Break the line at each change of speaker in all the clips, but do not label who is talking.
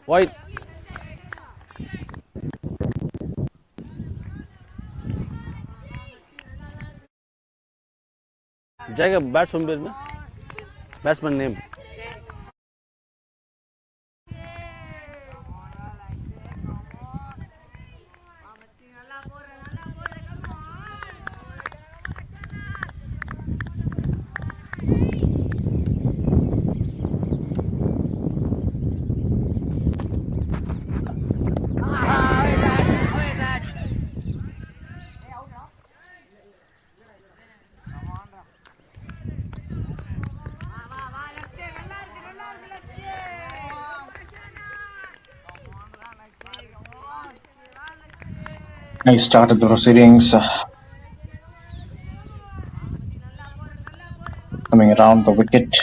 White. जाएगा batsman page में batsman name
I started the proceedings coming around the wicket.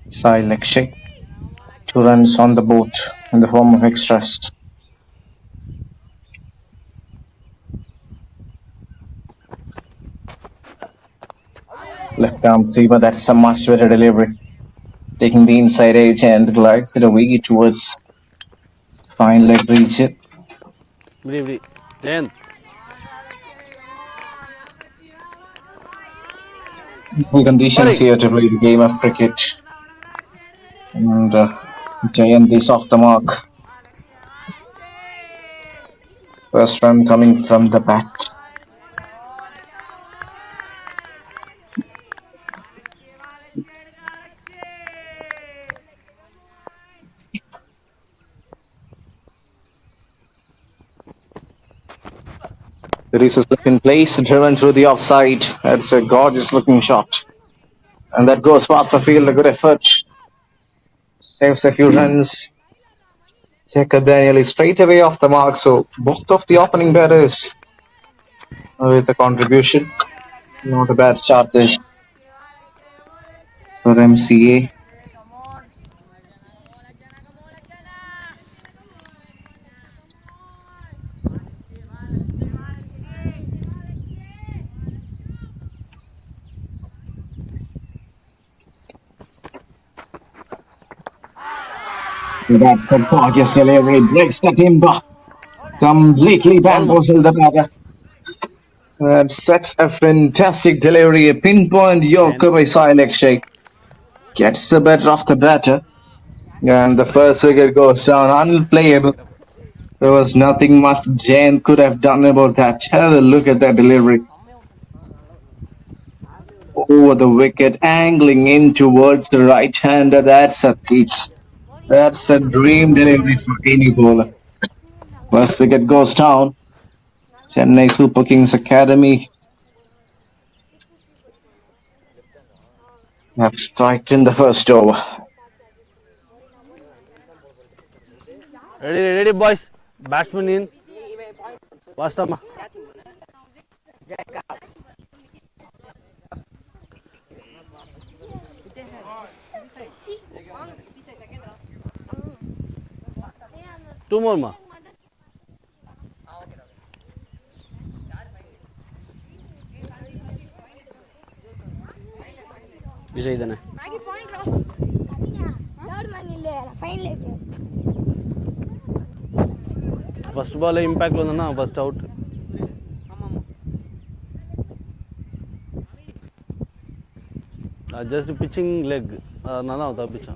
CSK, 2 runs on the board in the form of extras. Left arm sweeper, that's a much better delivery. Taking the inside edge and glides it away towards fine leg reach it. Equal conditions here to play the game of cricket. And Jayant is off the mark. First run coming from the bat. The Reese is in place, driven through the offside. That's a gorgeous looking shot. And that goes past the field, a good effort. Saves a few runs. Jacob Daniel is straight away off the mark, so both of the opening batters with a contribution. Not a bad start this for MCA. That's a gorgeous delivery, breaks the timber. Completely bamboozled the batter. That sets a fantastic delivery, a pinpoint yorker by CSK. Gets the better of the batter. And the first wicket goes down, unplayable. There was nothing much Jain could have done about that. Have a look at that delivery. Over the wicket, angling in towards the right-hander. That's a pitch. That's a dream delivery for any bowler. First wicket goes down. Chennai Super Kings Academy have striked in the first over.
Ready, boys. Batsman in. First up. Two more, ma. Vijay idane. First ball impact lo na first out. Just pitching leg nana hota pitch.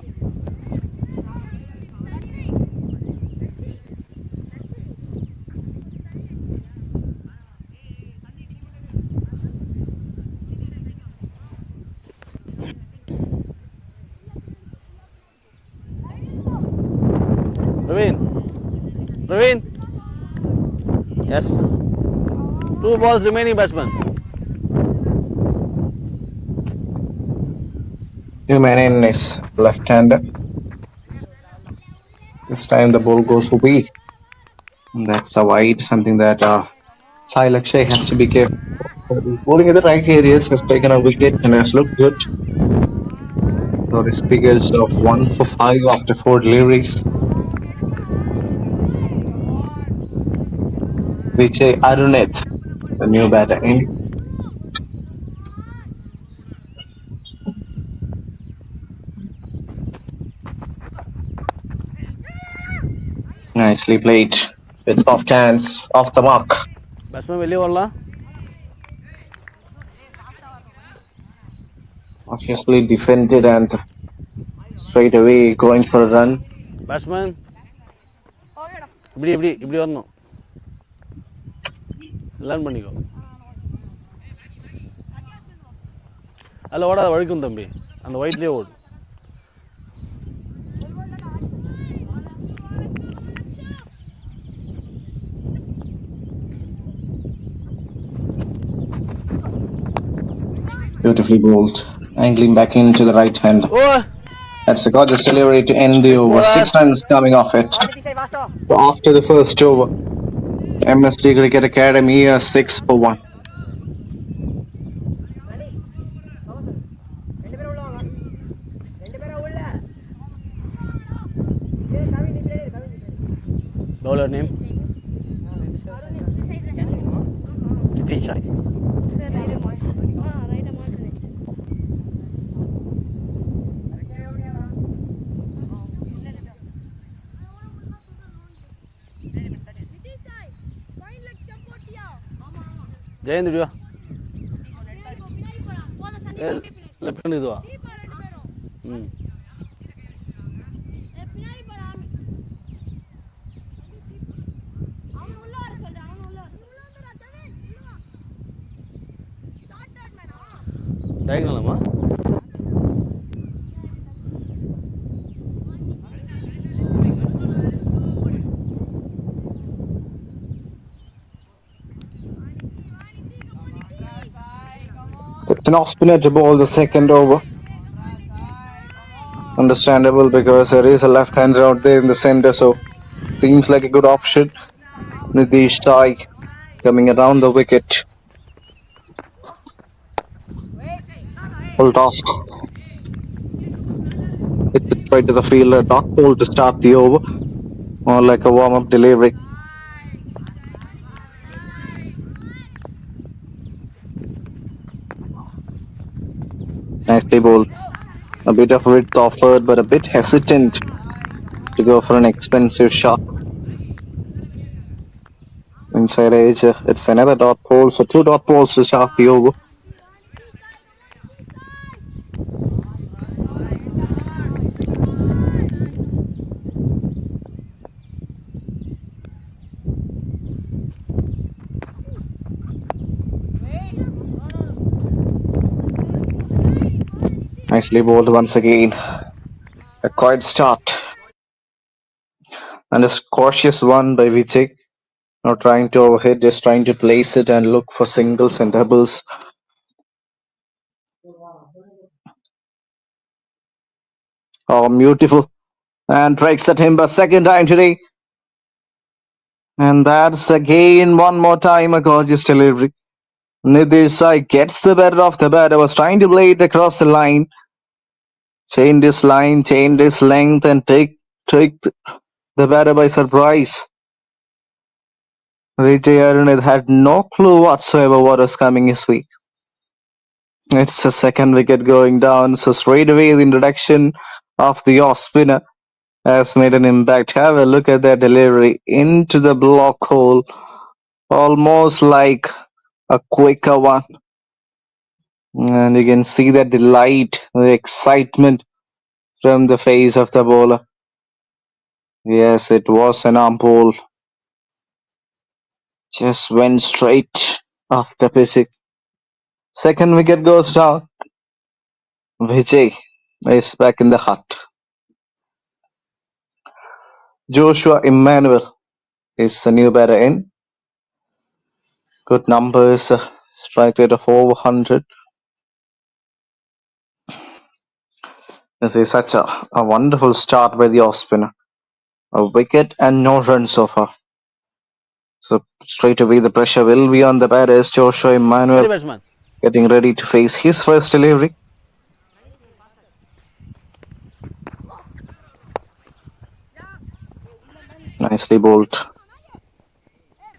Praveen. Yes. 2 balls remaining, batsman.
Human is left-hander. This time the ball goes away. And that's a wide, something that CSK has to be careful. He's bowling in the right areas, has taken a wicket and has looked good. So his figures of 1 for 5 after 4 deliveries. Vijay Aruneth, the new batter in. Nicely played. It's off hands, off the mark.
Batsman വലിയ ബോളാ.
Obviously defended and straight away going for a run.
Batsman இப்படி இப்படி இப்படி வரணும். Learn பண்ணிக்கோ. அதில் ஓடாத வழுக்கும் தம்பி, அந்த ஒயிட்லேயே ஓடு.
Beautifully bowled, angling back into the right hand.
Oh!
That's a gorgeous delivery to end the over. 6 runs coming off it. So after the first over, MSD Cricket Academy 6 for 1.
Bowler name? T-30. Jayant இப்படி வா. Left hand இது வா. ம் டயக்னலாமா?
It's an off spinner to bowl the second over. Understandable because there is a left-hander out there in the center, so seems like a good option. Nitish Sai coming around the wicket. Full toss. Hit it right to the fielder. Dot ball to start the over. More like a warm-up delivery. Nicely bowled. A bit of width offered, but a bit hesitant to go for an expensive shot. Inside edge, it's another dot ball, so 2 dot balls to start the over. Nicely bowled once again. A quiet start. And a cautious one by Wicket. Not trying to overhit, just trying to place it and look for singles and doubles. Oh, beautiful. And breaks at him a second time today. And that's again one more time a gorgeous delivery. Nitish Sai gets the better of the batter, was trying to play it across the line. Change his line, change his length and take the batter by surprise. Vijay Arunith had no clue whatsoever what was coming his way. It's the second wicket going down, so straight away the introduction of the off spinner has made an impact. Have a look at that delivery into the block hole, almost like a quicker one. And you can see that delight, the excitement from the face of the bowler. Yes, it was an arm ball. Just went straight off the pitch. Second wicket goes down. Vijay is back in the hut. Joshua Emmanuel is the new batter in. Good numbers, strike rate of over 100. This is such a wonderful start by the off spinner. A wicket and no runs so far. So straight away the pressure will be on the batters. Joshua Emmanuel getting ready to face his first delivery. Nicely bowled.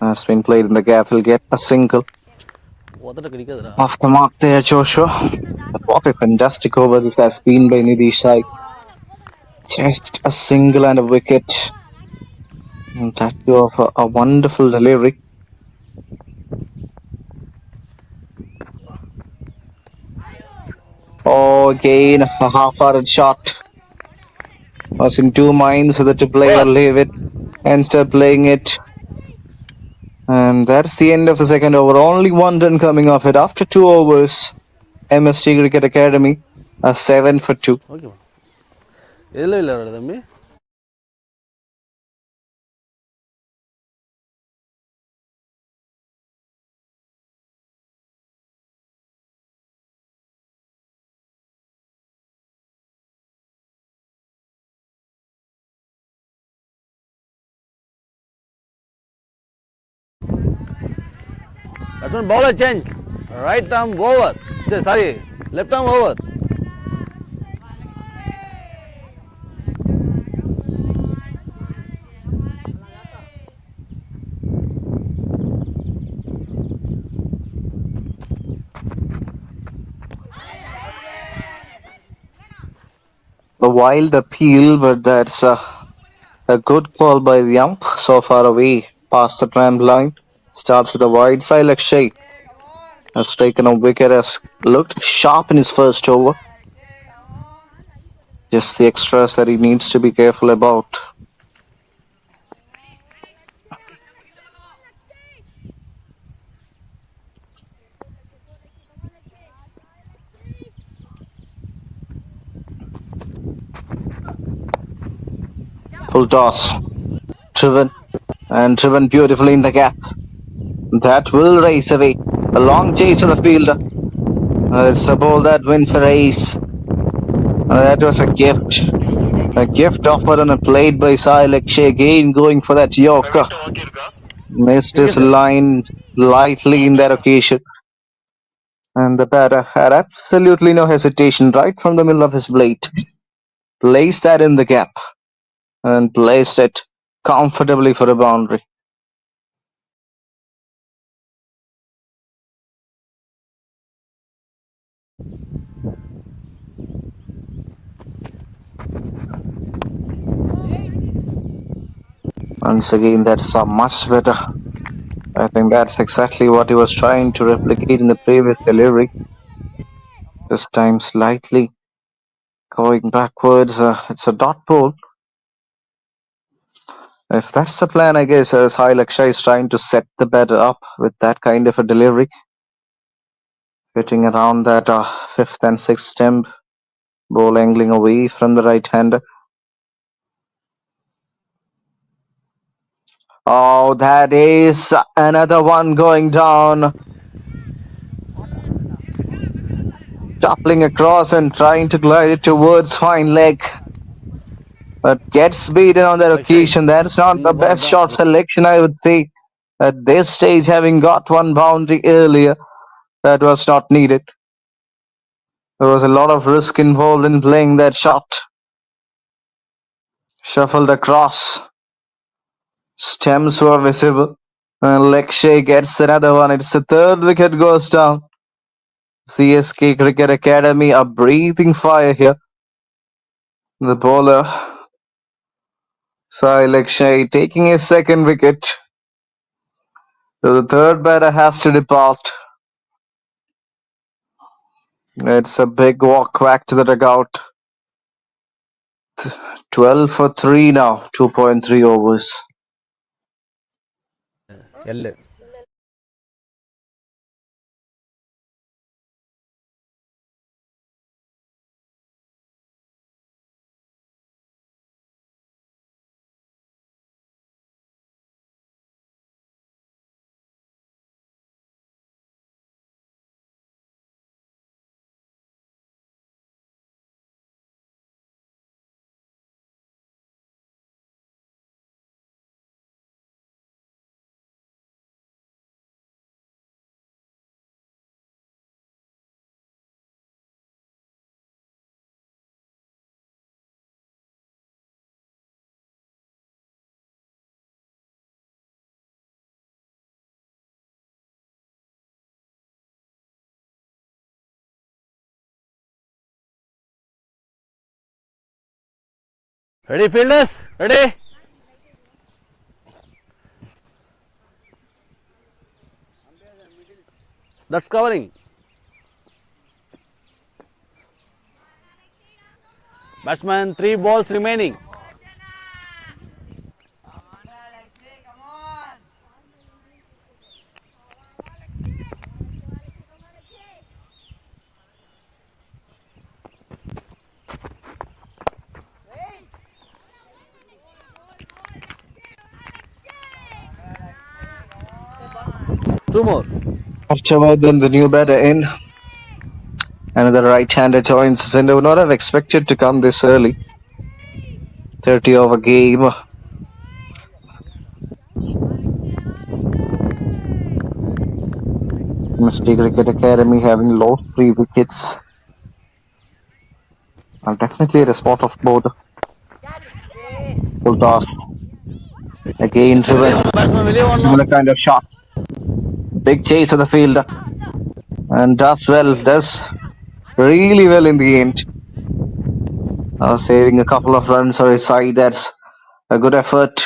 Has been played in the gap. Will get a single. Off the mark there, Joshua. What a fantastic over this has been by Nitish Sai. Just a single and a wicket. That of a wonderful delivery. Oh, again, a half-hearted shot. Was in two minds whether to play or
Over.
leave it. Ends up playing it. And that's the end of the second over. Only one run coming off it after 2 overs. MSD Cricket Academy, a 7 for 2.
ஓகேம்மா எதில் விளையாடுற தம்பி? That's one bowler change. Right arm over. Sorry, left arm over.
A wild appeal, but that's a good call by the ump. So far away past the tram line. Starts with a wide side like Shea. Has taken a wicket, has looked sharp in his first over. Just the extras that he needs to be careful about. Full toss. Driven beautifully in the gap. That will race away. A long chase for the fielder. It's a ball that wins a race. That was a gift. A gift offered on a plate by Silek Shea, again going for that Yorker. Missed his line lightly in that occasion. And the batter had absolutely no hesitation right from the middle of his blade. Placed that in the gap and placed it comfortably for a boundary. Once again, that's much better. I think that's exactly what he was trying to replicate in the previous delivery. This time slightly going backwards. It's a dot ball. If that's the plan, I guess Sai Lakshay is trying to set the batter up with that kind of a delivery. Hitting around that fifth and sixth stump. Ball angling away from the right-hander. Oh, that is another one going down. Toppling across and trying to glide it towards fine leg. But gets beaten on that occasion. That's not the best shot selection, I would say. At this stage, having got one boundary earlier, that was not needed. There was a lot of risk involved in playing that shot. Shuffled across. Stems were visible. And Lekshay gets another one. It's the third wicket goes down. CSK Cricket Academy, a breathing fire here. The bowler, Sai Lekshay, taking his second wicket. So the third batter has to depart. It's a big walk back to the dugout. 12 for 3 now, 2.3 overs.
L. Ready, fielders? Ready? That's covering. Batsman, 3 balls remaining. Two more.
Then the new batter in. Another right-hander joins, and they would not have expected to come this early. 30 over game. MSD Cricket Academy having lost 3 wickets. And definitely the spot of both. Full toss. Again driven.
Batsman, will you or
Similar
not?
kind of shot. Big chase of the fielder. And does well. Does really well in the end. Saving a couple of runs for his side. That's a good effort.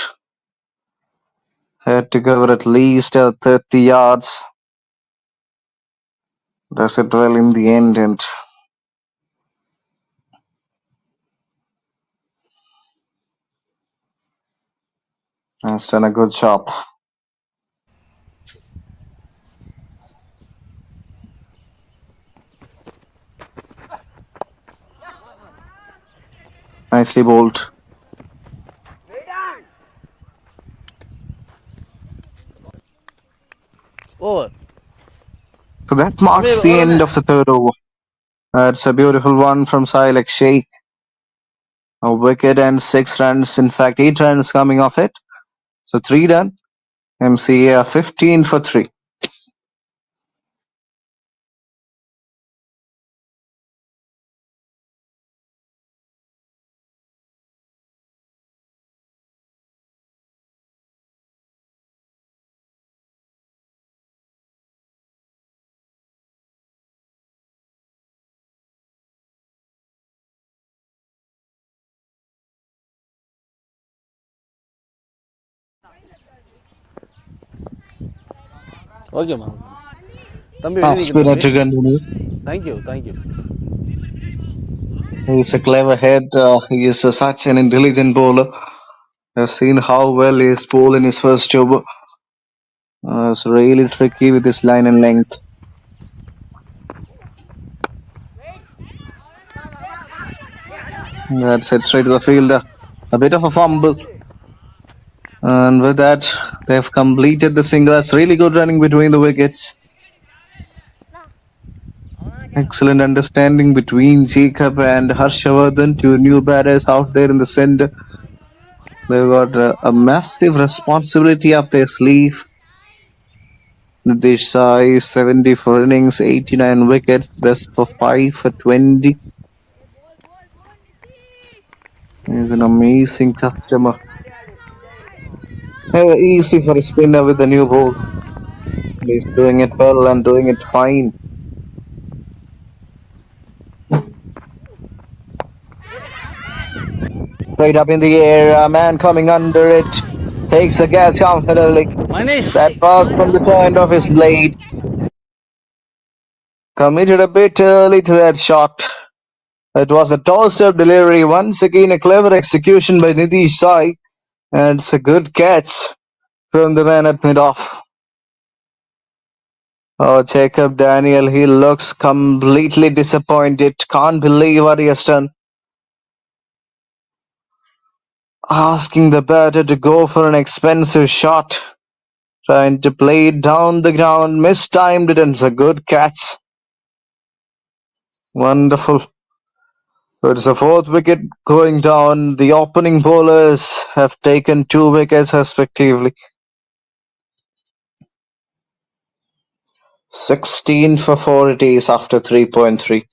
Had to cover at least 30 yards. Does it well in the end, and has done a good job. Nicely bowled.
Over.
So that marks the end of the third over. It's a beautiful one from CSK Sheikh. A wicket and 6 runs. In fact, 8 runs coming off it. So 3 done. MCA 15 for 3.
Okay, ma'am. Thank
Spinner to continue.
you, thank you.
He's a clever head. He is such an intelligent bowler. I've seen how well he's bowled in his first over. It's really tricky with his line and length. That's it straight to the fielder. A bit of a fumble. And with that, they've completed the single. That's really good running between the wickets. Excellent understanding between Jacob and Harshavardhan, 2 new batters out there in the center. They've got a massive responsibility up their sleeve. Nitish Sai, 70 for innings, 89 wickets, best for 5 for 20. He's an amazing customer. Easy for a spinner with the new ball. He's doing it well and doing it fine. Straight up in the air, a man coming under it. Takes the gas comfortably.
Manish.
That pass from the point of his blade. Committed a bit early to that shot. It was a tossed-up delivery. Once again, a clever execution by Nitish Sai. And it's a good catch from the man at mid-off. Oh, Jacob Daniel, he looks completely disappointed. Can't believe what he has done. Asking the batter to go for an expensive shot. Trying to play it down the ground. Mistimed it, and it's a good catch. Wonderful. So it's a 4th wicket going down. The opening bowlers have taken 2 wickets respectively. 16 for 4 it is after 3.3.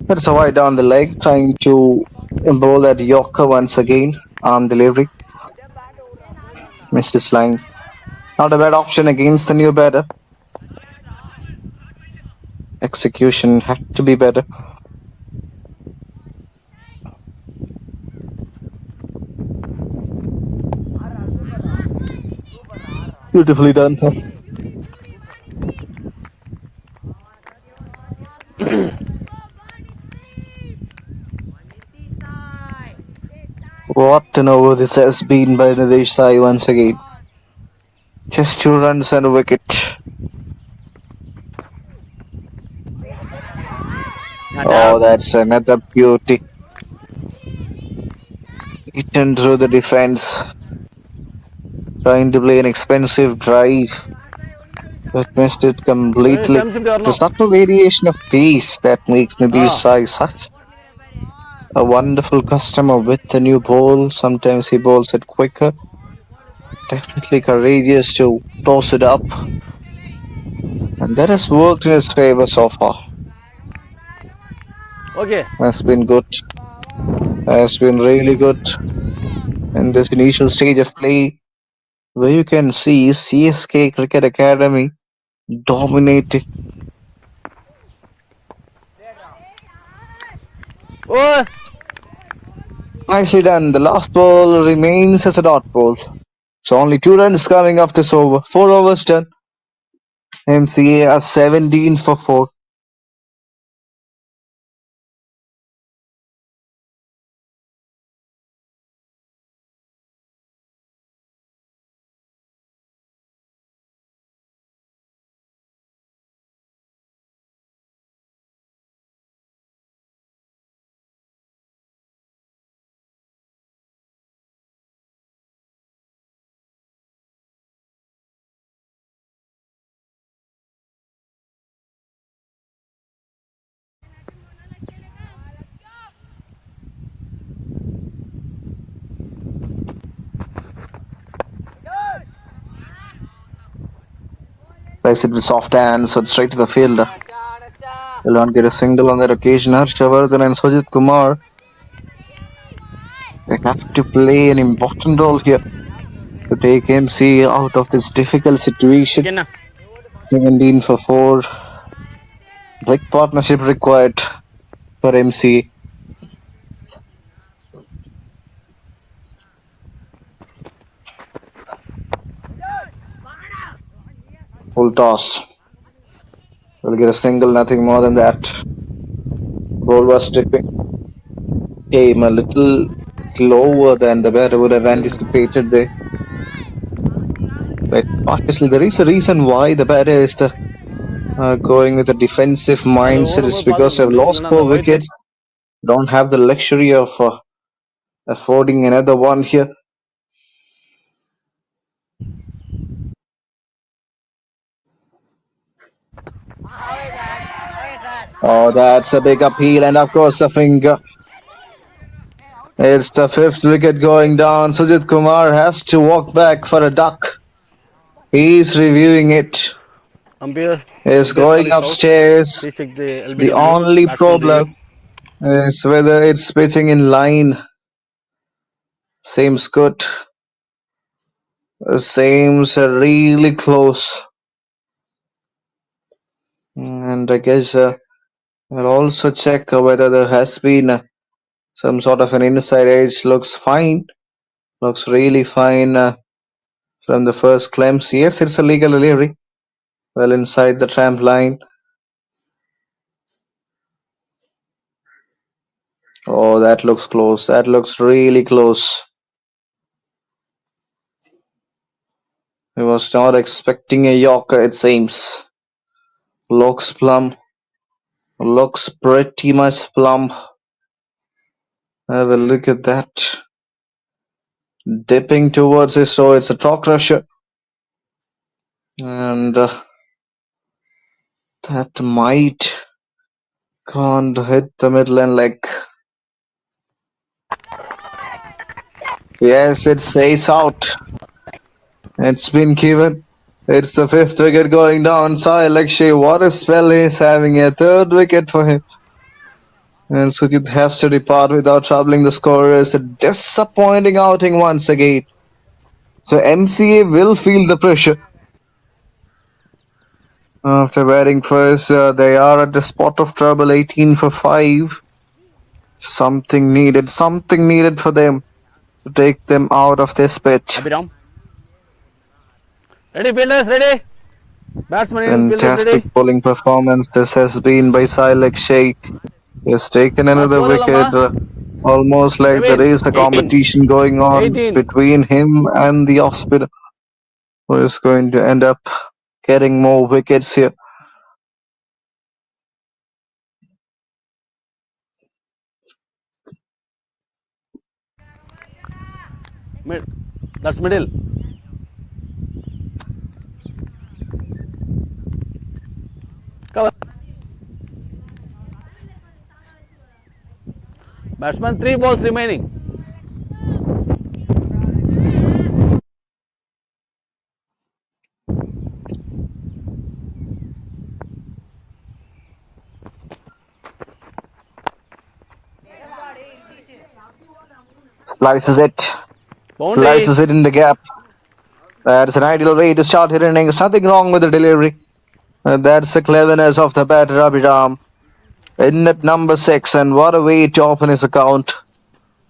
It's a wide down the leg, trying to bowl at Yorker once again. Arm delivery. Missed his line. Not a bad option against the new batter. Execution had to be better. Beautifully done. What an over this has been by Nadesh Sai once again. Just 2 runs and a wicket. Oh, that's another beauty. Eaten through the defense. Trying to play an expensive drive. But missed it completely. The subtle variation of pace that makes Nadesh Sai such a wonderful customer with the new ball. Sometimes he bowls it quicker. Definitely courageous to toss it up. And that has worked in his favor so far.
Okay.
Has been good. Has been really good in this initial stage of play, where you can see CSK Cricket Academy dominating.
Oh,
Nicely done. The last ball remains as a dot ball. So only 2 runs coming off this over. 4 overs done. MCA are 17 for 4. Plays it with soft hands, so straight to the fielder. Will not get a single on that occasion. Harshavardhan and Sujit Kumar, they have to play an important role here to take MC out of this difficult situation. 17 for 4. Big partnership required for MC. Full toss. Will get a single, nothing more than that. Ball was stripping. Came a little slower than the batter would have anticipated there. But obviously, there is a reason why the batter is going with a defensive mindset. It's because they've lost 4 wickets. Don't have the luxury of affording another one here. Oh, that's a big appeal, and of course the finger. It's the 5th wicket going down. Sujit Kumar has to walk back for a duck. He's reviewing it.
umpire
He's going upstairs.
Please check the LBW.
The only problem is whether it's pitching in line. Seems good. Seems really close. And I guess I'll also check whether there has been some sort of an inside edge. Looks fine. Looks really fine from the first glimpse. Yes, it's a legal delivery. Well inside the tramp line. Oh, that looks close. That looks really close. I was not expecting a Yorker, it seems. Looks plumb. Looks pretty much plumb. Have a look at that. Dipping towards it, so it's a top crusher. And that might can't hit the midland leg. Yes, it stays out. It's been given. It's the 5th wicket going down. Sai Lakshay, what a spell he's having. A 3rd wicket for him. And Sujit has to depart without troubling the scorers. A disappointing outing once again. So MCA will feel the pressure. After batting first, they are at the spot of trouble, 18 for 5. Something needed for them to take them out of this pitch.
Abhiram. Ready, fielders, ready. Batsman in, fielders
Fantastic
ready.
bowling performance this has been by Silek Sheikh. He has taken
Fast
another
ball
wicket,
allama.
almost like there
Kevin.
is a
18.
competition going on
18.
between him and the off-spinner, who is going to end up getting more wickets here.
Mid. That's middle. Cover. Batsman 3 balls remaining.
Slices it.
Boundary.
Slices it in the gap. That's an ideal way to start your innings. Nothing wrong with the delivery. That's the cleverness of the batter Abhiram. In at number 6, and what a way to open his account.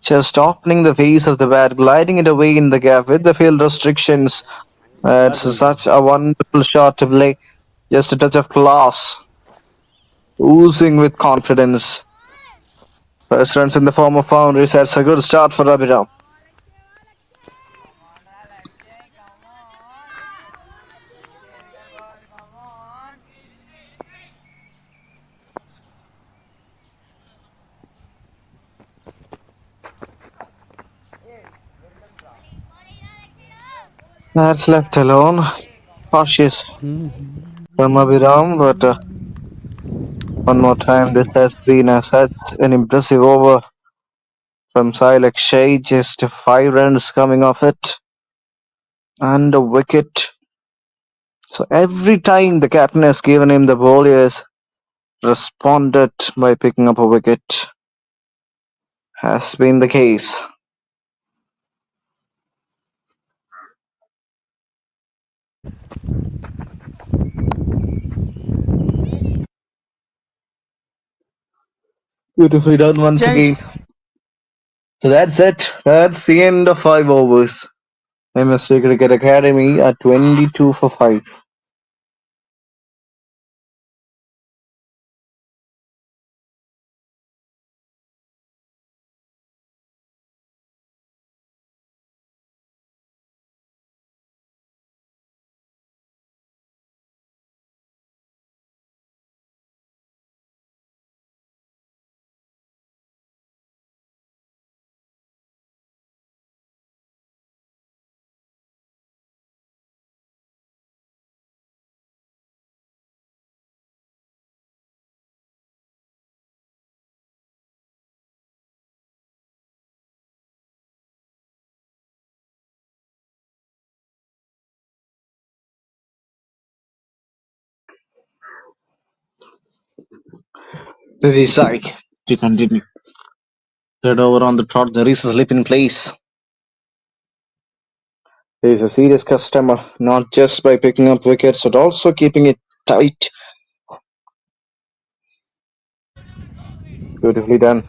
Just opening the face of the bat, gliding it away in the gap with the field restrictions. It's such a wonderful shot to play. Just a touch of class. Oozing with confidence. First runs in the form of boundaries. That's a good start for Abhiram. That's left alone. Cautious from Abhiram, but one more time, this has been such an impressive over from Silek Shea. Just 5 runs coming off it. And a wicket. So every time the captain has given him the ball, he has responded by picking up a wicket. Has been the case. Beautifully done once
Change.
again. So that's it. That's the end of 5 overs. MSD Cricket Academy at 22 for 5. This is Sai to continue. Third over on the trot, there is a slip in place. He is a serious customer, not just by picking up wickets, but also keeping it tight. Beautifully done.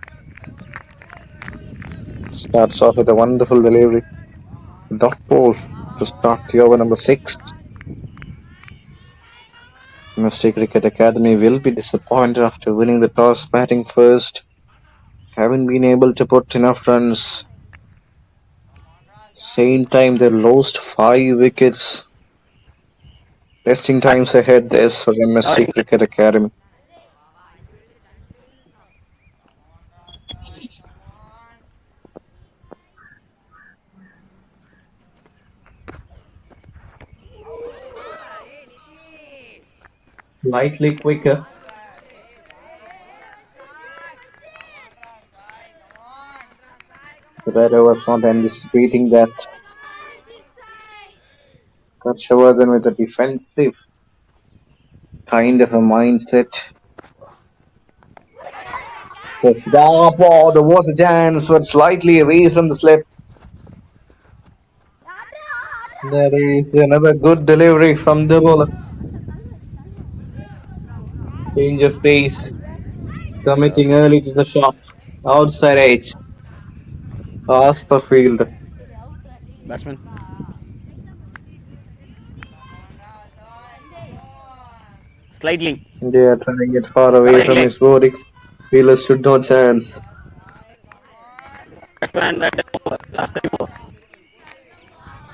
Starts off with a wonderful delivery. Dot ball to start the over number 6. MSD Cricket Academy will be disappointed after winning the toss, batting first. Haven't been able to put enough runs. Same time, they lost 5 wickets. Testing times ahead, there's for MSD Cricket Academy. Slightly quicker. The batter was not anticipating that. Harshavardhan with a defensive kind of a mindset. Oh, there was a chance, but slightly away from the slip. That is another good delivery from the bowler. Change of pace, committing early to the shot. Outside edge, past the field.
Batsman. Slightly.
They are trying it far away
Covering
from
leg.
his body. Fielder stood no chance.
Batsman, that over. Last time over.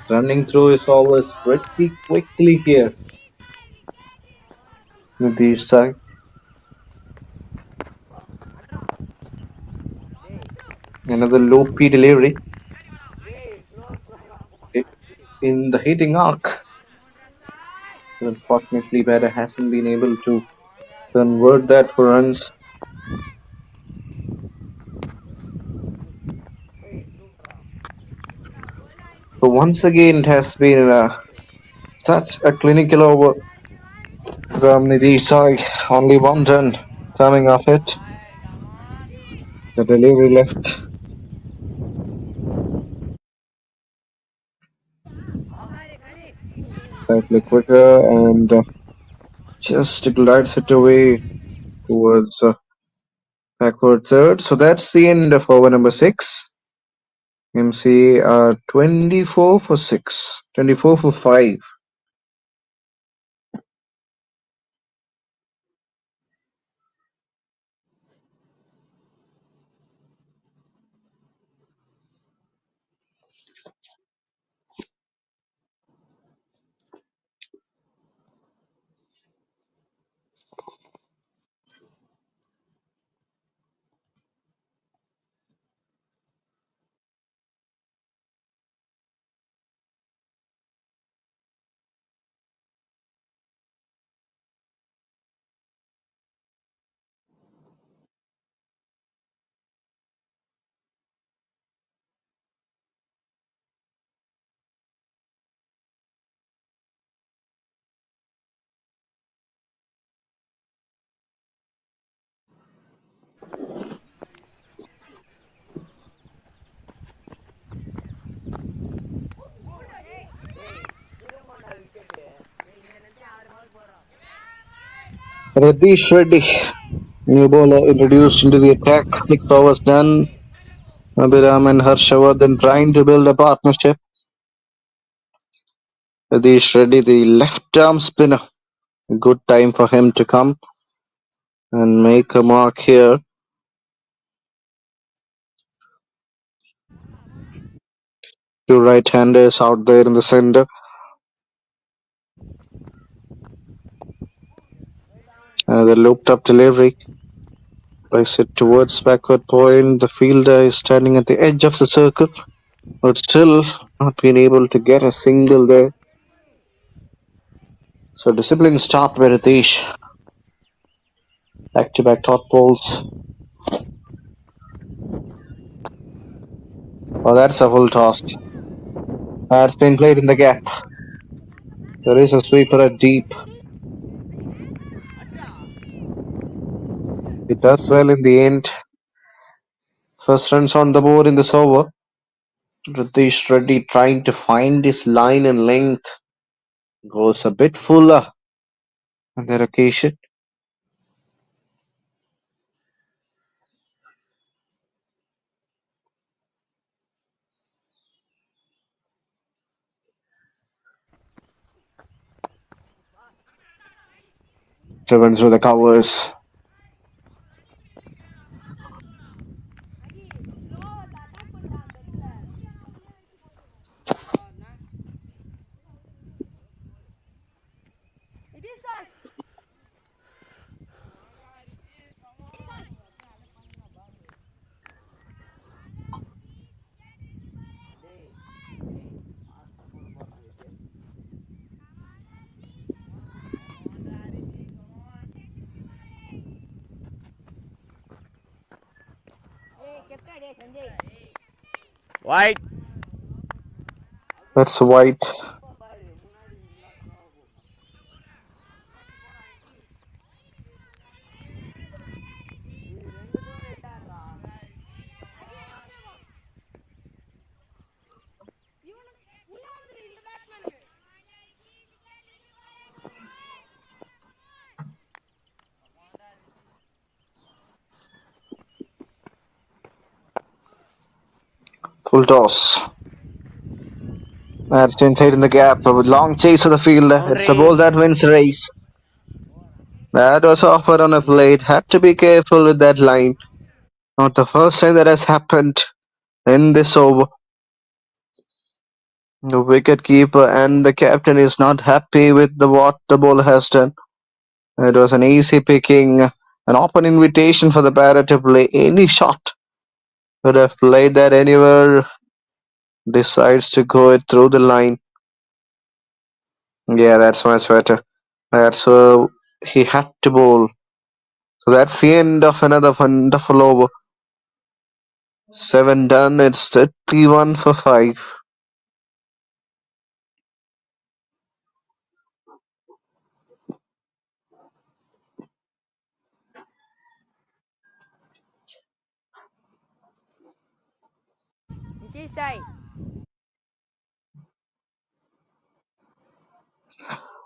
Running through is always pretty quickly here. Nitish side. Another loopy delivery in the hitting arc. Unfortunately, batter hasn't been able to convert that for runs. So once again, it has been such a clinical over from Nitish side. Only one run coming off it. The delivery left slightly quicker and just glides it away towards backward third. So that's the end of over number 6. MC 24 for 6, 24 for 5. Radish Reddy, new bowler introduced into the attack. 6 overs done. Abhiram and Harshavardhan trying to build a partnership. Radish Reddy, the left arm spinner. A good time for him to come and make a mark here. Two right-handers out there in the center. Another looped up delivery. Plays it towards backward point. The fielder is standing at the edge of the circle, but still not been able to get a single there. So disciplined start by Ritesh. Back-to-back dot balls. Oh, that's a full toss. That's been played in the gap. There is a sweeper at deep. It does well in the end. First runs on the board in this over. Ritesh Reddy trying to find his line and length. Goes a bit fuller on that occasion. Driven through the covers.
Wide.
That's white. Full toss. That's inside in the gap. A long chase of the fielder. It's a ball that wins the race. That was offered on a plate. Had to be careful with that line. Not the first time that has happened in this over. The wicket keeper and the captain is not happy with what the bowler has done. It was an easy picking, an open invitation for the batter to play any shot. Could have played that anywhere. Decides to go it through the line. Yeah, that's much better. That's he had to bowl. So that's the end of another wonderful over. 7 done. It's 31 for 5.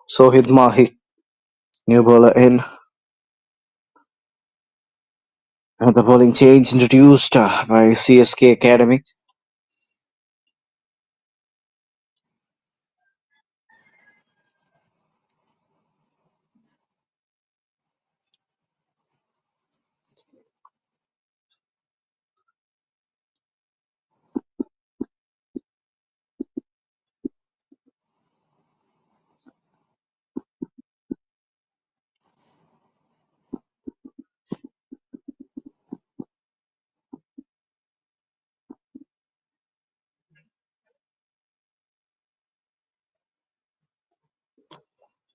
Sohid Mahi, new bowler in. Another bowling change introduced by CSK Academy.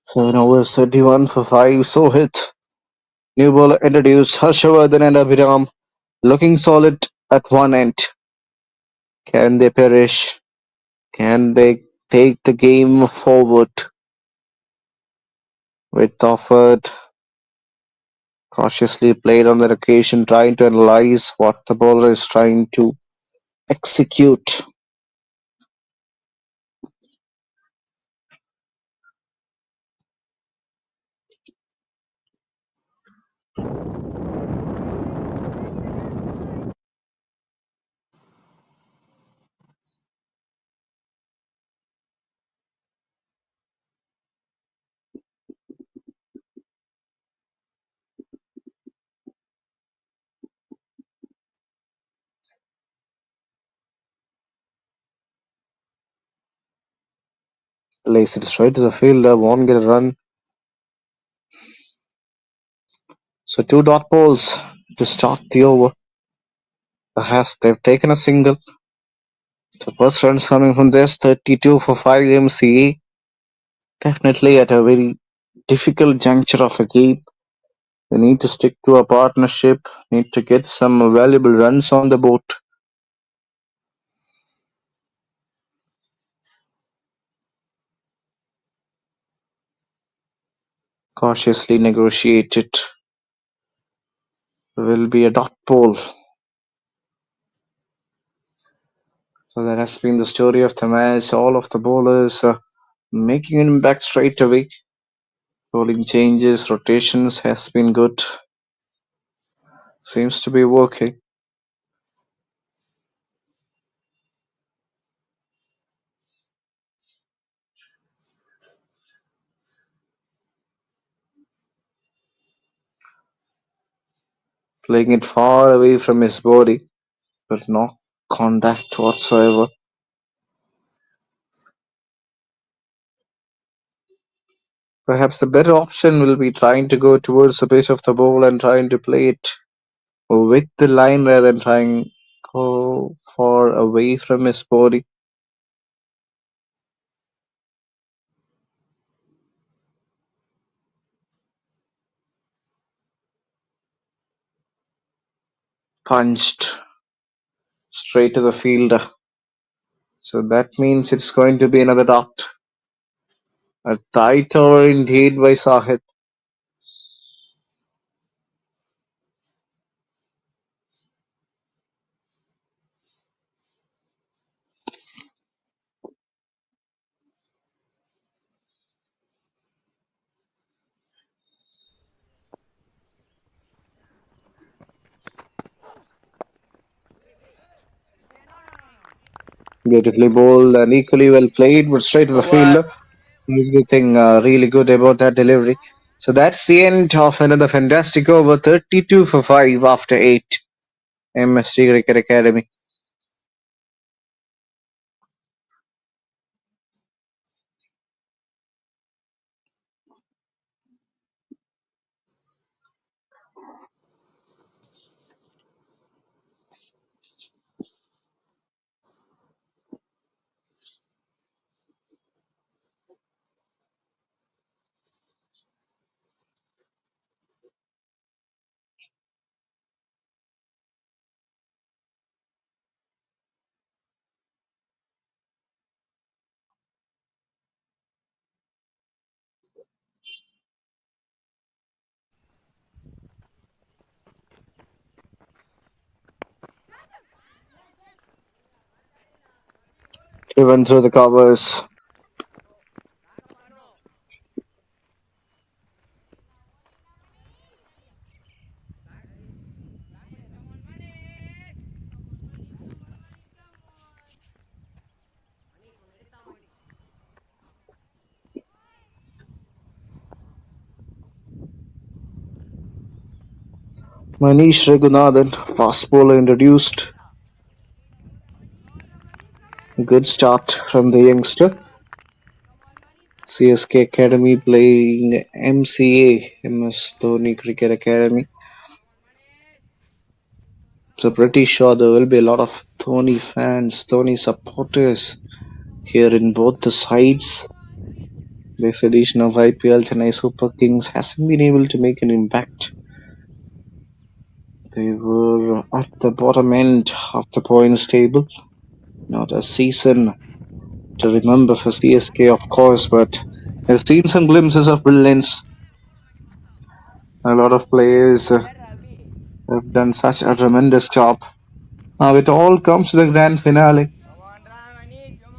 Seven overs, 31 for 5. Sohit. New bowler introduced Harshavardhan and Abhiram. Looking solid at one end. Can they perish? Can they take the game forward? With offered cautiously played on that occasion, trying to analyze what the bowler is trying to execute. Lays it straight to the fielder, won't get a run. So 2 dot balls to start the over. Perhaps they've taken a single. The first runs coming from this 32 for 5 MCA. Definitely at a very difficult juncture of a game. They need to stick to a partnership, need to get some valuable runs on the board. Cautiously negotiated. Will be a dot ball. So that has been the story of the match. All of the bowlers making an impact straight away. Bowling changes, rotations has been good. Seems to be working. Playing it far away from his body, but no contact whatsoever. Perhaps the better option will be trying to go towards the base of the ball and trying to play it with the line rather than trying go far away from his body. Punched straight to the fielder. So that means it's going to be another dot. A tight over indeed by Sahid. Beautifully bowled and equally well played, but straight to the
Over.
fielder. Everything really good about that delivery. So that's the end of another fantastic over. 32 for 5 after 8. MSD Cricket Academy. Driven through the covers. Manish Raghunathan, fast bowler introduced. Good start from the youngster. CSK Academy playing MCA, MS Dhoni Cricket Academy. So pretty sure there will be a lot of Dhoni fans, Dhoni supporters here in both the sides. This edition of IPL Chennai Super Kings hasn't been able to make an impact. They were at the bottom end of the points table. Not a season to remember for CSK, of course, but I've seen some glimpses of brilliance. A lot of players have done such a tremendous job. Now it all comes to the grand finale,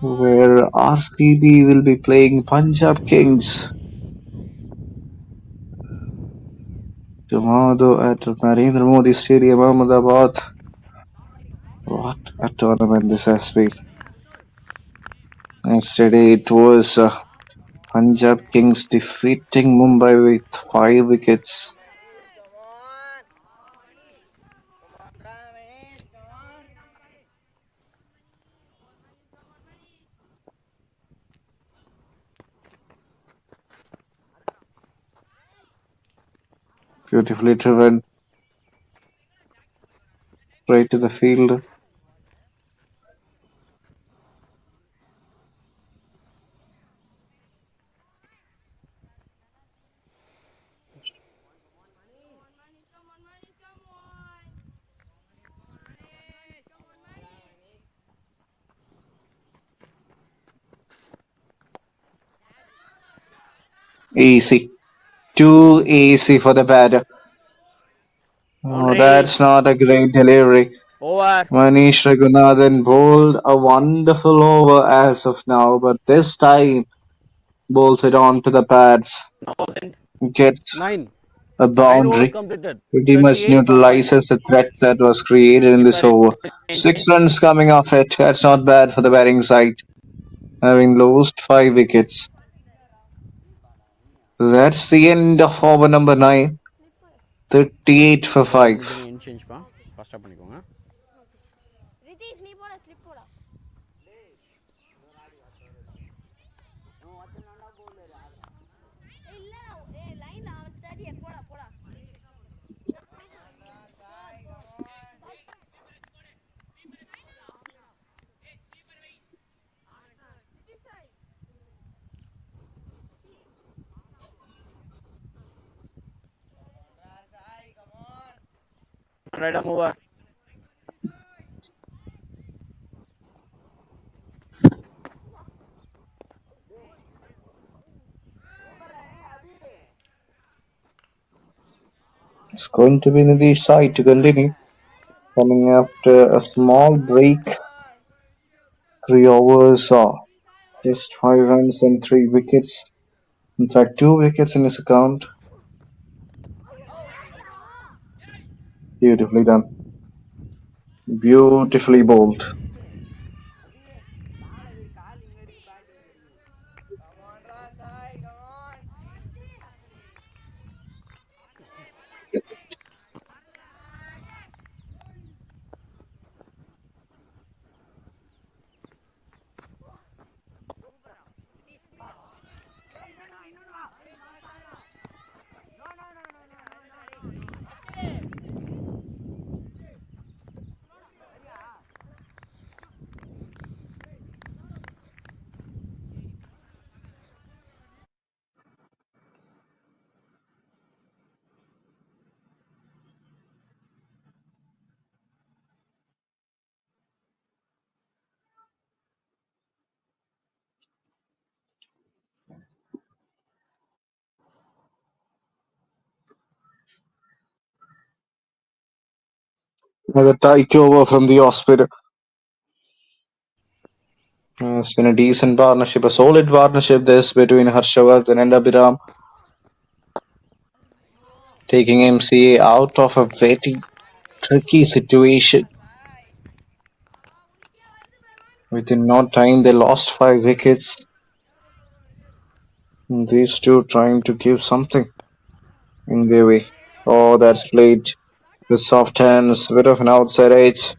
where RCB will be playing Punjab Kings tomorrow at Narendra Modi Stadium, Ahmedabad. What a tournament this has been. Yesterday it was Punjab Kings defeating Mumbai with 5 wickets. Beautifully driven right to the field. Easy. Too easy for the batter. Oh,
Boundary.
that's not a great delivery.
Over.
Manish Raghunathan bowled a wonderful over as of now, but this time bowls it on to the pads. Gets
Nine.
a
9 overs
boundary.
completed.
Pretty much
38 for 5.
neutralizes the threat that was created in this
Keeper is
over. 6 runs coming off it. That's not bad for the batting side, having lost 5 wickets. That's the end of over number 9. 38 for 5.
change pa. Fast பண்ணிக்கோங்க. Right arm over.
It's going to be Nidhish side to continue. Coming after a small break, 3 overs, just 5 runs and 3 wickets. In fact, 2 wickets in his account. Beautifully done. Beautifully bowled. Another tight over from the off-spinner. It's been a decent partnership, a solid partnership this between Harshavardhan and Abhiram. Taking MCA out of a very tricky situation. Within no time, they lost 5 wickets. These two trying to give something in their way. Oh, that's played with soft hands, bit of an outside edge.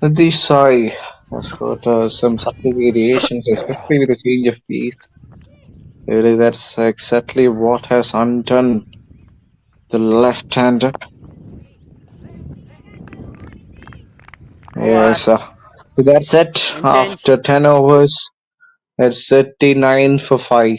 This side has got some subtle variations, especially with the change of pace. Really, that's exactly what has undone the left-hander. Yes, so that's it.
And change.
After 10 overs, it's 39 for 5.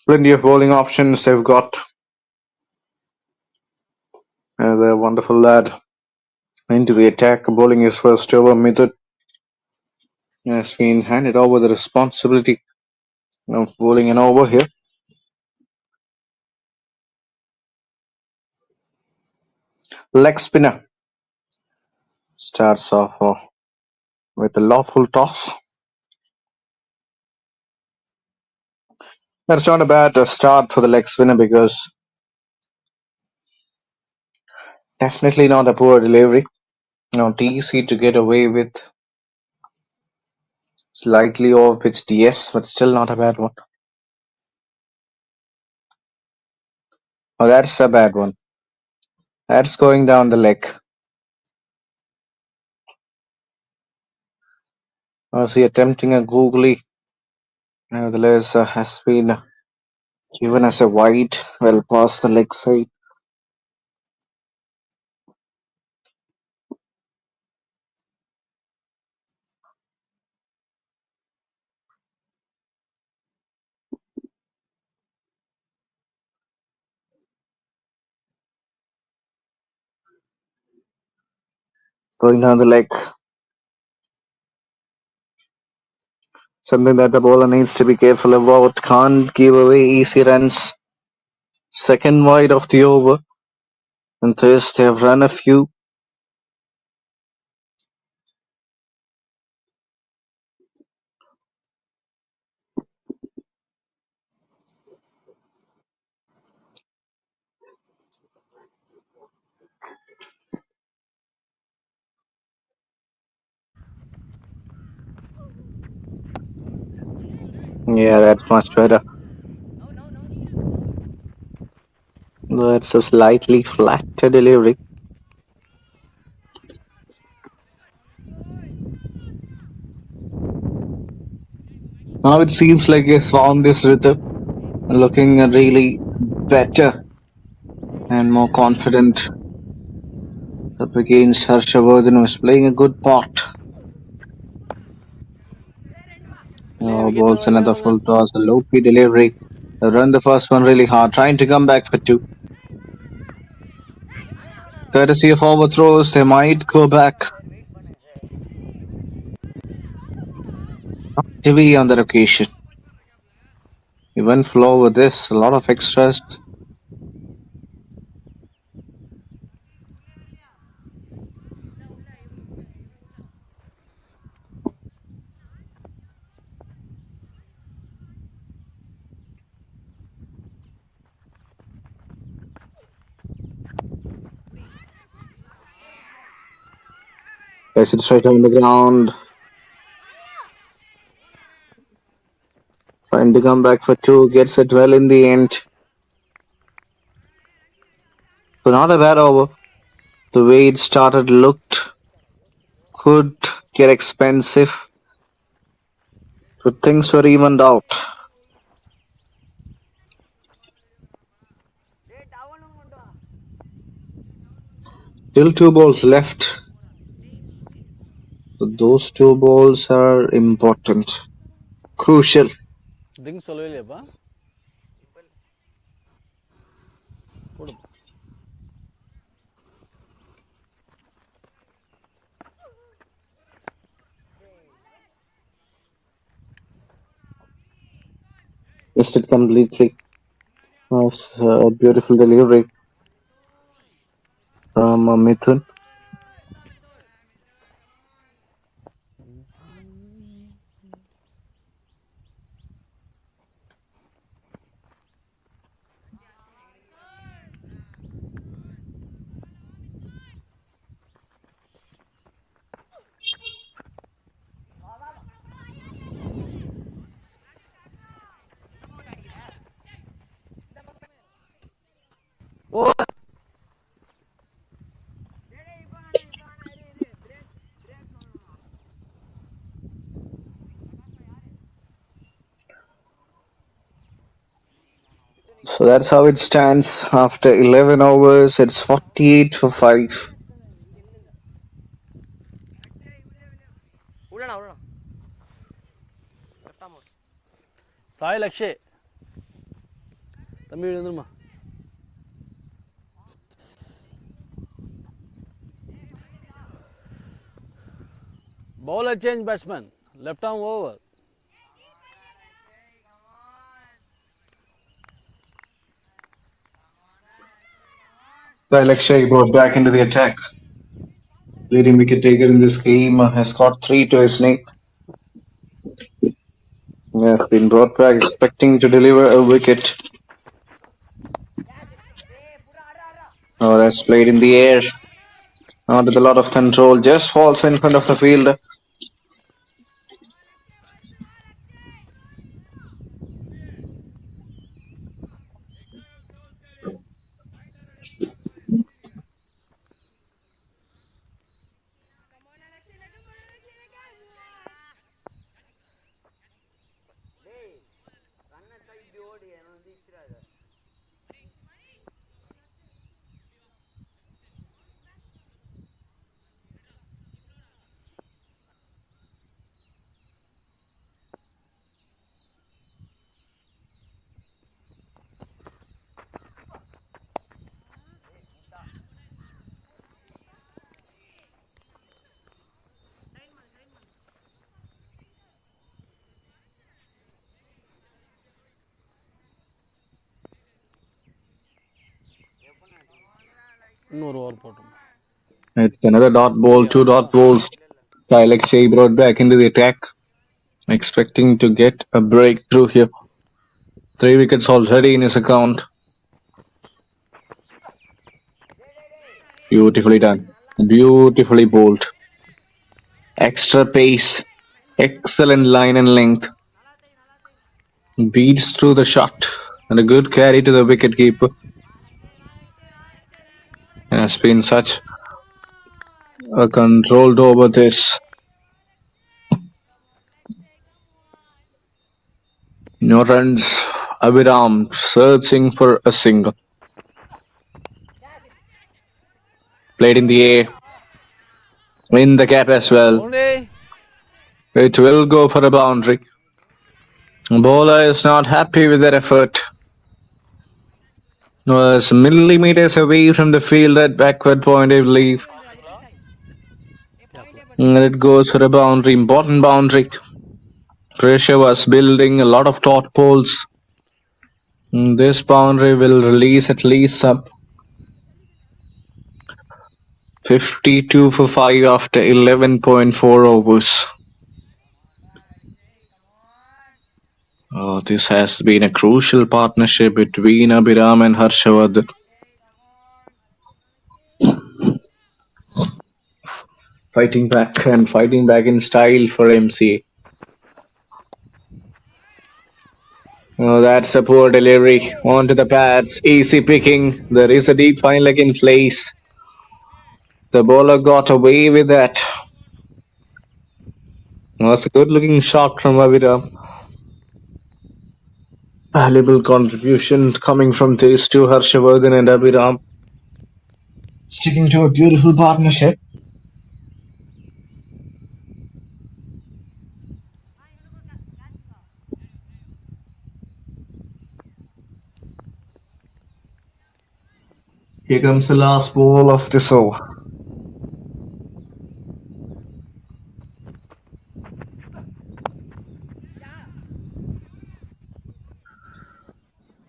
Plenty of bowling options they've got. The wonderful lad into the attack, bowling his first over. Method has been handed over the responsibility of bowling an over here. Leg spinner starts off with a lawful toss. That's not a bad start for the leg spinner because definitely not a poor delivery. Not easy to get away with. Slightly off pitched, yes, but still not a bad one. Oh, that's a bad one. That's going down the leg. Was he attempting a googly? Nevertheless, has been given as a wide, well past the leg side. Going down the leg. Something that the bowler needs to be careful about. Can't give away easy runs. Second wide of the over. And thus they have run a few. Yeah, that's much better. That's a slightly flatter delivery. Now it seems like he's found his rhythm. Looking really better and more confident. Up against Harshavardhan, who is playing a good part. Balls another full toss, a low key delivery. They run the first one really hard, trying to come back for 2. Courtesy of overthrows, they might go back. Not to be on that occasion. Even flow with this, a lot of extras. Plays it straight on the ground. Trying to come back for two. Gets it well in the end. So not a bad over. The way it started looked could get expensive. But things were evened out. Still 2 balls left. So those 2 balls are important. Crucial.
Ding சொல்லலையாப்பா போடு
Missed it completely. Nice, beautiful delivery from Mithun.
over
So that's how it stands after 11 overs. It's 48 for 5.
Sai லக்ஷே தம்பி எழுந்துருமா bowler change batsman left arm over
Lakshay brought back into the attack. Leading wicket taker in this game has got 3 to his name. He has been brought back expecting to deliver a wicket. Oh, that's played in the air. Not with a lot of control. Just falls in front of the fielder.
இன்னொரு over போட்டோம்
It's another dot ball, 2 dot balls. Lakshay brought back into the attack, expecting to get a breakthrough here. 3 wickets already in his account. Beautifully done. Beautifully bowled. Extra pace. Excellent line and length. Beats through the shot. And a good carry to the wicketkeeper. Has been such a controlled over this. No runs. Abhiram searching for a single. Played in the air. In the gap as well. It will go for a boundary. Bowler is not happy with that effort. Was millimeters away from the field at backward point, I believe. And it goes for a boundary, important boundary. Pressure was building, a lot of taut poles. This boundary will release at least up 52 for 5 after 11.4 overs. Oh, this has been a crucial partnership between Abhiram and Harshawardhan. Fighting back and fighting back in style for MC. Oh, that's a poor delivery. Onto the pads. Easy picking. There is a deep fine leg in place. The bowler got away with that. Was a good looking shot from Aviram. Valuable contribution coming from these two, Harshavardhan and Aviram. Sticking to a beautiful partnership. Here comes the last ball of this over.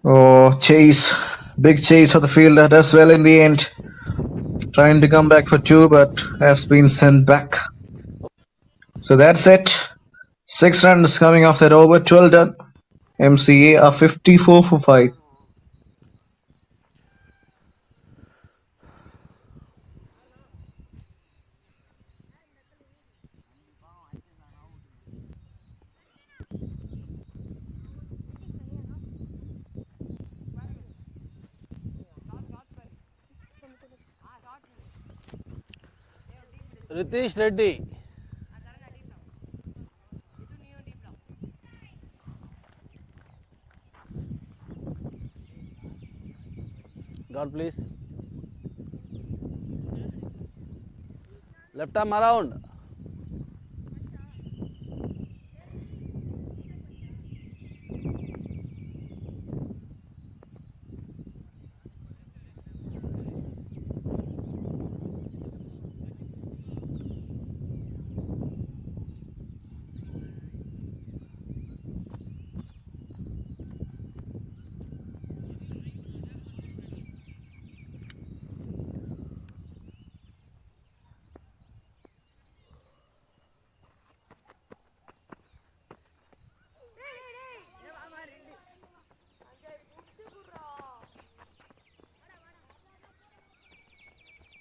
Oh, chase. Big chase for the fielder. Does well in the end. Trying to come back for two, but has been sent back. So that's it. 6 runs coming off that over. 12 done. MCA are 54 for 5.
Ritesh Reddy. God please. Left arm around.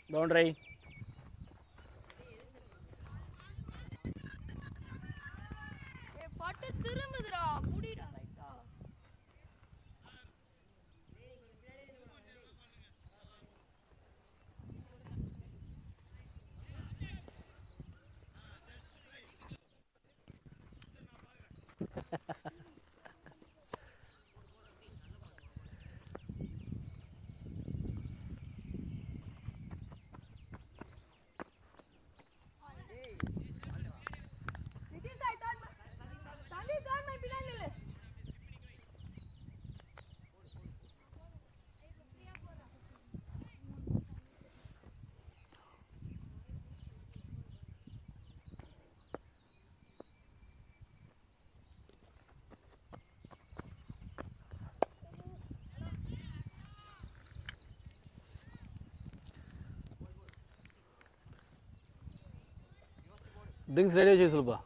Boundary. Drinks ready చేయి సుల్పా.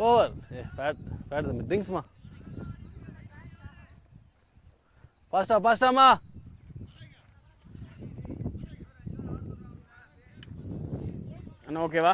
Over. Fat the drinks ma. Pasta ma. అన్న ఓకేవా?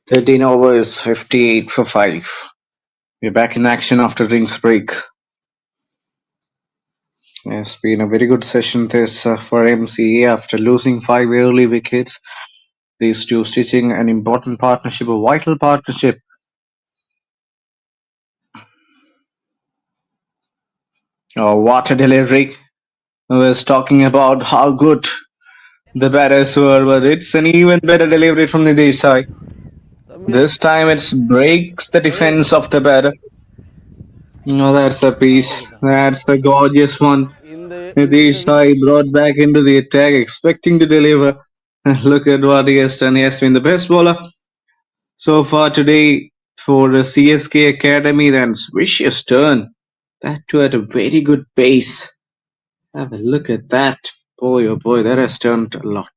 13 overs, 58 for 5. We're back in action after drinks break. It's been a very good session this for MCA after losing 5 early wickets. These two stitching an important partnership, a vital partnership. Oh, what a delivery. I was talking about how good the batters were, but it's an even better delivery from the side. This time it breaks the defense of the batter. No, that's a piece. That's the gorgeous one. Nitish Sai brought back into the attack, expecting to deliver. Look at what he has done. He has been the best bowler so far today for the CSK Academy. Then vicious turn. That too at a very good pace. Have a look at that. Boy, oh boy, that has turned a lot.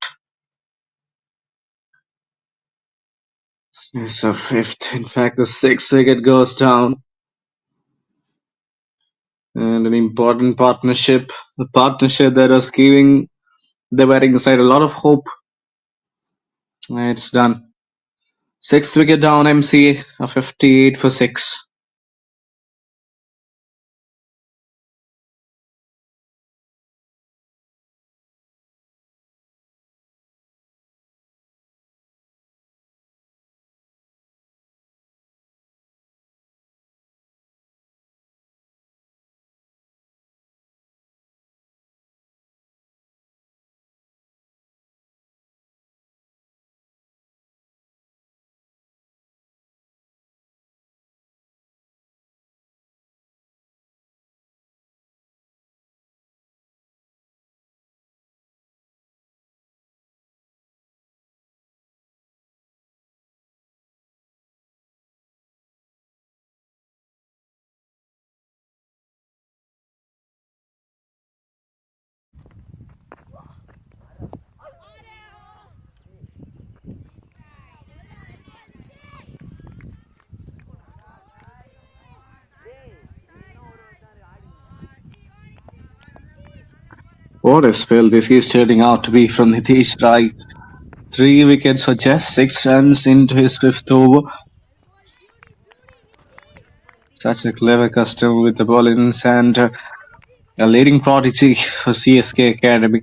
It's a fifth. In fact, the sixth wicket goes down. And an important partnership. The partnership that was giving the batting side a lot of hope. It's done. 6 wicket down, MCA, a 58 for 6. What a spell this is turning out to be from Nitish Rai. 3 wickets for just 6 runs into his 5th over. Such a clever custom with the bowlings and a leading prodigy for CSK Academy.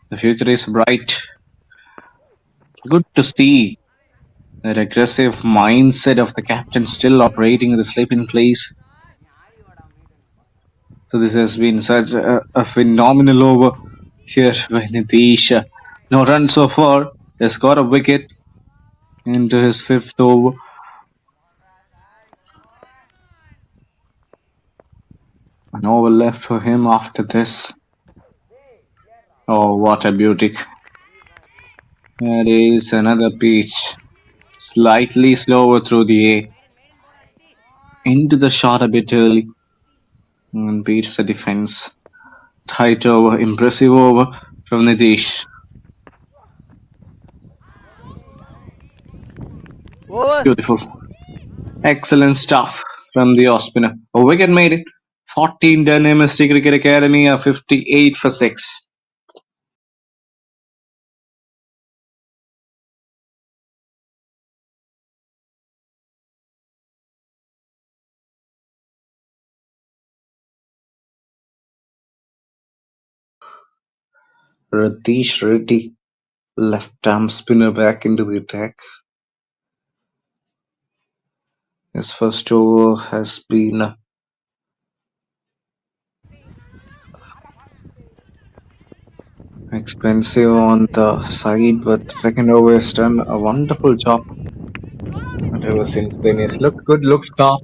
The future is bright. Good to see that aggressive mindset of the captain still operating in the sleeping place. So this has been such a phenomenal over here by Nitish. No runs so far. Has got a wicket into his 5th over. An over left for him after this. Oh, what a beauty. That is another pitch. Slightly slower through the air. Into the shot a bit early. And beats the defense. Tight over, impressive over from Nitish. Beautiful. Excellent stuff from the off spinner. A wicket made it. 14 done, MSD Cricket Academy, a 58 for 6. Ratish Reddy, left arm spinner, back into the attack. His first over has been expensive on the side, but second over has done a wonderful job. And ever since then, he's looked good, looked sharp.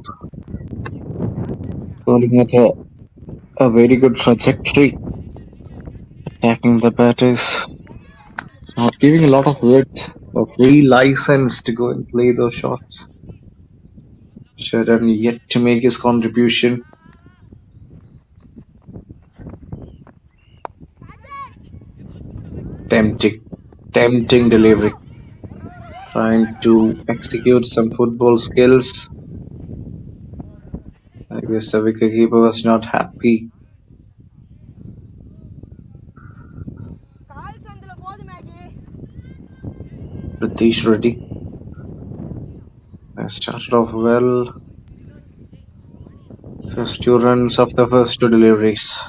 Bowling at a very good trajectory. Attacking the batters. Not giving a lot of width or free license to go and play those shots. Sharan yet to make his contribution. Tempting delivery. Trying to execute some football skills. I guess the wicketkeeper was not happy. Ratish Reddy. They started off well. First 2 runs of the first 2 deliveries.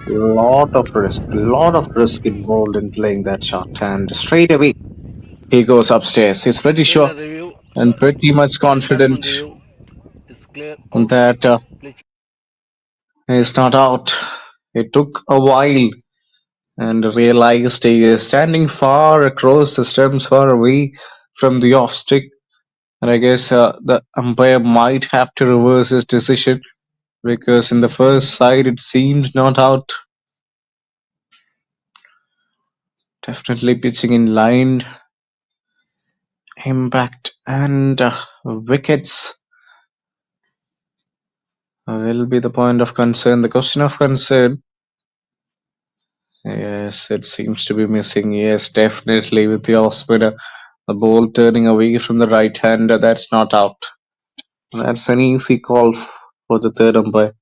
Lot of risk involved in playing that shot, and straight away he goes upstairs. He's pretty sure
Fielder review.
and pretty much
Sorry, batsman
confident
review. It's clear out.
that
Please.
he's not out. It took a while and realized he is standing far across the stumps, far away from the off stick. And I guess the umpire might have to reverse his decision because in the first side it seemed not out. Definitely pitching in line. Impact and wickets will be the point of concern. The question of concern. Yes, it seems to be missing. Yes, definitely with the off spinner. The ball turning away from the right hander. That's not out. That's an easy call for the third umpire.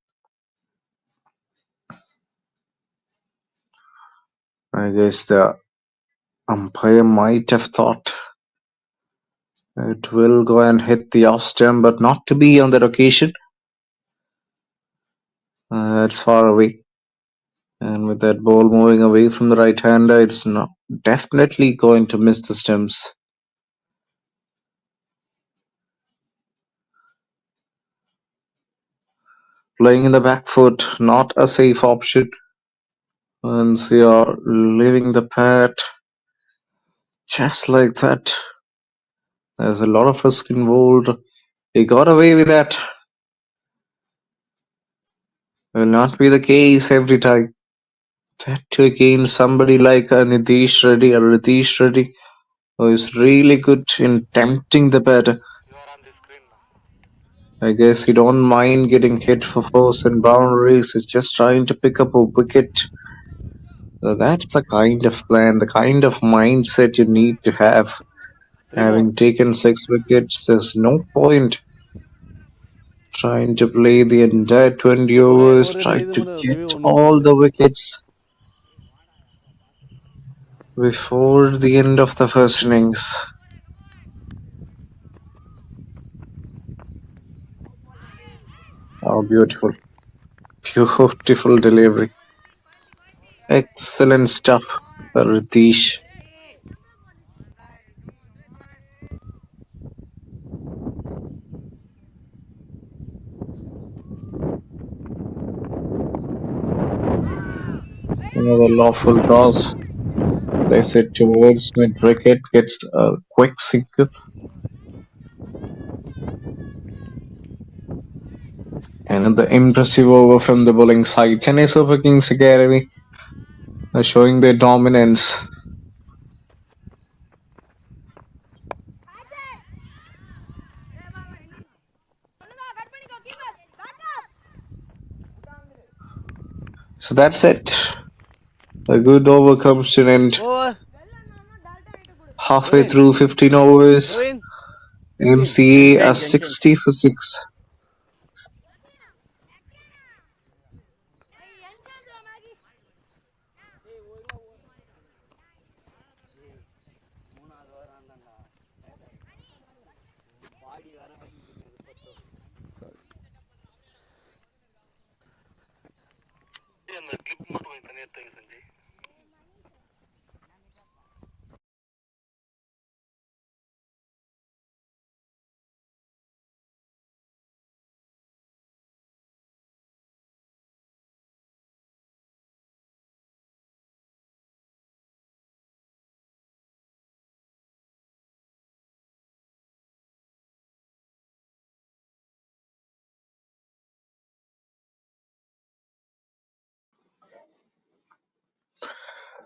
I guess the umpire might have thought it will go and hit the off stump, but not to be on that occasion. It's far away. And with that ball moving away from the right hander, it's not definitely going to miss the stumps. Playing in the back foot, not a safe option. Once you are leaving the pad just like that, there's a lot of risk involved. He got away with that. Will not be the case every time. That too again, somebody like a Nitish Reddy or Ritesh Reddy, who is really good in tempting the batter. I guess he don't mind getting hit for fours and boundaries. He's just trying to pick up a wicket. So that's the kind of plan, the kind of mindset you need to have. Having taken 6 wickets, there's no point trying to play the entire 20 overs, try to get all the wickets before the end of the first innings. Oh, beautiful. Beautiful delivery. Excellent stuff, Ritesh. Another lawful toss. Plays it towards mid-wicket, gets a quick single. Another impressive over from the bowling side. Chennai Super Kings Academy are showing their dominance. So that's it. A good over comes to an end.
Over.
Halfway
Naveen.
through 15 overs,
Naveen.
MCA a
Change.
60 for 6.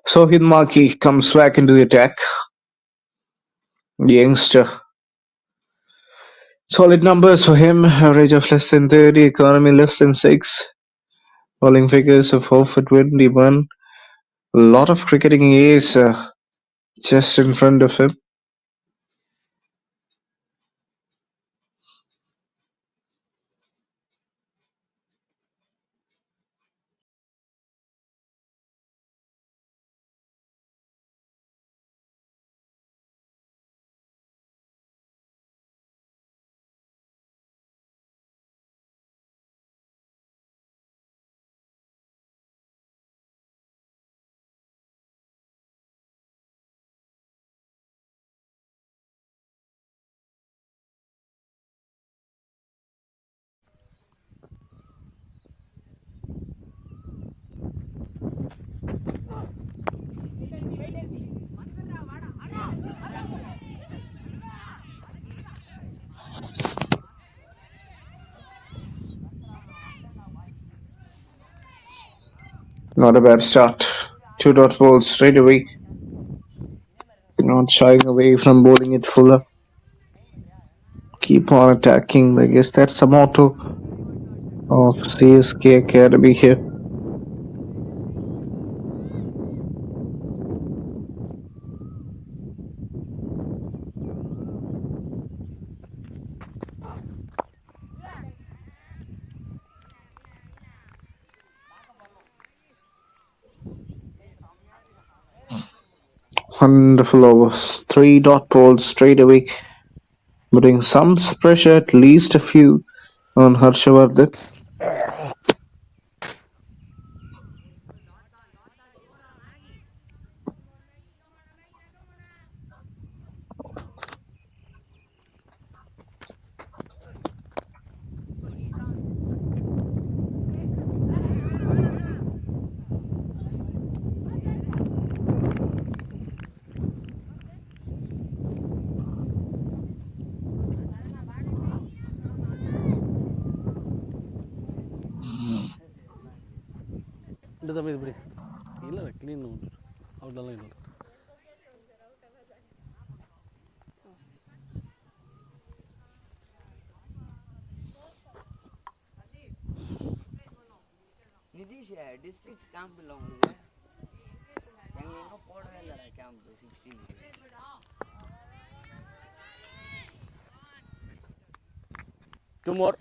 Sohid Maki comes back into the attack. The youngster. Solid numbers for him. Average of less than 30, economy less than 6. Bowling figures of 4 for 21. A lot of cricketing is just in front of him. Not a bad start. 2 dot balls straight away. Not shying away from bowling it fuller. Keep on attacking. I guess that's the motto of CSK Academy here. Wonderful overs. 3 dot balls straight away. Putting some pressure, at least a few, on Harshavardhan.
இந்த தம்பி இப்படி இல்லை clean அவுட்லாம் இல்லை.
Nitish districts camp இல்லை உங்களுக்கு? எங்கெங்க போடவே இல்லைடா camp 16. Two more.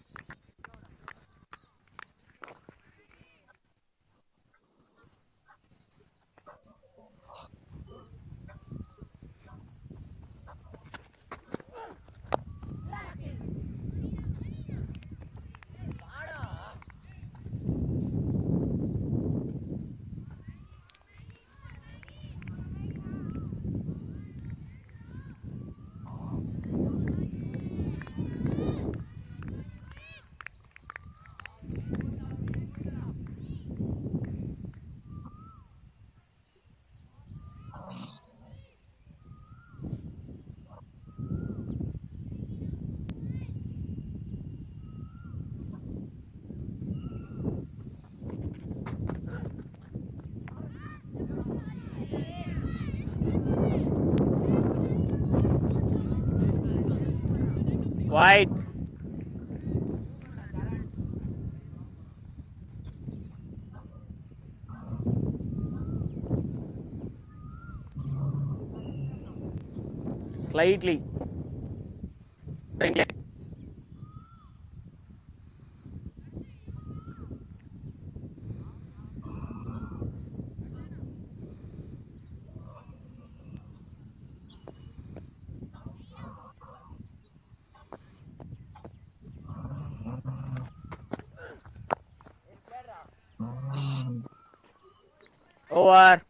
Wide. Slightly. Over.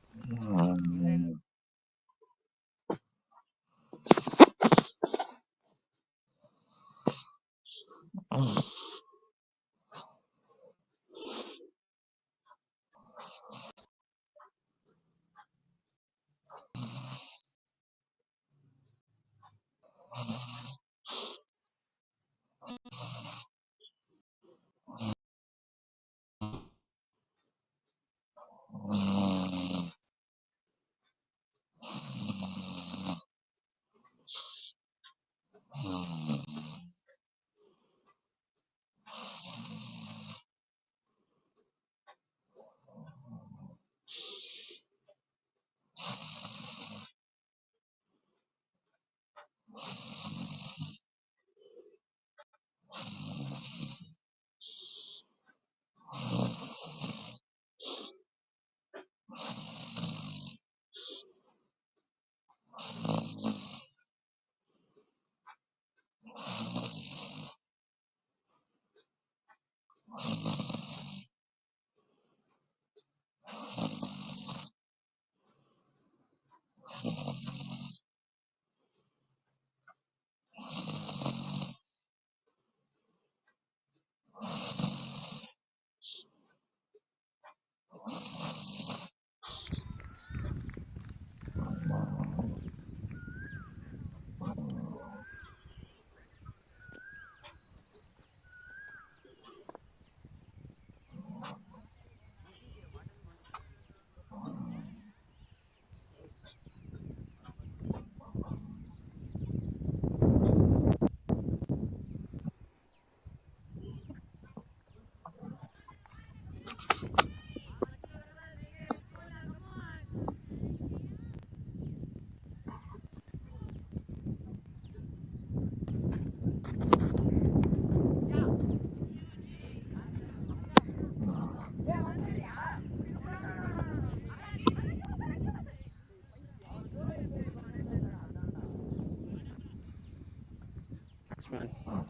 batsman.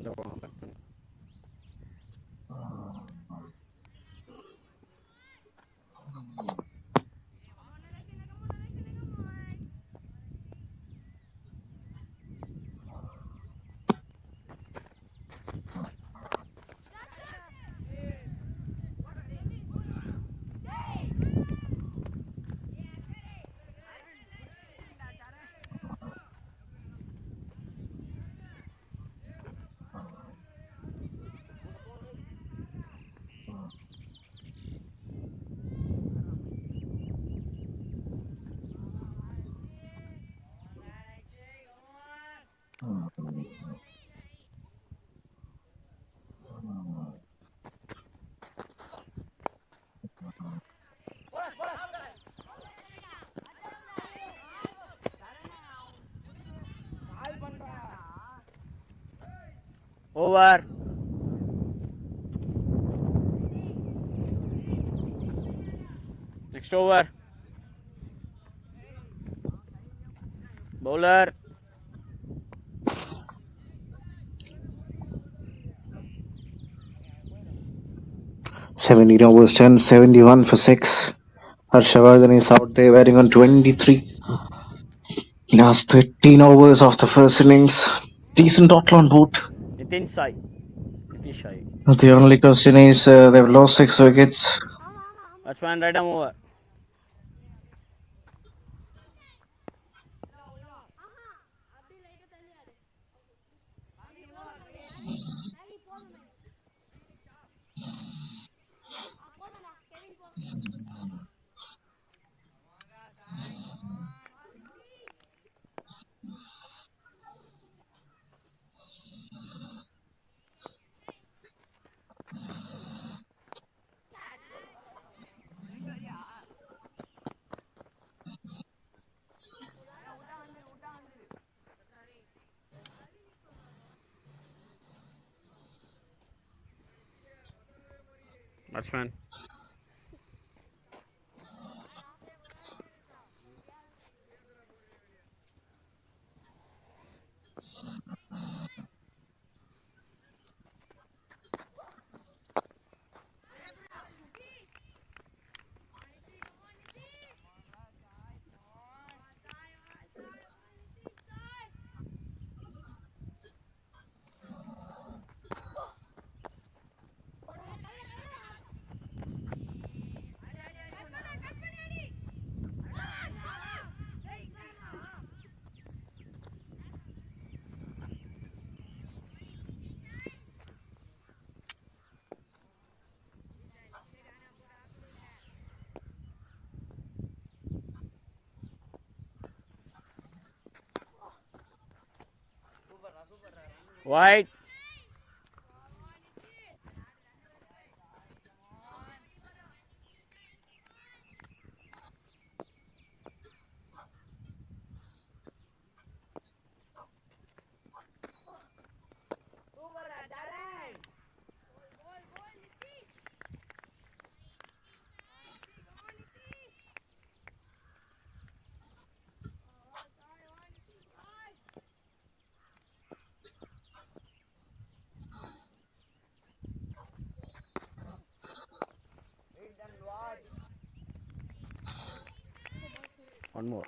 The wrong batsman. Over. Next over. Bowler.
Seventeen overs, 10, 71 for 6. Harshavardhan is out there batting on 23. Last 13 overs of the first innings. Decent total on board.
Nitin Sai. Nitish Sai.
The only question is they've lost 6 wickets.
Batsman right arm over. Batsman. Wide. One more.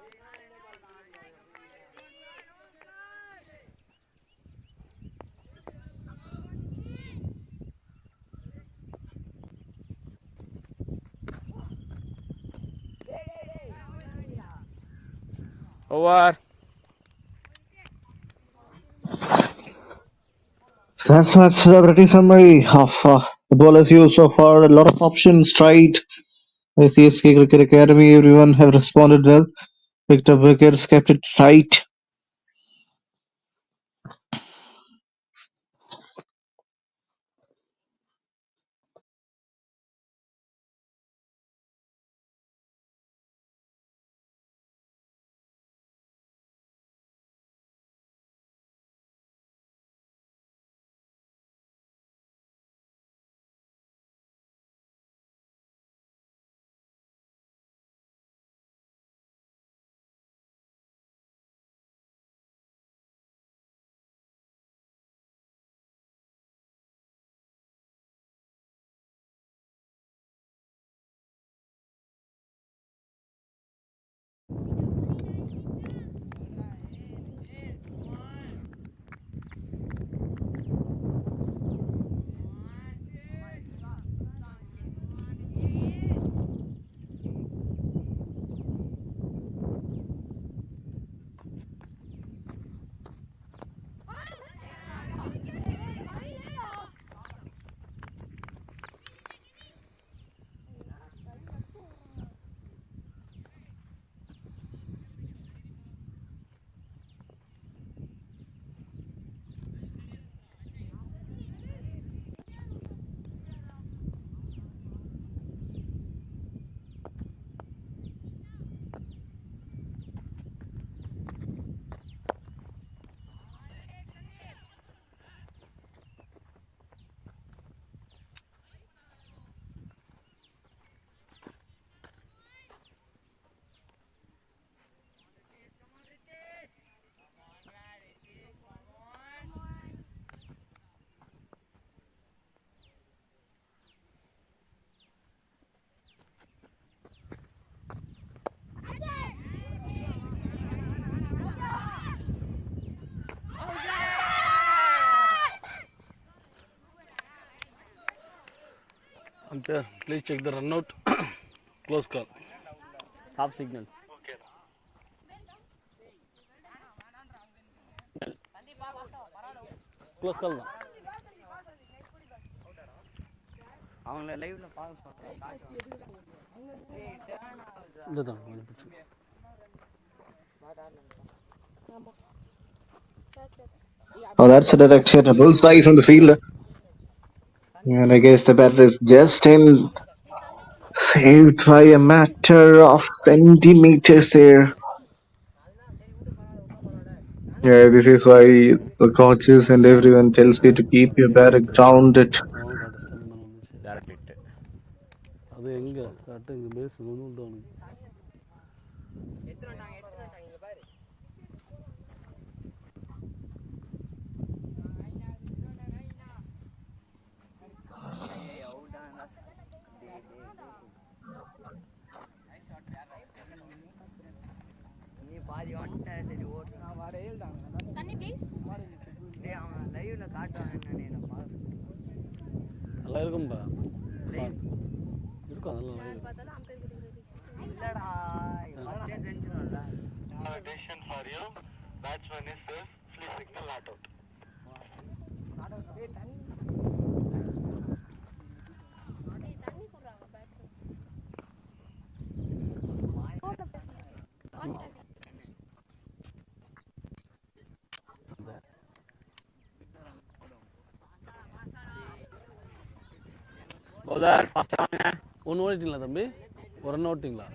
Over.
That's a pretty summary of the bowlers used so far. A lot of options tried by CSK Cricket Academy. Everyone have responded well. Picked up wickets, kept it tight.
Umpire, please check the run out. Close call. Soft signal. Close call.
அவங்கள லைவ்ல பார்க்க சொல்றேன்.
இதுதான் கொஞ்சம் பிடிச்சி.
Oh, that's a direct hit, a bullseye from the fielder. And I guess the batter is just in, saved by a matter of centimeters there. Yeah, this is why the coaches and everyone tells you to keep your batter grounded.
அவனும் கரெக்டாக stun பண்ண வந்துச்சு. Direct hit. அது எங்கே கரெக்டாக இங்கே base விழுந்து அவனுக்கு.
நீ பாதி வந்துட்டேன் சரி ஓட்டு நான் வரையில்டாங்க அவன் லைவ்ல காட்டுவாங்கன்னு நான் பார்த்து
நல்லா இருக்கும்பா. இருக்கும் அதெல்லாம் லைவ்.
இல்லடா ஃபர்ஸ்டே தெரிஞ்சிடும்ல.
For you, batsman is safe, please signal not out.
ஒன்று ஓடிட்டீங்களா தம்பி? ஒரு run ஓட்டிங்களா?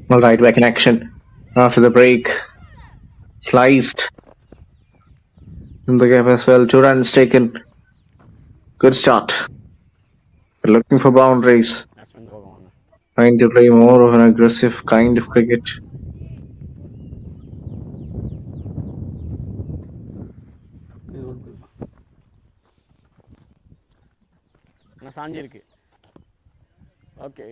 All right, back in action after the break. Sliced in the gap as well. 2 runs taken. Good start. Looking for boundaries.
Batsman போக வாங்க.
Trying to play more of an aggressive kind of cricket.
இது ஒரு நான் சாஞ்சி இருக்கு. Okay.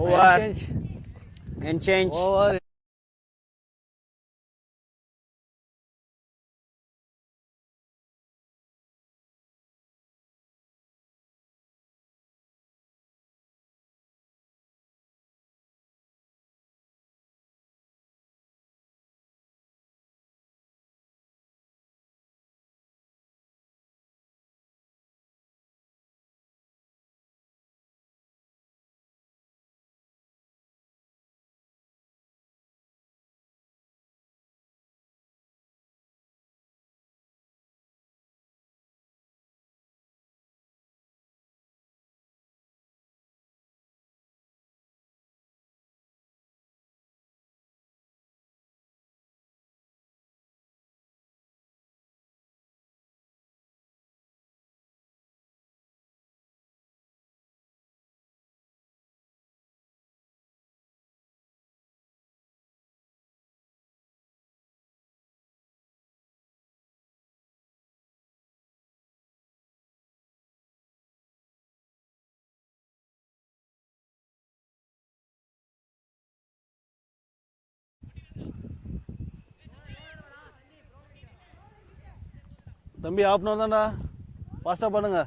Over.
Change.
And change.
Over. தம்பி of an தான்டா, ஃபாஸ்ட்டாக பண்ணுங்க.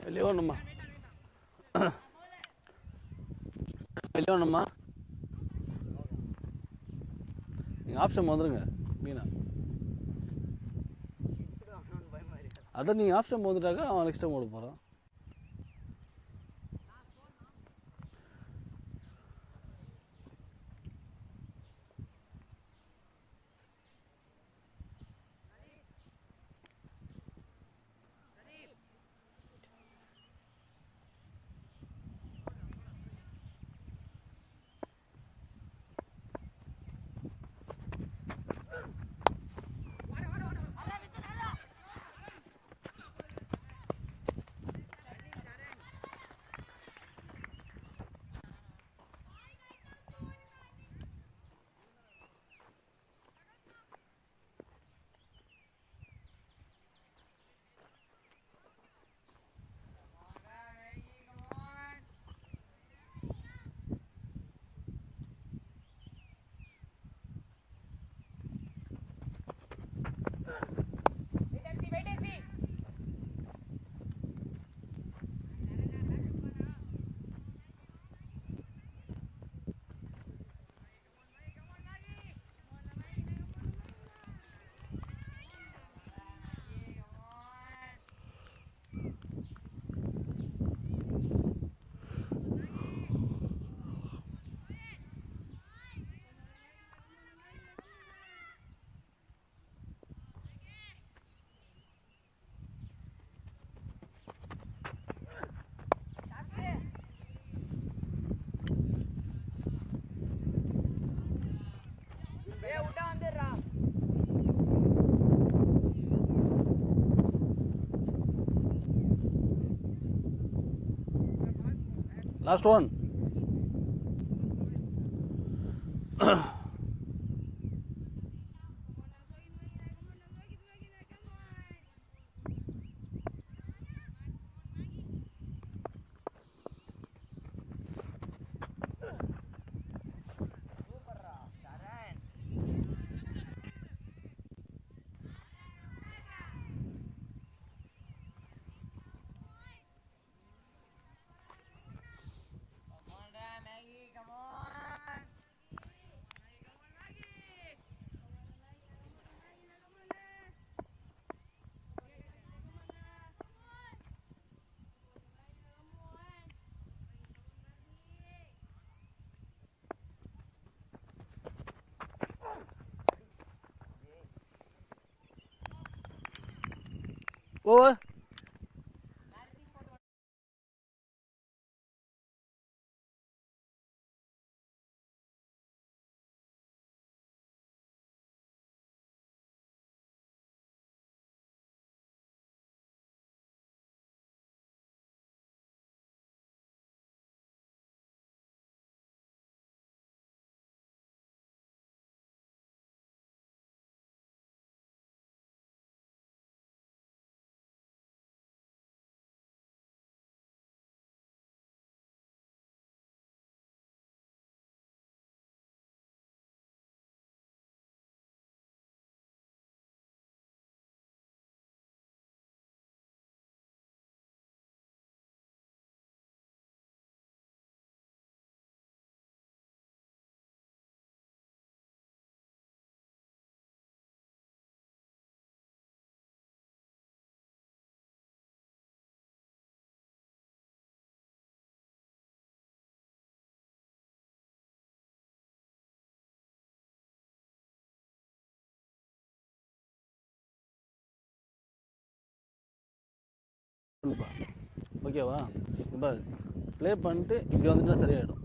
வெளியே வரணுமா, வெளியே வரணுமா, நீங்கள் ஆப்ஷன் வந்துடுங்க மீனா. அதான் நீங்கள் ஆப்ஷன் வந்துட்டாக்கா அவன் நெக்ஸ்ட் டைம் ஓட போகிறான். Last one. Over. ஓகேவா? இப்போ ப்ளே பண்ணிட்டு இப்படி வந்துட்டா சரியாயிடும்.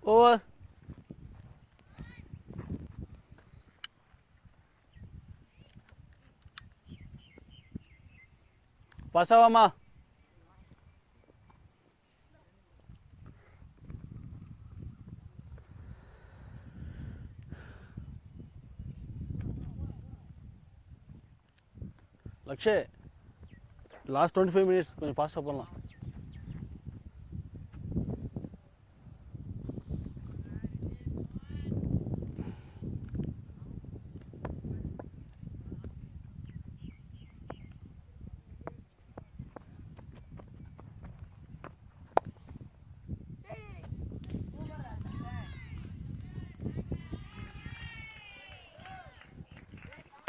Over. Pasawa. Lakshay, last 25 minutes கொஞ்சம் ஃபாஸ்ட்டாக போடலாம்.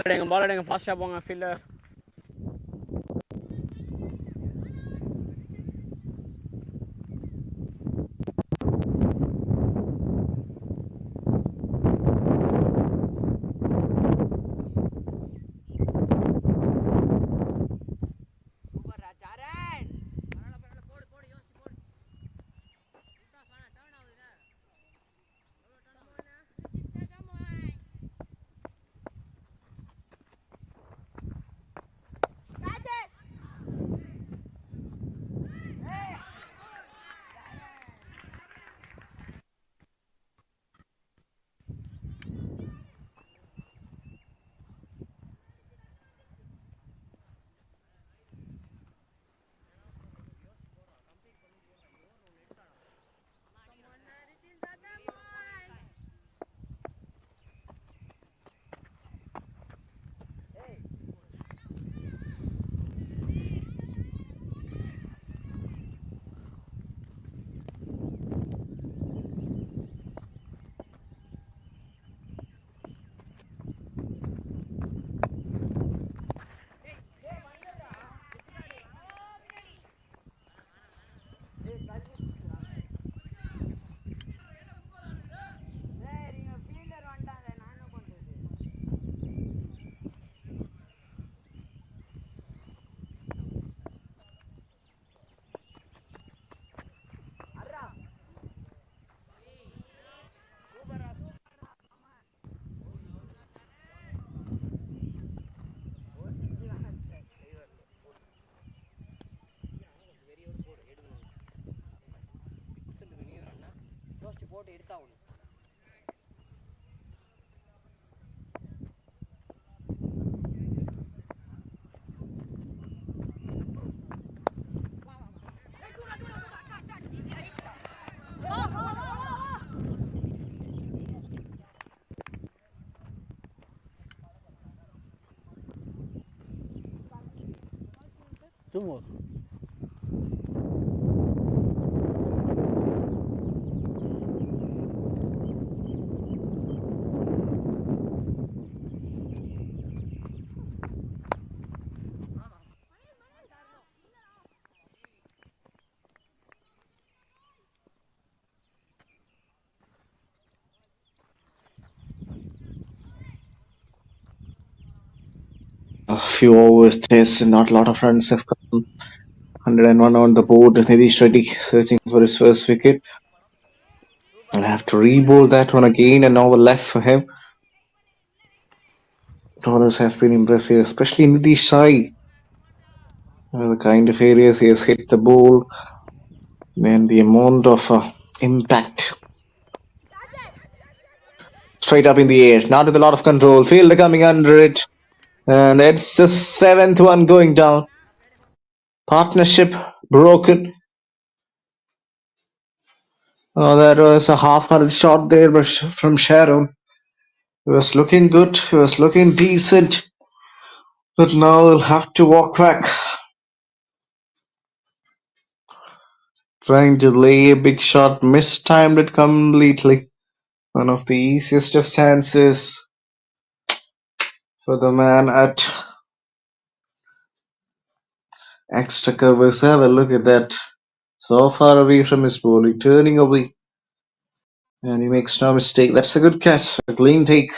ball எடுங்க ஃபாஸ்டா போங்க ஃபீல்டர்.
போட்டு எடுத்தா ஒன்று.
Two more.
A few overs this, not a lot of runs have come. 101 on the board. Nitish Reddy searching for his first wicket. I'll have to re-bowl that one again. An over left for him. Torres has been impressive, especially Nitish side. The kind of areas he has hit the ball and the amount of impact. Straight up in the air, not with a lot of control. Fielder coming under it. And it's the 7th one going down. Partnership broken. Oh, that was a half-hearted shot there from Sharon. It was looking good. It was looking decent. But now he'll have to walk back. Trying to lay a big shot. Mistimed it completely. One of the easiest of chances for the man at extra covers. Have a look at that. So far away from his bowling. Turning away. And he makes no mistake. That's a good catch. A clean take.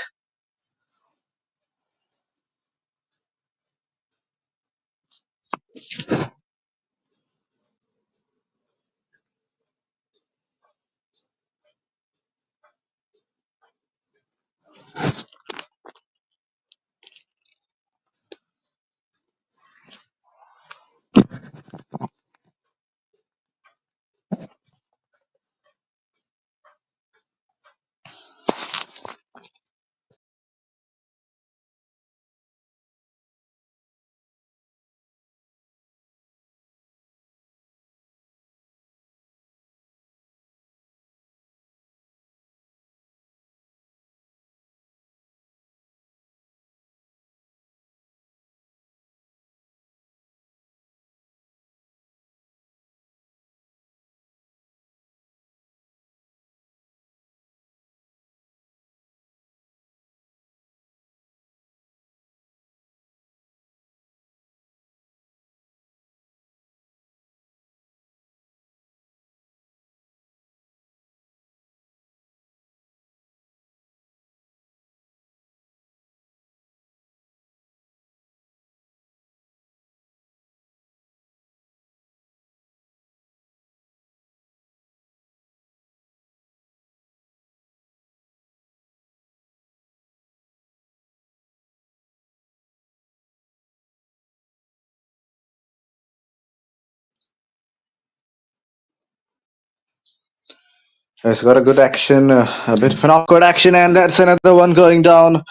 It's got a good action, a bit of an awkward action, and that's another one going down.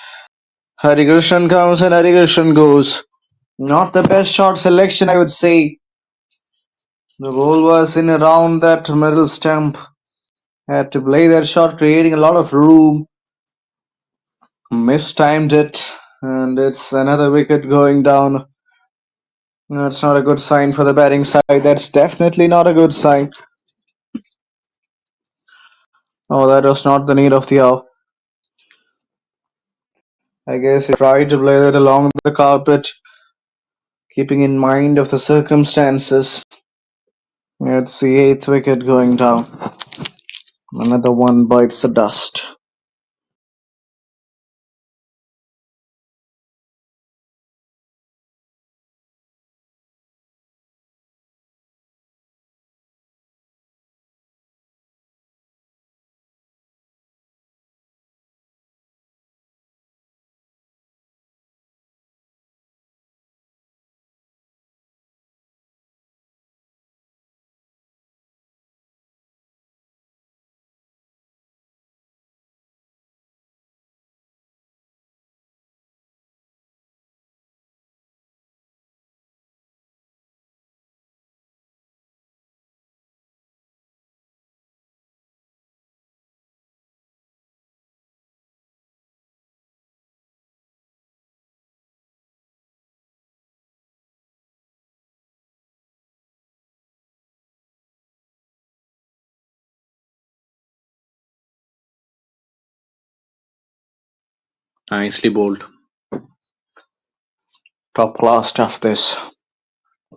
Hari Krishnan comes and Hari Krishnan goes. Not the best shot selection, I would say. The ball was in around that middle stump. Had to play that shot, creating a lot of room. Mistimed it, and it's another wicket going down. That's not a good sign for the batting side. That's definitely not a good sign. Oh, that was not the need of the hour. I guess he tried to play that along the carpet, keeping in mind of the circumstances. It's the 8th wicket going down. Another one bites the dust. Nicely bowled. Top class stuff this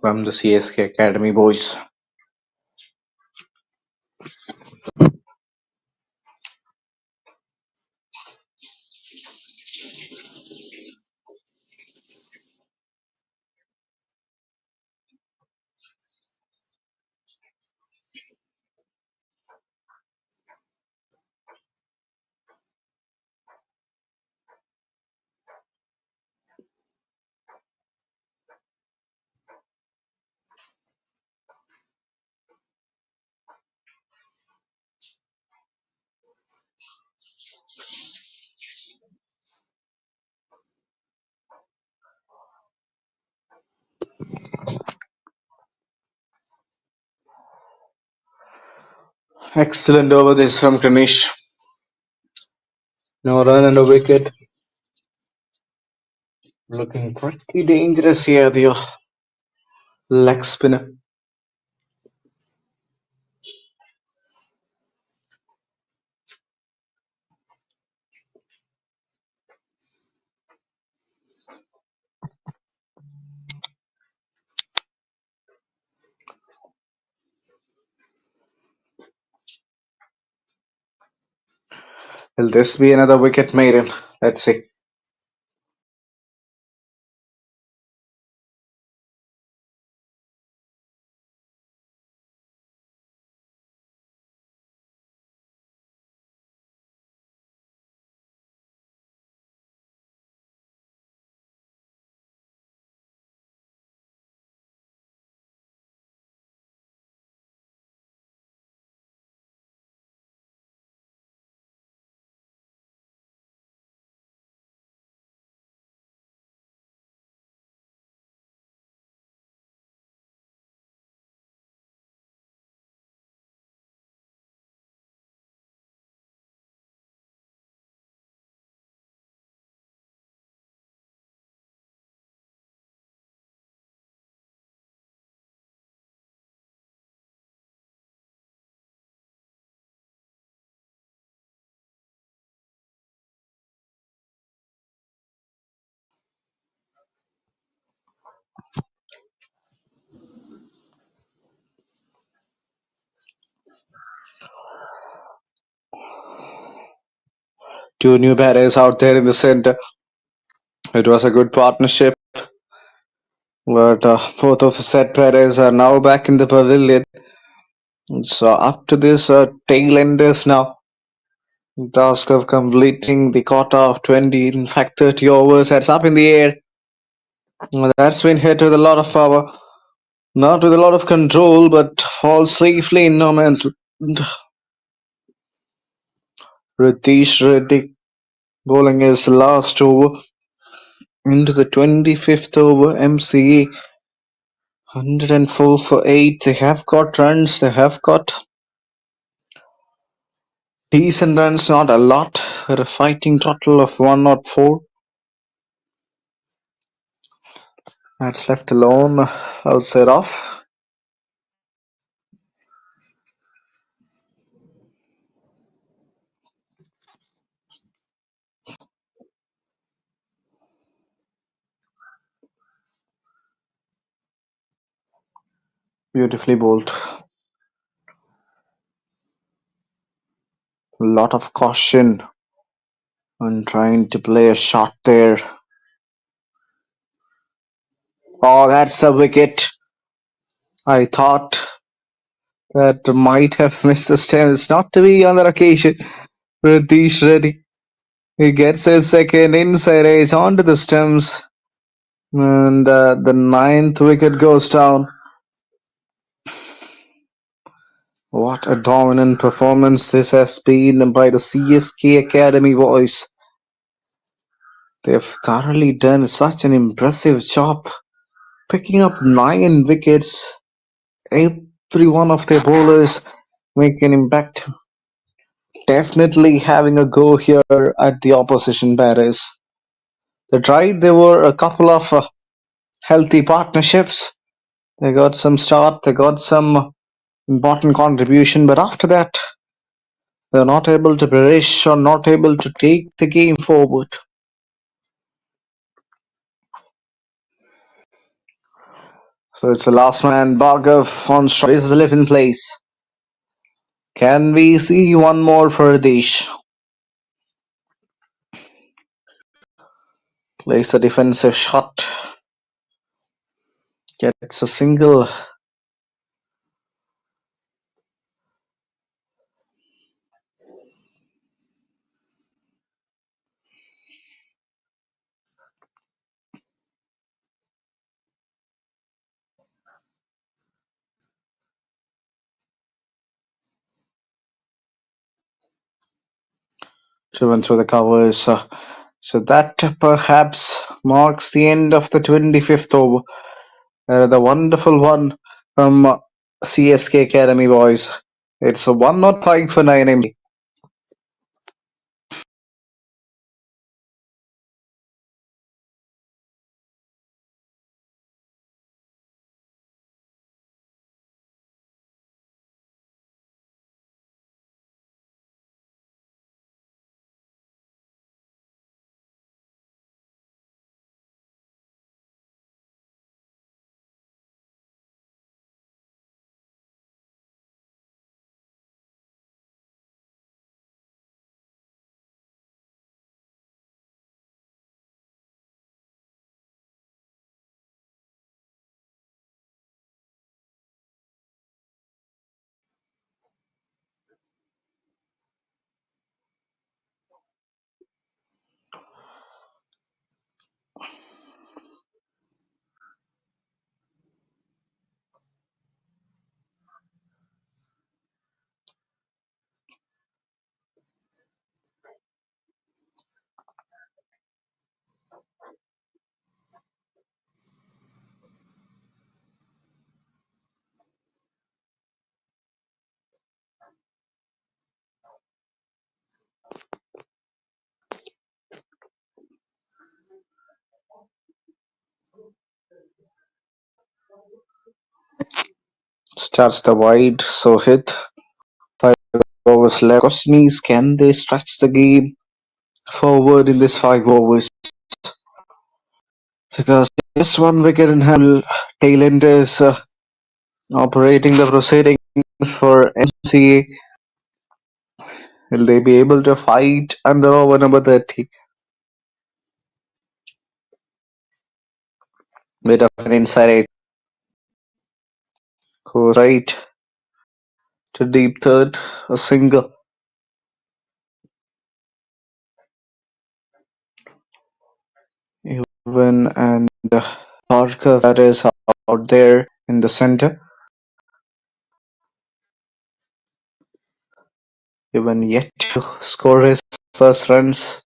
from the CSK Academy boys. Excellent over this from Ganesh. No run and a wicket. Looking pretty dangerous here, the leg spinner. Will this be another wicket maiden? Let's see. Two new batters out there in the center. It was a good partnership, but both of the set batters are now back in the pavilion. So up to this tail enders now. Task of completing the quota of 20, in fact 30 overs. That's up in the air. That's been hit with a lot of power. Not with a lot of control, but falls safely in no man's land. Ritesh Reddy bowling his last over into the 25th over. MCA 104 for 8. They have got runs. They have got decent runs, not a lot. With a fighting total of 104. That's left alone outside off. Beautifully bowled. A lot of caution on trying to play a shot there. Oh, that's a wicket. I thought that might have missed the stumps. Not to be on that occasion. Ritesh Reddy. He gets his second inside edge onto the stumps. And the 9th wicket goes down. What a dominant performance this has been by the CSK Academy boys. They've thoroughly done such an impressive job, picking up 9 wickets. Every one of their bowlers make an impact. Definitely having a go here at the opposition batters. They tried, there were a couple of healthy partnerships. They got some start, they got some important contribution, but after that, they're not able to perish or not able to take the game forward. So it's the last man, Bhargav on strike. This is 11th place. Can we see one more for Harish? Plays a defensive shot. Gets a single. Driven through the covers. So that perhaps marks the end of the 25th over. The wonderful one from CSK Academy boys. It's a 105 for 9 MD. Starts the wide, so hit. 5 overs left. Question is, can they stretch the game forward in this 5 overs? Because just 1 wicket in hand, tail end is operating the proceedings for MCA. Will they be able to fight under over number 30? Bit of an inside edge. Goes right to deep third, a single. Even and Parker that is out there in the center. even yet to score his first runs.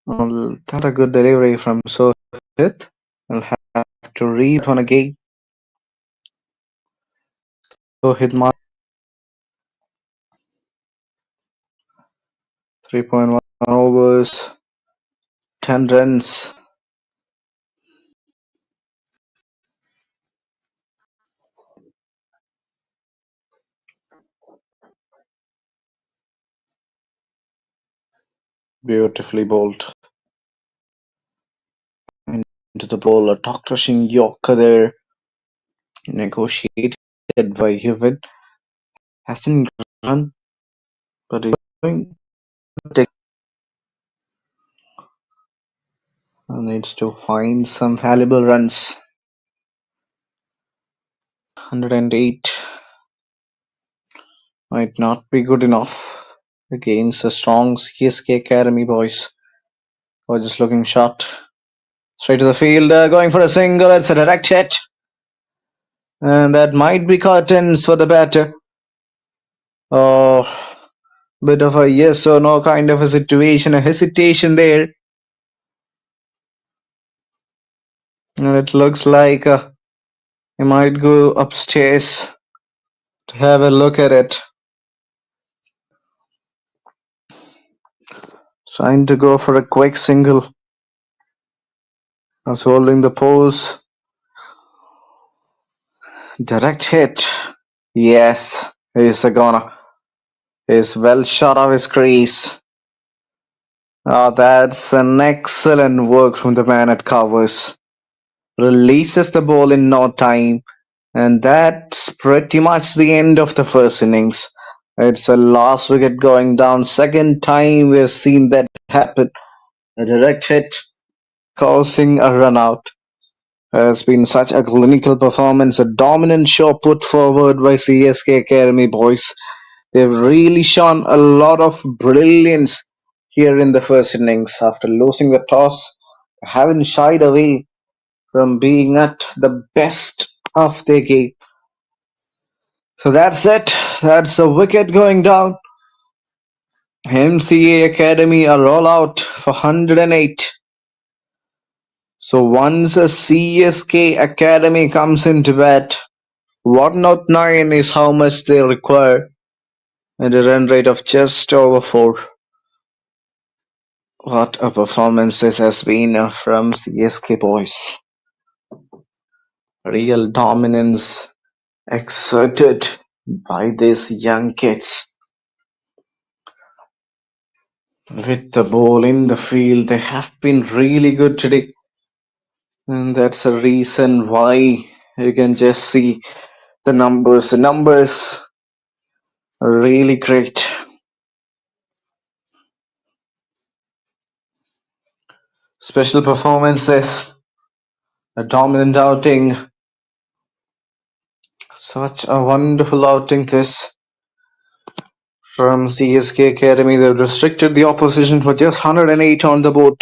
Well, not a good delivery from Sohit. I'll have to read on again. Sohit mark 3.1 overs, 10 runs. Beautifully bowled into the bowler. Top crushing Yorker there. Negotiated by Hewitt. Hasn't run, but he's going to take. Needs to find some valuable runs. 108 might not be good enough against a strong CSK Academy boys. Or just looking shot. Straight to the field, going for a single. It's a direct hit. And that might be curtains for the batter. Oh, bit of a yes or no kind of a situation, a hesitation there. And it looks like he might go upstairs to have a look at it. Trying to go for a quick single. That's holding the pose. Direct hit. Yes, he's a goner. He's well shot of his crease. Oh, that's an excellent work from the man at covers. Releases the ball in no time. And that's pretty much the end of the first innings. It's a last wicket going down. Second time we've seen that happen. A direct hit causing a run out. Has been such a clinical performance, a dominant show put forward by CSK Academy boys. They've really shown a lot of brilliance here in the first innings. After losing the toss, haven't shied away from being at the best of their game. So that's it. That's a wicket going down. MCA Academy are all out for 108. So once a CSK Academy comes into bat, 109 is how much they require and a run rate of just over 4. What a performance this has been from CSK boys. Real dominance exerted by these young kids. With the ball in the field, they have been really good today. And that's the reason why you can just see the numbers. The numbers are really great. Special performances, a dominant outing. Such a wonderful outing this from CSK Academy. They've restricted the opposition for just 108 on the board.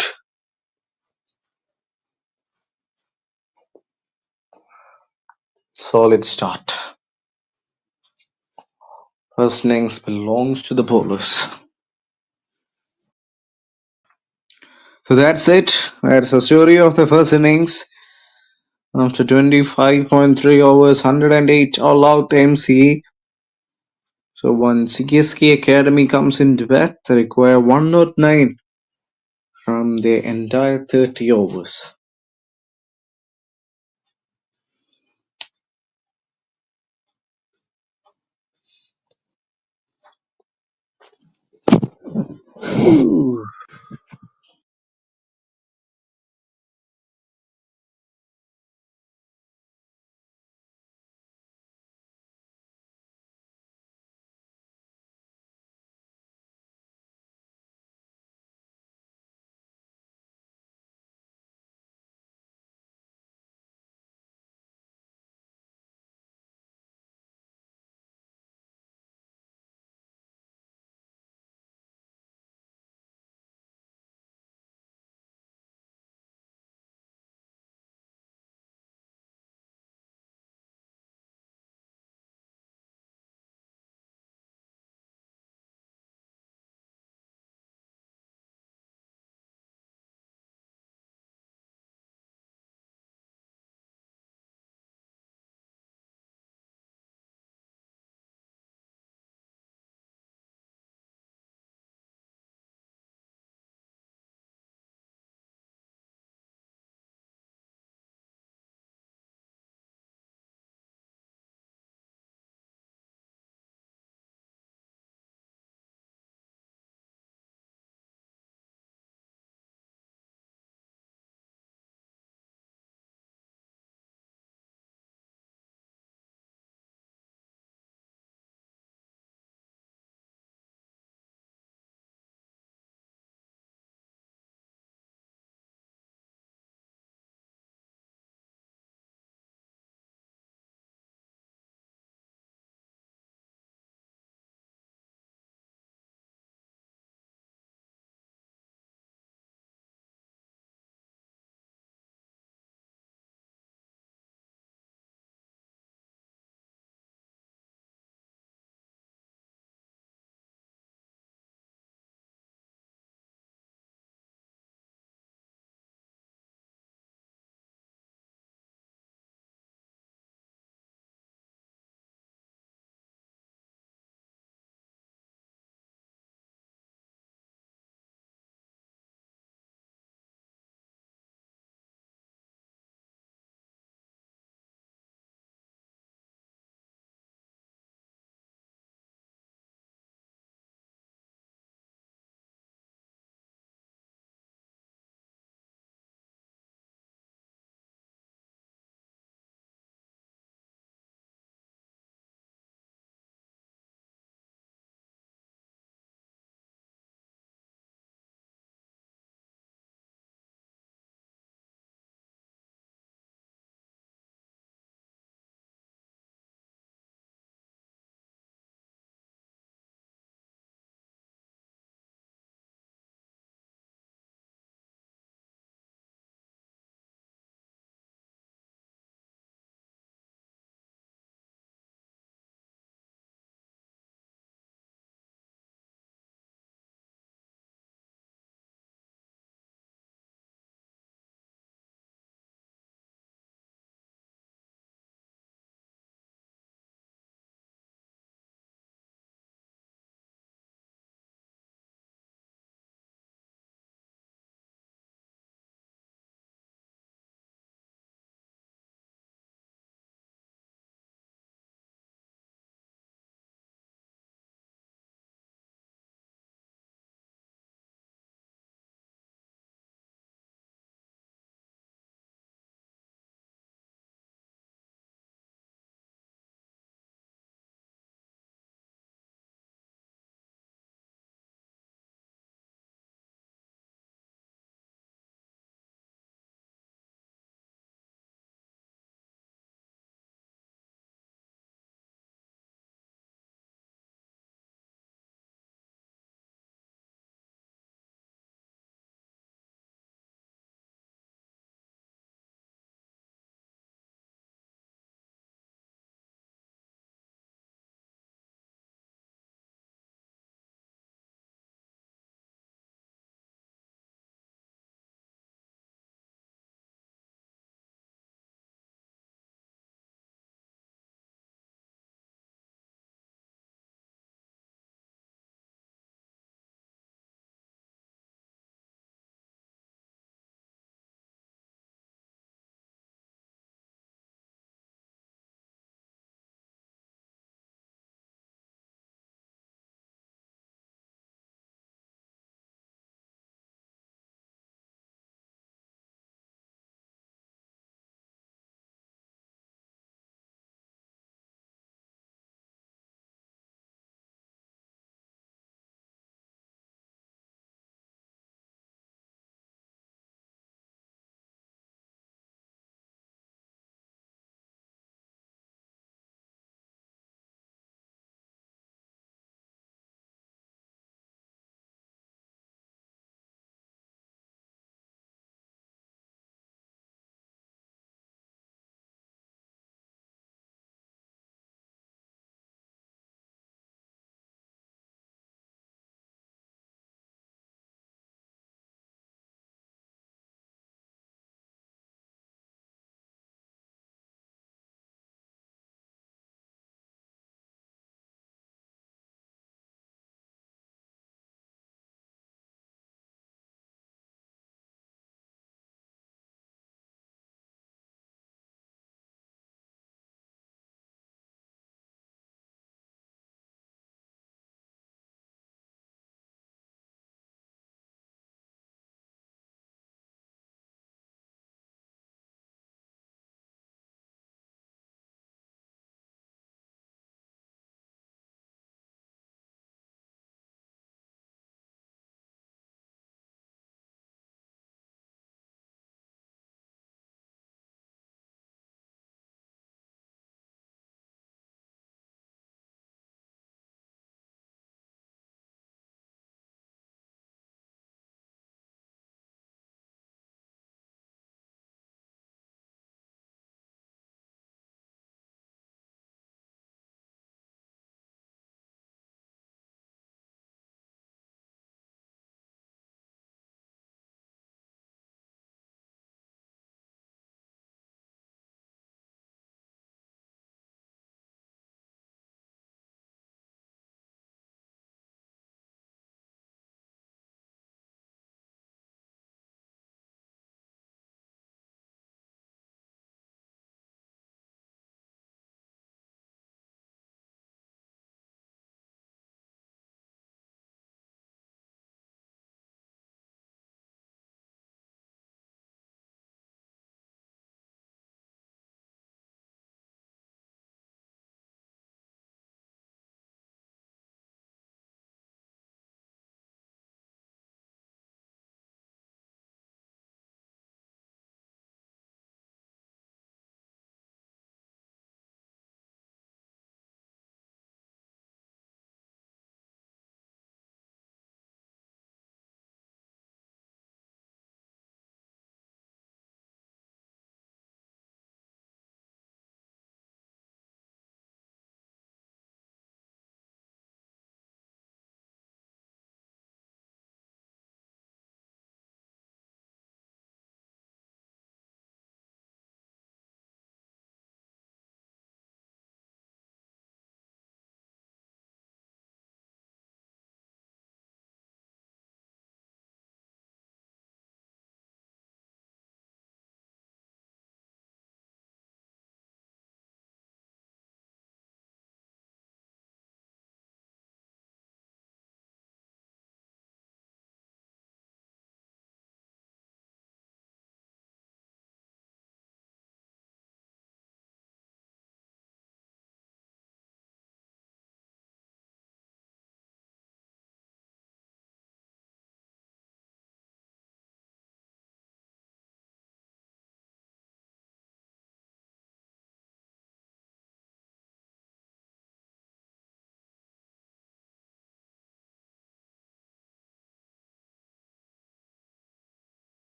Solid start. First innings belongs to the bowlers. So that's it. That's the story of the first innings. After 25.3 overs, 108 all out MC. So when CSK Academy comes into bat, they require 109 from their entire 30 overs.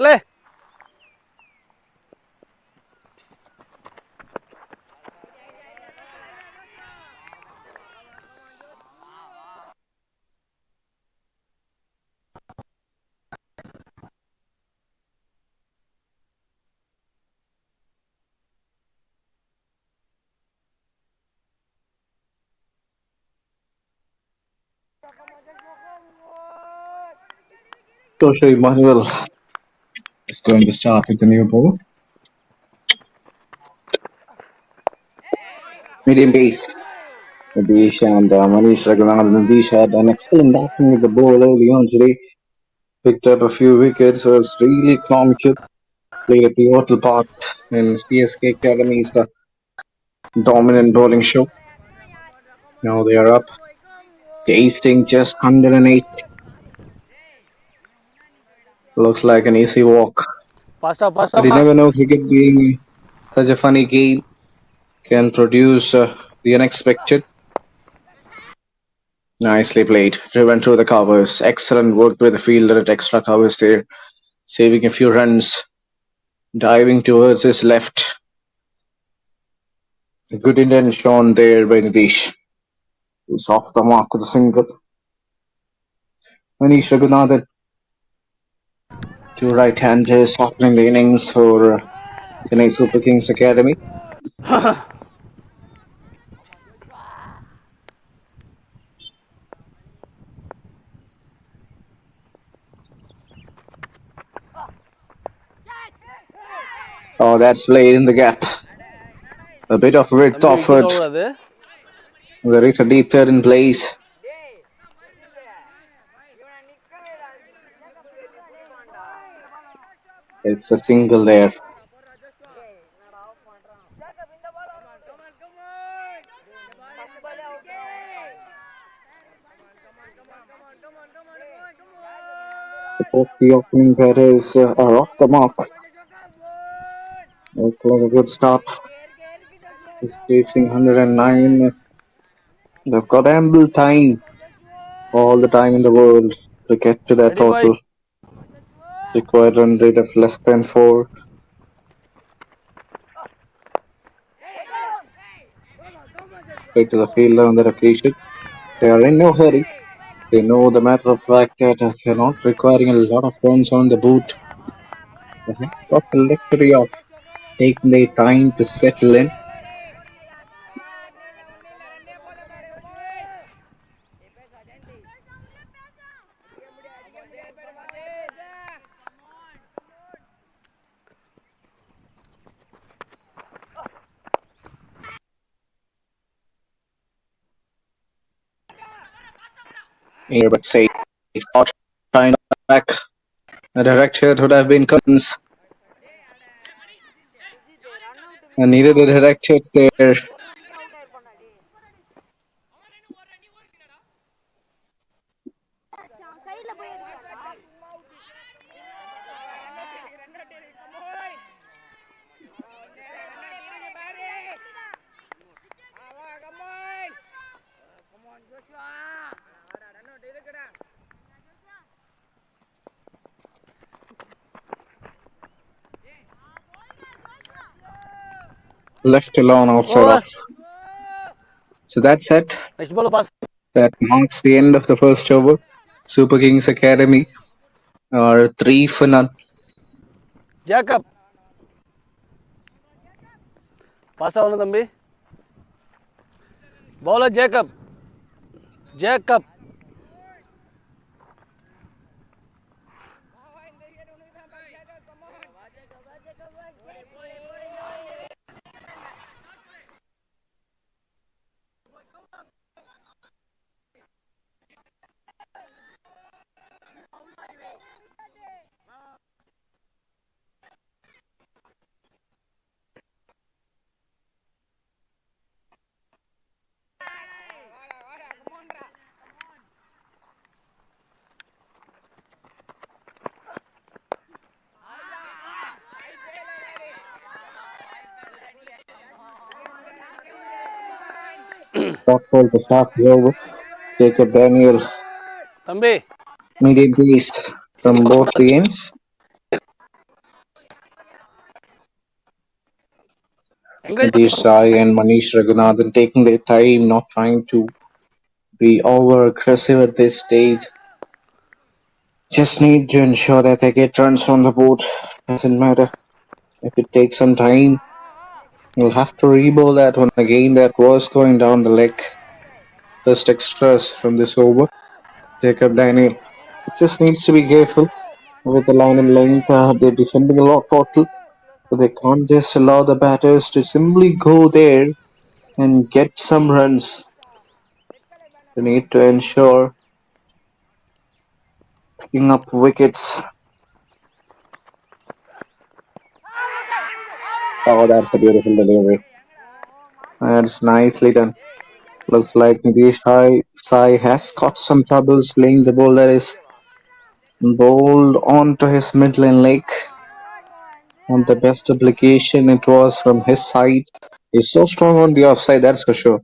Play.
Tosha Emmanuel is going to start with the new ball. Medium pace. Nadish and Manish Raghunath. Nadish had an excellent batting with the ball early on today. Picked up a few wickets. Was really economical. Played a pivotal part in CSK Academy's dominant bowling show. Now they are up, chasing just 108. Looks like an easy walk.
Fast up, fast
But
up.
you never know, cricket being such a funny game can produce the unexpected. Nicely played. Driven through the covers. Excellent work with the fielder at extra covers there. Saving a few runs. Diving towards his left. A good Indian shown there by Nitish. He's off the mark with a single. Manish Raghunathan. Two right-handers opening the innings for Chennai Super Kings Academy. Oh, that's played in the gap. A bit of width
தம்பி wicket
offered.
ஓடாது.
There is a deep third in place. It's a single there. Both the opening batters are off the mark. A good start. Chasing 109. They've got ample time. All the time in the world to get to that
Ready, boy?
total. Required run rate of less than 4. Straight to the fielder on that occasion. They are in no hurry. They know the matter of fact that they're not requiring a lot of runs on the boot. They have got the luxury of taking their time to settle in. Here, but say, trying back. A direct hit would have been Cummins. And needed a direct hit there. Left alone outside
Over.
off. So that's it.
Next ball pass.
That marks the end of the first over. Super Kings Academy are 3 for none.
Jacob. Pass ஆகணும் தம்பி. Bowler Jacob. Jacob.
Top ball to start the over. Jacob Daniel,
தம்பி
medium pace from both the ends. Nitish Sai and Manish Raghunathan taking their time, not trying to be over aggressive at this stage. Just need to ensure that they get runs on the board. Doesn't matter if it takes some time. You'll have to re-bowl that one again. That was going down the leg. First extras from this over. Jacob Daniel just needs to be careful with the line and length. They're defending a lot total, so they can't just allow the batters to simply go there and get some runs. They need to ensure picking up wickets. Oh, that's a beautiful delivery. That's nicely done. Looks like Nitish Sai has got some troubles playing the ball that is bowled onto his mid-lane leg. On the best application, it was from his side. He's so strong on the offside, that's for sure.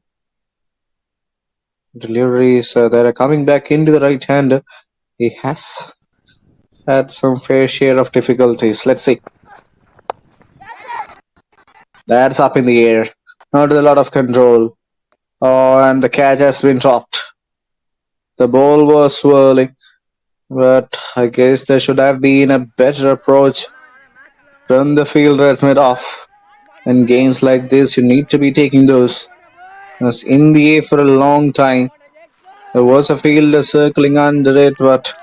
Deliveries that are coming back into the right hander. He has had some fair share of difficulties. Let's see. That's up in the air. Not with a lot of control. Oh, and the catch has been dropped. The ball was swirling, but I guess there should have been a better approach from the fielder at mid-off. In games like this, you need to be taking those. It was in the air for a long time. There was a fielder circling under it, but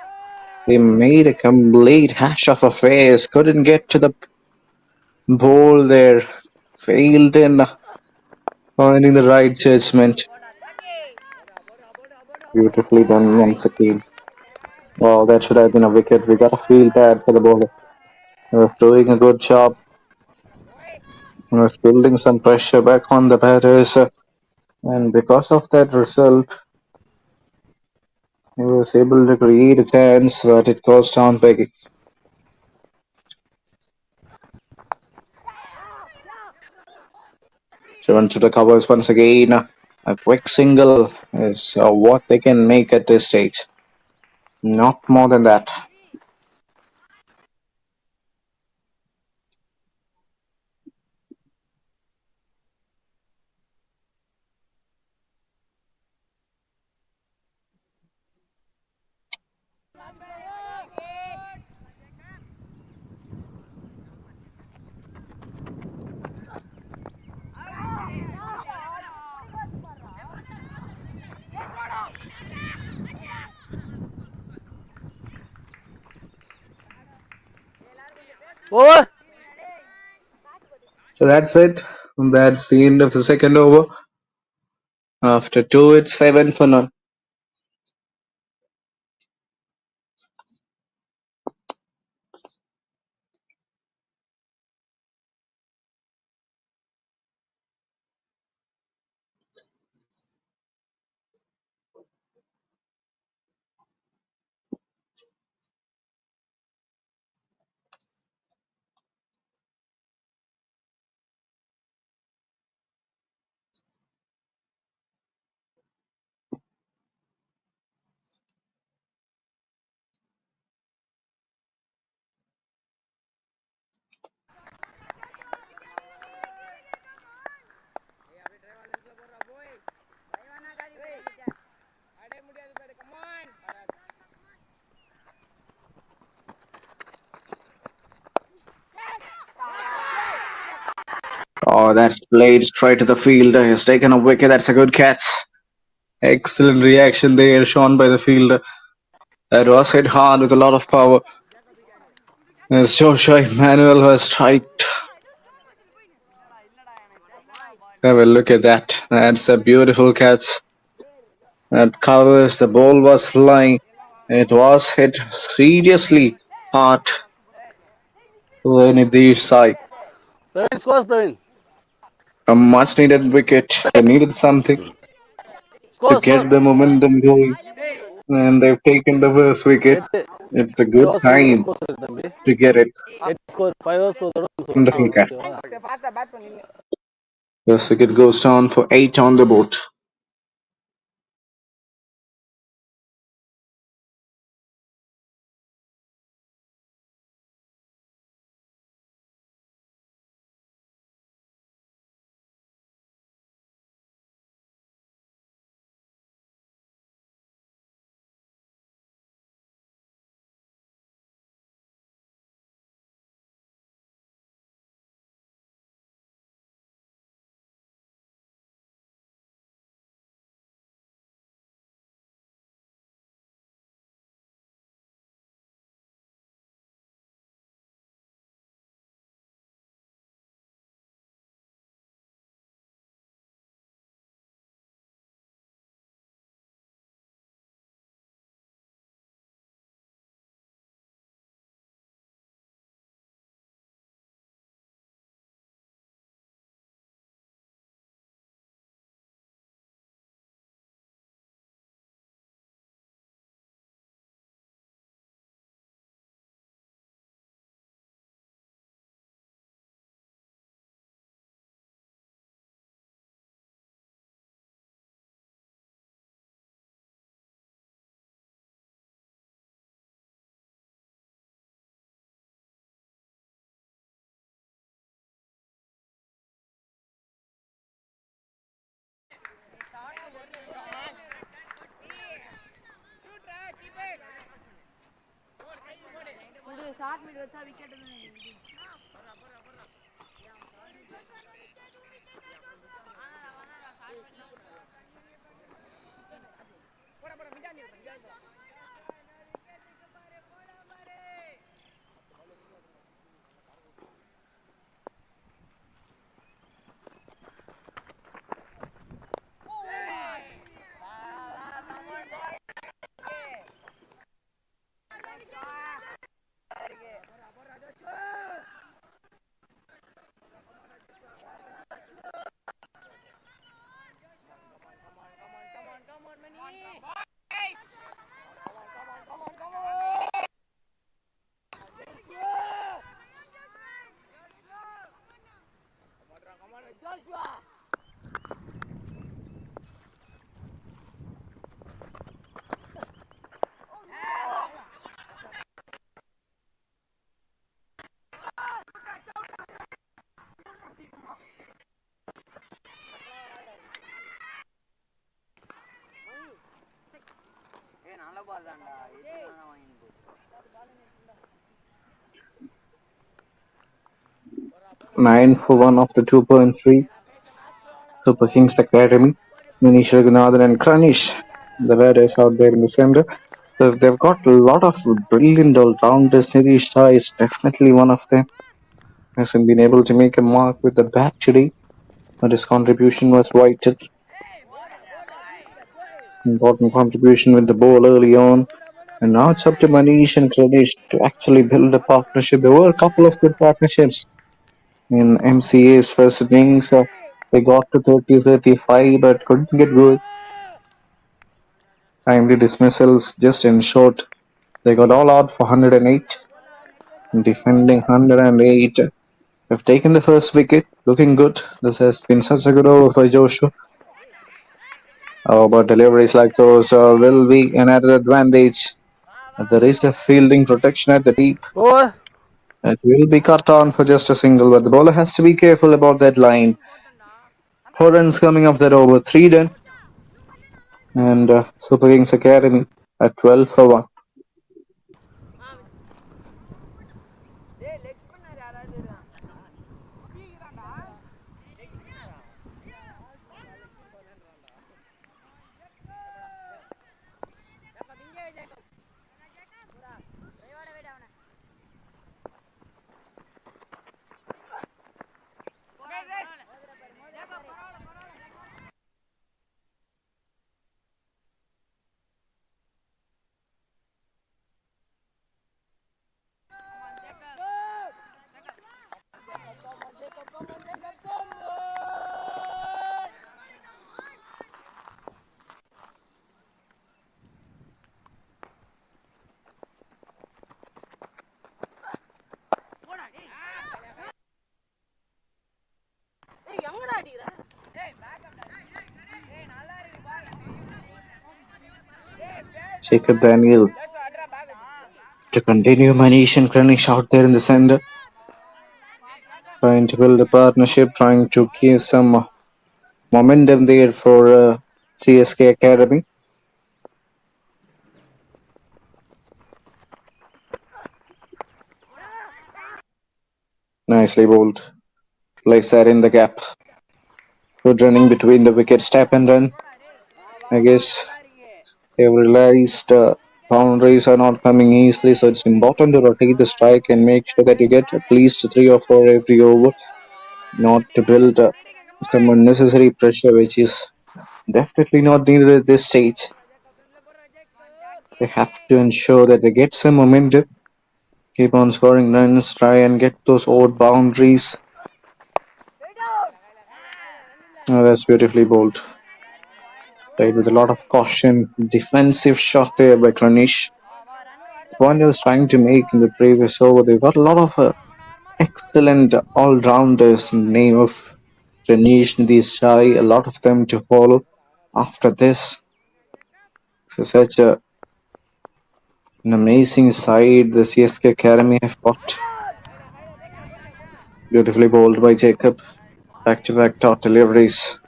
he made a complete hash of affairs. Couldn't get to the ball there. Failed in finding the right judgment. Beautifully done once again. Well, that should have been a wicket. We gotta feel bad for the bowler. He was doing a good job. He was building some pressure back on the batters. And because of that result, he was able to create a chance, but it goes down begging. Driven to the covers once again. A quick single is what they can make at this stage. Not more than that.
Over.
So that's it. That's the end of the second over. After two, it's 7 for none. Oh, that's played straight to the fielder. He's taken a wicket. That's a good catch. Excellent reaction there shown by the fielder. That was hit hard with a lot of power. As Joshua Emmanuel was striked. Have a look at that. That's a beautiful catch. That covers. The ball was flying. It was hit seriously hard to Nitish Sai.
Praveen, scores, Praveen.
A much needed wicket. They needed something to
Score, score.
get the momentum going. And they've taken the first wicket.
Eight.
It's a
Five
good
hours
time
score Thambi.
to get it.
8 score. 5 hours
Wonderful catch. First wicket goes down for 8 on the board.
Short meet வச்சா wicket நல்ல பால் தான்டா வாங்கிட்டு
9 for 1 of the 2.3. Super Kings Academy. Manish Raghunathan and Kranish, the batters out there in the center. So they've got a lot of brilliant all-rounders. Nitish Shah is definitely one of them. Hasn't been able to make a mark with the bat today, but his contribution was vital. Important contribution with the ball early on. And now it's up to Manish and Kranish to actually build a partnership. There were a couple of good partnerships in MCA's first innings. They got to 30-35 but couldn't get good. Timely dismissals just ensured they got all out for 108. Defending 108. They've taken the first wicket. Looking good. This has been such a good over for Joshua. Oh, but deliveries like those will be an added advantage. There is a fielding protection at the deep.
Over.
It will be cut on for just a single, but the bowler has to be careful about that line. 4 runs coming off that over. 3 done. And Super Kings Academy at 12 for 1. Jacob Daniel to continue. Manish and Kranish out there in the center, trying to build a partnership, trying to give some momentum there for CSK Academy. Nicely bowled. Place that in the gap. Good running between the wickets, tap and run. I guess they've realized boundaries are not coming easily, so it's important to rotate the strike and make sure that you get at least 3 or 4 every over, not to build some unnecessary pressure, which is definitely not needed at this stage. They have to ensure that they get some momentum, keep on scoring runs, try and get those odd boundaries. Oh, that's beautifully bowled. Played with a lot of caution. Defensive shot there by Kranish. The point I was trying to make in the previous over, they've got a lot of excellent all-rounders in the name of Kranish, Nitish Shah, a lot of them to follow after this. So such an amazing side the CSK Academy have got. Beautifully bowled by Jacob. Back-to-back top deliveries.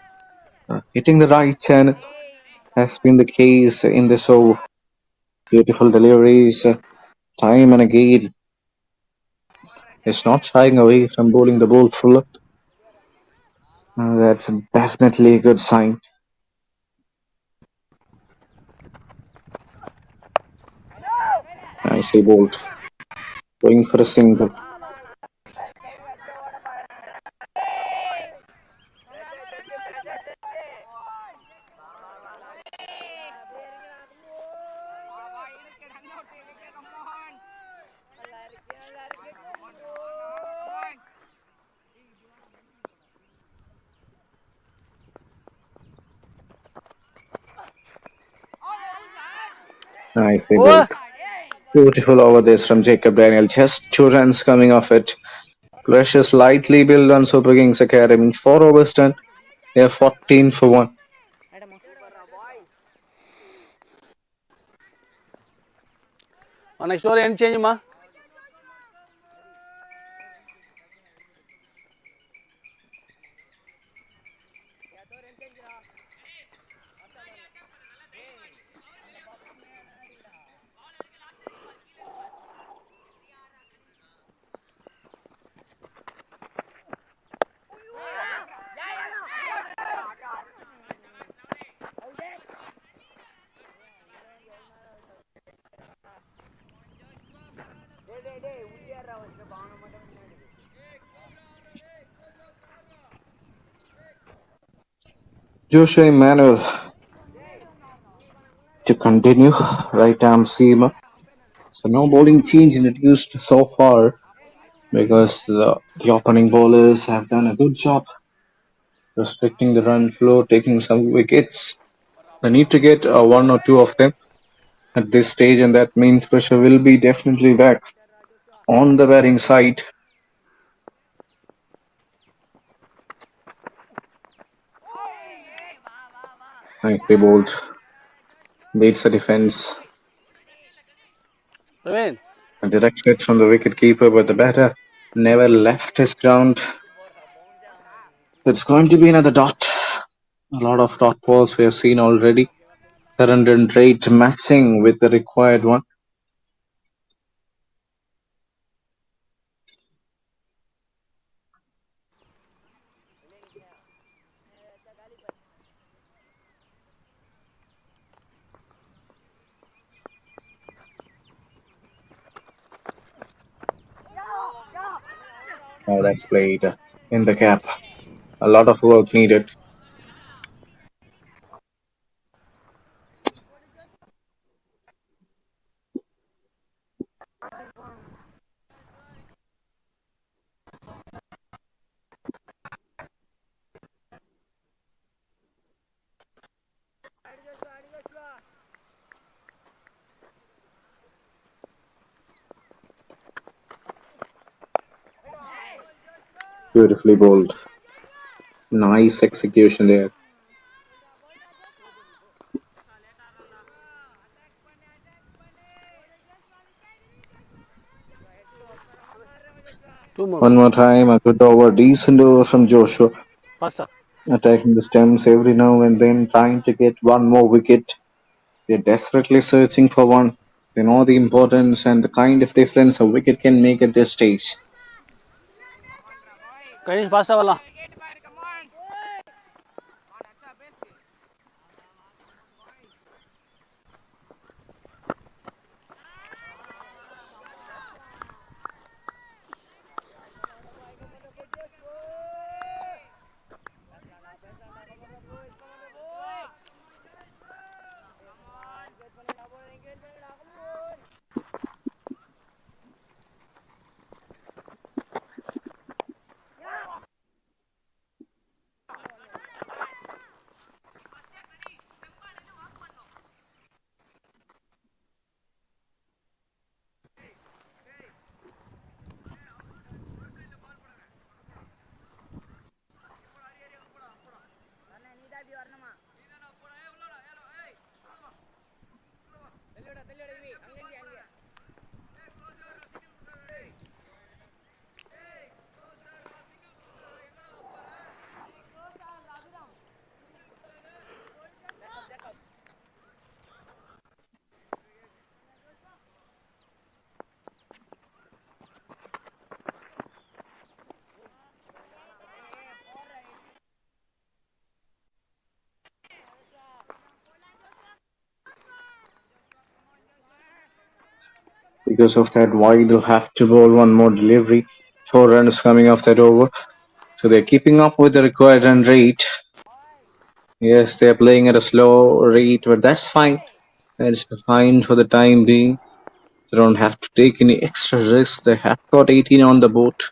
Hitting the right turn has been the case in this over. Beautiful deliveries, time and again. Is not shying away from bowling the ball full. That's definitely a good sign. Nicely bowled. Going for a single. Nicely
Over.
bowled. Beautiful over this from Jacob Daniel. Just 2 runs coming off it. Precious lightly built on Super Kings Academy. 4 overs done. They are 14 for 1.
Next over end change, ma.
Joshua Emmanuel to continue. Right arm seam. So no bowling change introduced so far because the opening bowlers have done a good job restricting the run flow, taking some wickets. They need to get 1 or 2 of them at this stage, and that means pressure will be definitely back on the batting side. Nicely bowled. Beats the defense.
Praveen.
A direct hit from the wicketkeeper, but the batter never left his ground. It's going to be another dot. A lot of dot balls we have seen already. Current run rate matching with the required one. Now that's played in the gap. A lot of work needed. Beautifully bowled. Nice execution there.
Two more,
One
ma.
more time, a good over, decent over from Joshua.
Faster.
Attacking the stems every now and then, trying to get one more wicket. They're desperately searching for one. They know the importance and the kind of difference a wicket can make at this stage.
Finish faster, wala.
Because of that, wide they'll have to bowl one more delivery. 4 runs coming off that over. So they're keeping up with the required run rate. Yes, they're playing at a slow rate, but that's fine. That's fine for the time being. They don't have to take any extra risks. They have got 18 on the boat.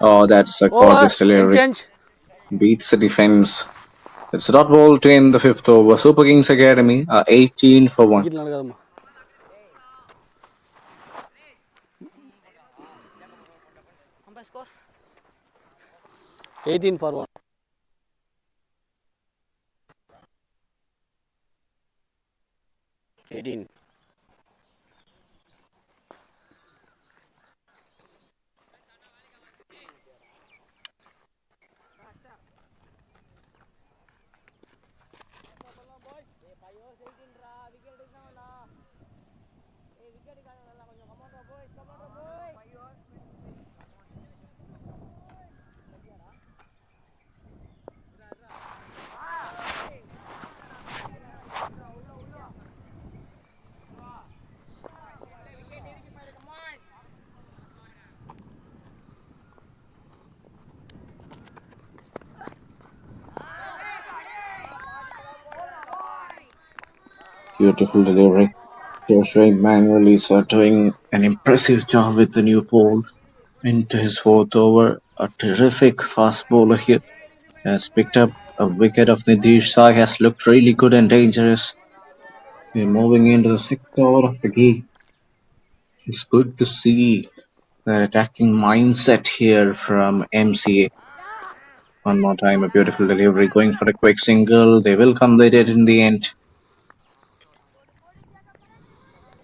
Oh, that's a
Over.
gorgeous delivery.
Change.
Beats the defense. It's a dot ball to end the 5th over. Super Kings Academy are 18 for 1.
Wicket நடக்காதம்மா. 18 for 1.
Beautiful delivery. Joshua Emmanuel is doing an impressive job with the new ball into his 4th over. A terrific fast bowler here. Has picked up a wicket of Nitish Sai. Has looked really good and dangerous. We're moving into the 6th over of the game. It's good to see the attacking mindset here from MCA. One more time, a beautiful delivery, going for a quick single. They will complete it in the end.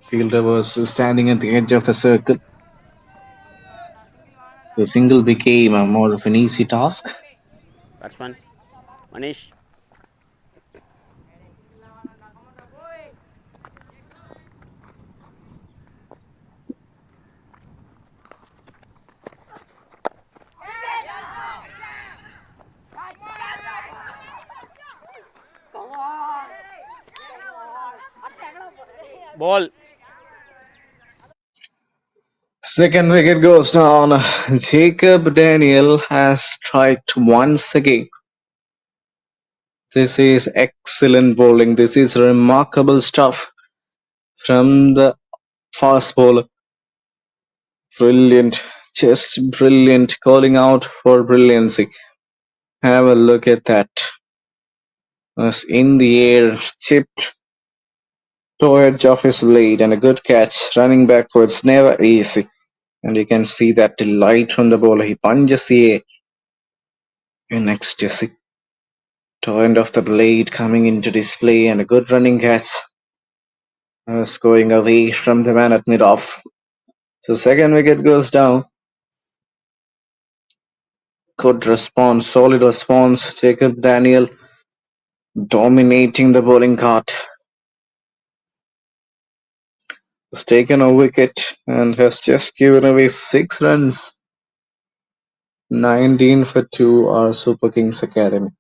Fielder was standing at the edge of the circle. The single became more of an easy task.
Batsman. Manish. Ball.
Second wicket goes down. Jacob Daniel has striked once again. This is excellent bowling. This is remarkable stuff from the fast bowler. Brilliant. Just brilliant. Calling out for brilliancy. Have a look at that. Was in the air, chipped toe edge of his blade, and a good catch. Running backwards, never easy. And you can see that delight from the bowler. He punches the air in ecstasy. Toe end of the blade coming into display, and a good running catch. Was going away from the man at mid-off. So second wicket goes down. Good response, solid response. Jacob Daniel dominating the bowling cart. Has taken a wicket and has just given away 6 runs. 19 for 2 are Super Kings Academy.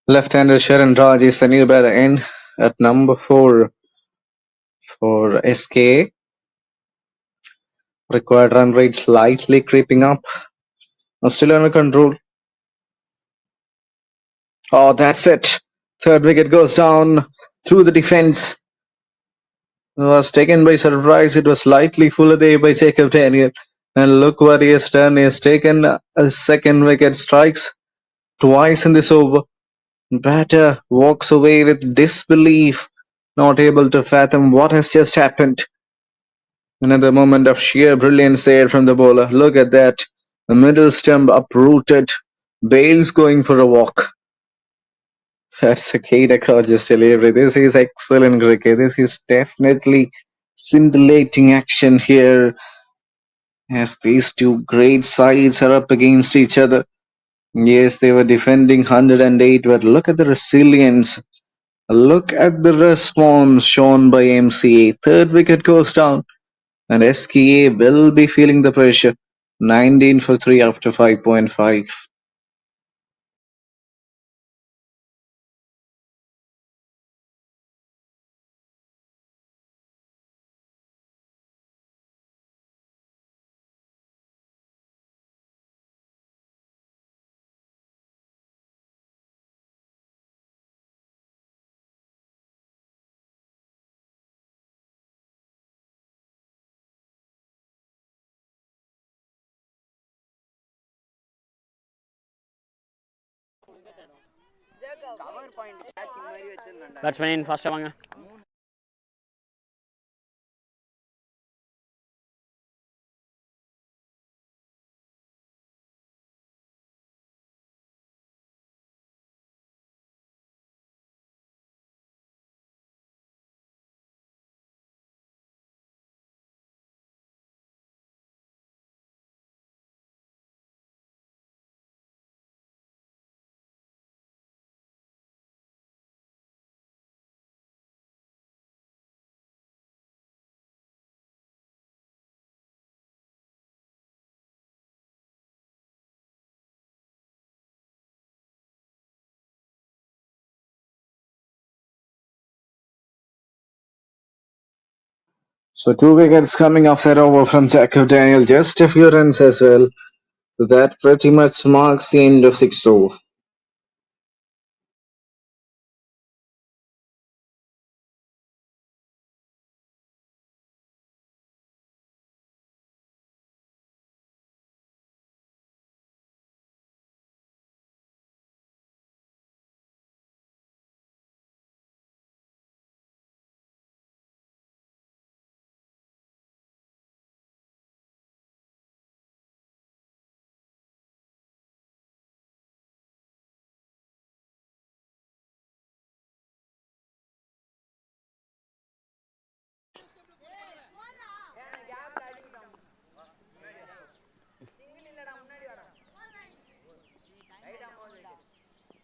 Left-hander Sharon Raj is the new batter in at number 4 for SK. Required run rate slightly creeping up. Still under control. Oh, that's it. Third wicket goes down through the defense. It was taken by surprise. It was slightly full there by Jacob Daniel. And look what he has done. He has taken a second wicket, strikes twice in this over. Batter walks away with disbelief, not able to fathom what has just happened. Another moment of sheer brilliance there from the bowler. Look at that. The middle stump uprooted. Bale's going for a walk. That's a gorgeous delivery. This is excellent cricket. This is definitely scintillating action here as these two great sides are up against each other. Yes, they were defending 108, but look at the resilience. Look at the response shown by MCA. Third wicket goes down, and SKA will be feeling the pressure. 19 for 3 after 5.5.
Cover point catching மாதிரி வச்சிருந்தாண்டா.
Batsman in, fast வாங்க.
So 2 wickets coming off that over from Jacob Daniel. Just a few runs as well. So that pretty much marks the end of 6 over.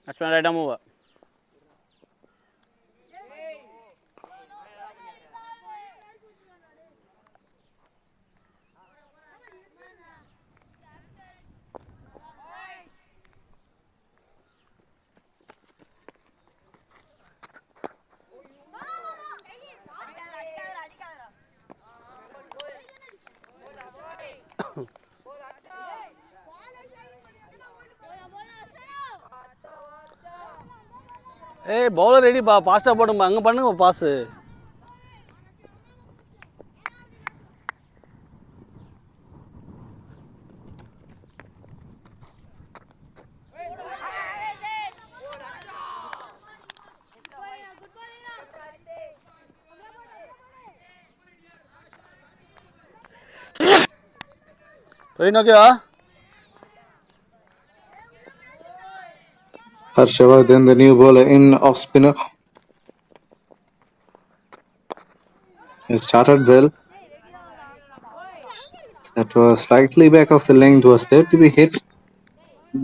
Batsman right arm over.
ஏய் bowler ரெடிப்பா, ஃபாஸ்ட்டாக போடும்பா, அங்கே பண்ணுங்க pass. Praveen, ஓகேவா?
Harshavardhan, the new bowler in off spinner. He started well. That was slightly back of the length, was there to be hit.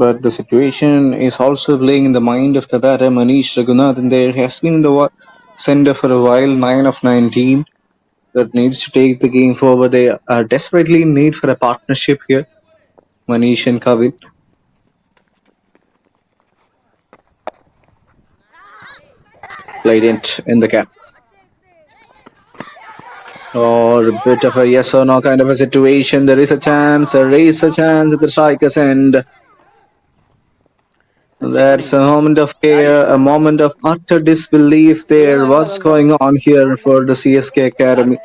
But the situation is also playing in the mind of the batter, Manish Raghunathan. There has been in the centre for a while, 9 of 19. That needs to take the game forward. They are desperately in need for a partnership here, Manish and Kavit. Played it in the gap. Or a bit of a yes or no kind of a situation. There is a chance at the striker's end. That's a moment of care, a moment of utter disbelief there. What's going on here for the CSK Academy?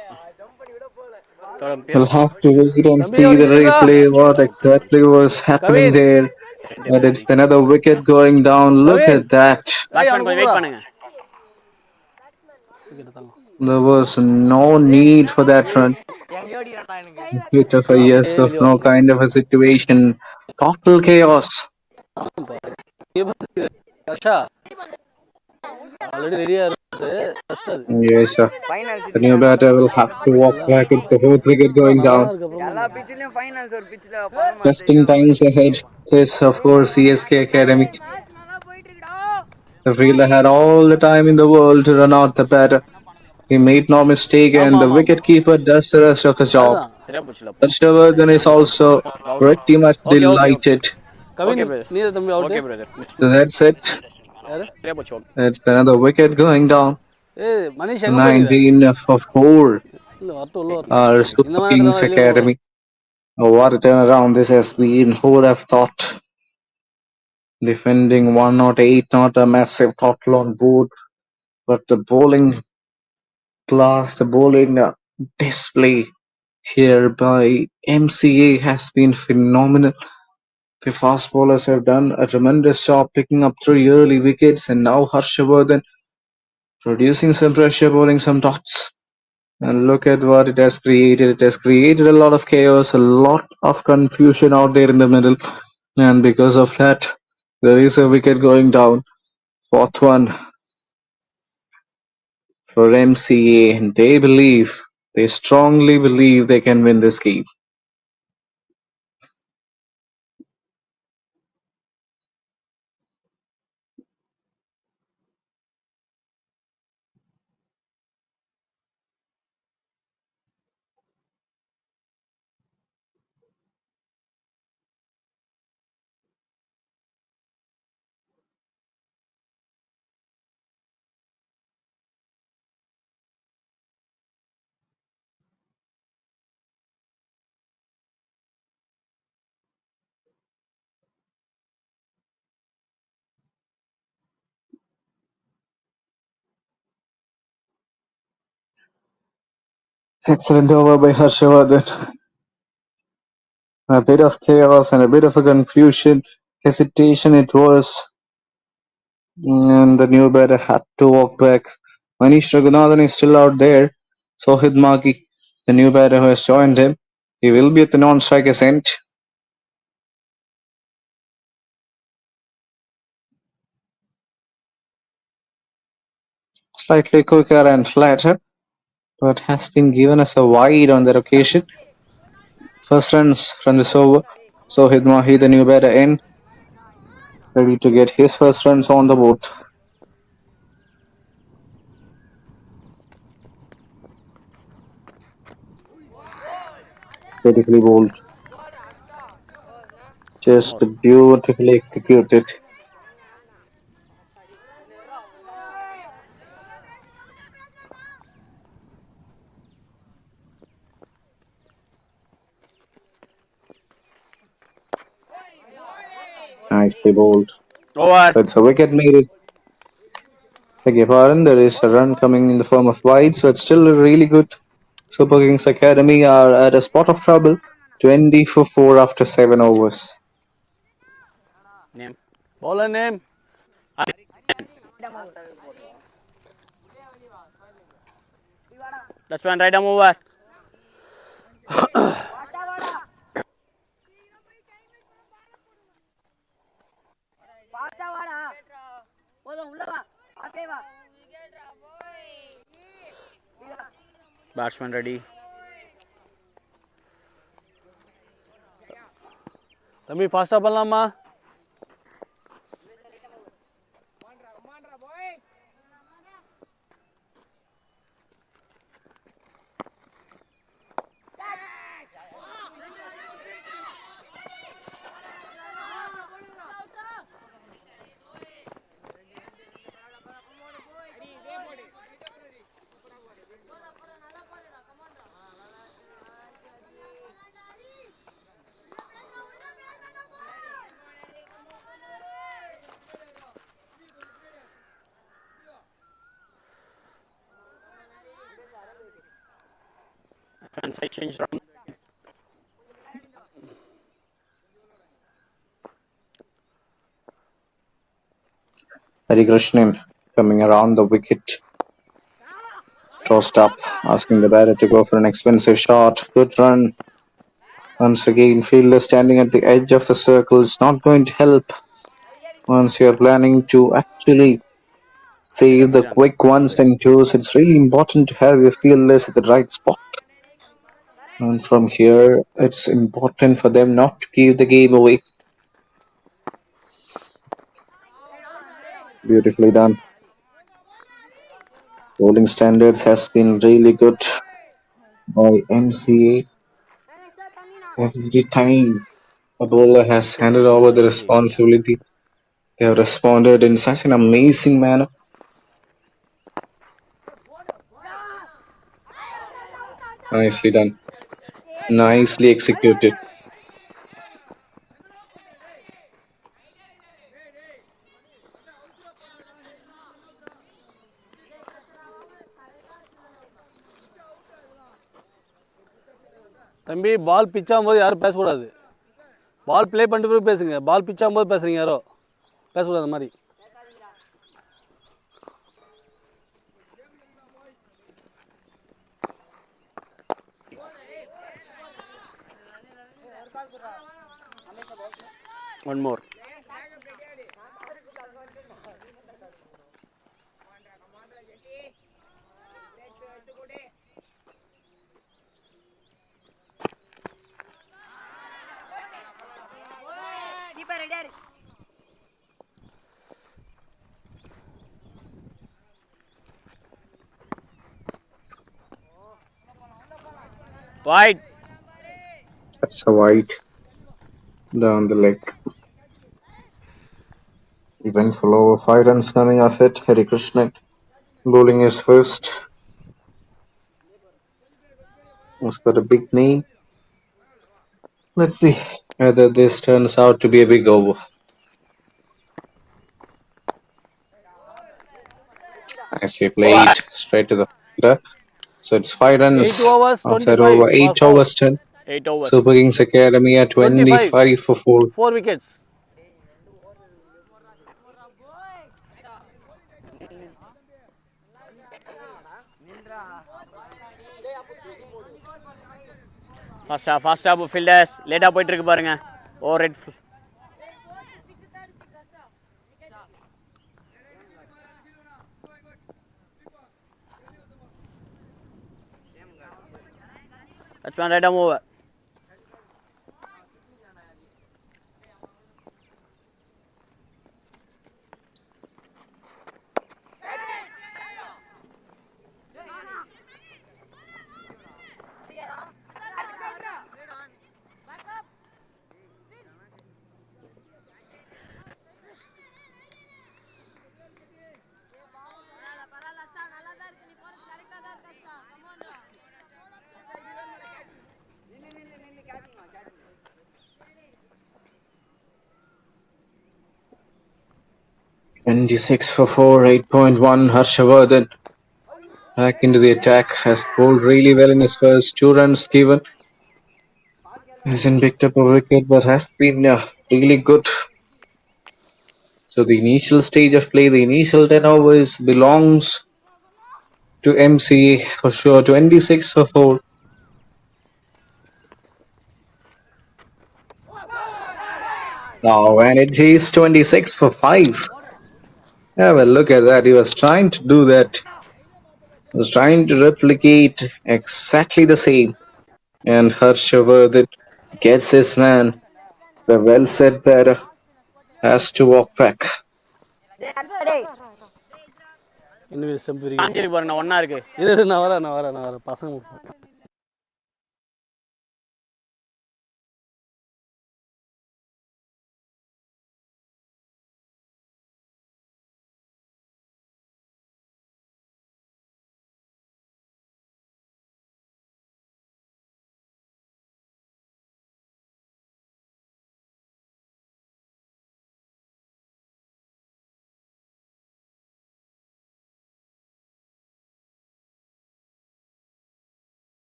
Third umpire.
We'll have to wait and
Thambi,
see the
avanikkirundra.
replay, what exactly was happening
Kavin,
there. But it's another wicket going down. Look
Kavin.
at that.
Hey,
Batsman
அவனை
கொஞ்சம் wait
கூப்பிடுறா.
பண்ணுங்க.
There was no need for that run.
எங்க ஓடிடா எனக்கு
Bit of a yes of no kind of a situation. Total chaos.
Kasha, already ready இருக்கு. Just அது.
Yes, sir.
Final
The new
six
batter will have to walk back. It's the fourth wicket going
நல்லா
down.
இருக்கு அப்புறமா.
எல்லா பிச்சிலையும் finals ஒரு பிச்சில் பக்கமா
Testing times ahead. This, of course, CSK Academy.
Match நல்லா போயிட்டு இருக்குடா.
The fielder had all the time in the world to run out the batter. He made no mistake, and
ஆமா
the
ஆமா ஆமா.
wicketkeeper does the rest of the job.
அதுதான்.
சரியா போச்சுல.
Harshavardhan is also pretty much
Okay, okay, okay.
delighted.
Kavin,
Okay, brother.
நீ தம்பி out.
Okay, brother.
So that's it.
யாரு?
சரியா போச்சு. Okay.
That's another wicket going down.
ஏய், மனிஷ் எங்க போயிடுற?
19 for 4
இல்ல வரட்டும் உள்ள வரட்டும்.
are
இந்த
Super
மாதிரி
Kings
நேரத்துல வெளியே போகக்கூடாது.
Academy. Oh, what a turnaround this has been. Who would have thought? Defending 108, not a massive total on board, but the bowling class, the bowling display here by MCA has been phenomenal. The fast bowlers have done a tremendous job picking up 3 early wickets, and now Harshavardhan producing some pressure, bowling some dots. And look at what it has created. It has created a lot of chaos, a lot of confusion out there in the middle. And because of that, there is a wicket going down. Fourth one for MCA. And they strongly believe they can win this game. Excellent over by Harshavardhan. A bit of chaos and a bit of a confusion, hesitation it was. And the new batter had to walk back. Manish Raghunathan is still out there. Sohid Magi, the new batter who has joined him, he will be at the non-striker's end. Slightly quicker and flatter, but has been given as a wide on that occasion. First runs from this over. Sohid Mahi, the new batter, in, ready to get his first runs on the board. Beautifully bowled. Just beautifully executed. Nicely bowled.
Over.
So it's a wicket made it. Beg your pardon, there is a run coming in the form of wide, so it's still really good. Super Kings Academy are at a spot of trouble. 20 for 4 after 7 overs.
Name.
Bowler name.
Batsman right arm over.
ஃபாஸ்டா வாடா போதும் உள்ள வா அப்படியே வா
Batsman ready.
தம்பி ஃபாஸ்டா பண்ணலாமா?
side change run.
Harikrishnan coming around the wicket. Tossed up, asking the batter to go for an expensive shot. Good run. Once again, fielder standing at the edge of the circle is not going to help. Once you're planning to actually save the quick ones and twos, it's really important to have your fielders at the right spot. And from here, it's important for them not to give the game away. Beautifully done. Bowling standards has been really good by MCA. Every time a bowler has handed over the responsibility, they have responded in such an amazing manner. Nicely done. Nicely executed.
தம்பி பால் pitch ஆகும்போது யாரும் பேசக்கூடாது. பால் play பண்ணிட்டு போய் பேசுங்க. பால் pitch ஆகும்போது பேசுகிறீங்க யாரோ பேசக்கூடாது அந்த மாதிரி.
One more. Wide.
That's a wide down the leg. Even for over 5 runs coming off it. Harikrishnan bowling his first. He's got a big name. Let's see whether this turns out to be a big over. Nicely played. Straight to the fielder. So it's 5 runs.
8 overs,
After
25
over 8
for
overs done.
8 overs.
Super Kings Academy at
25
25 for 4.
4 wickets.
Fast up fielders. Late போயிட்டு இருக்கு பாருங்க. Over red. That's one right arm over.
Six for 4, 8.1. Harshavardhan back into the attack. Has bowled really well in his first 2 runs given. Hasn't picked up a wicket, but has been really good. So the initial stage of play, the initial 10 overs belongs to MCA for sure. 26 for 4. Now, and it is 26 for 5. Have a look at that. He was trying to do that. He was trying to replicate exactly the same. And Harshavardhan gets his man. The well said batter has to walk back.
இன்னும் செம்பு
காஞ்சிருக்கு பாருங்க. ஒண்ணா இருக்கு.
நான் வரேன் பசங்க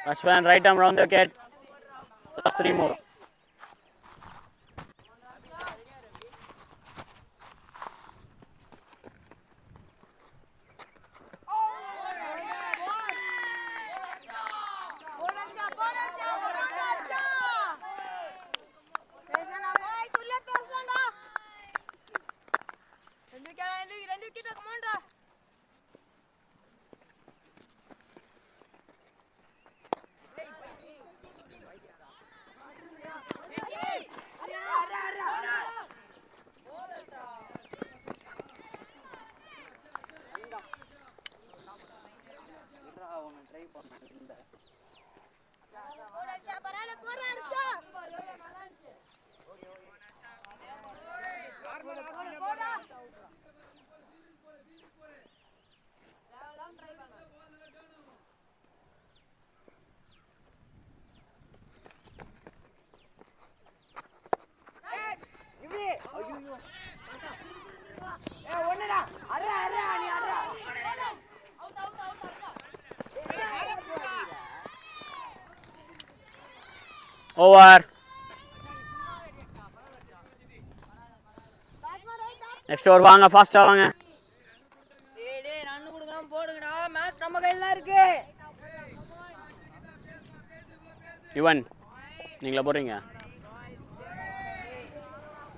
Batsman right arm round the wicket. Last 3 more. Over. Next over வாங்க ஃபாஸ்டா வாங்க.
டேய் ரன் கொடுக்காம போடுங்கடா. மேட்ச் நம்ம கையில தான் இருக்கு.
யுவன் நீங்களா போறீங்க?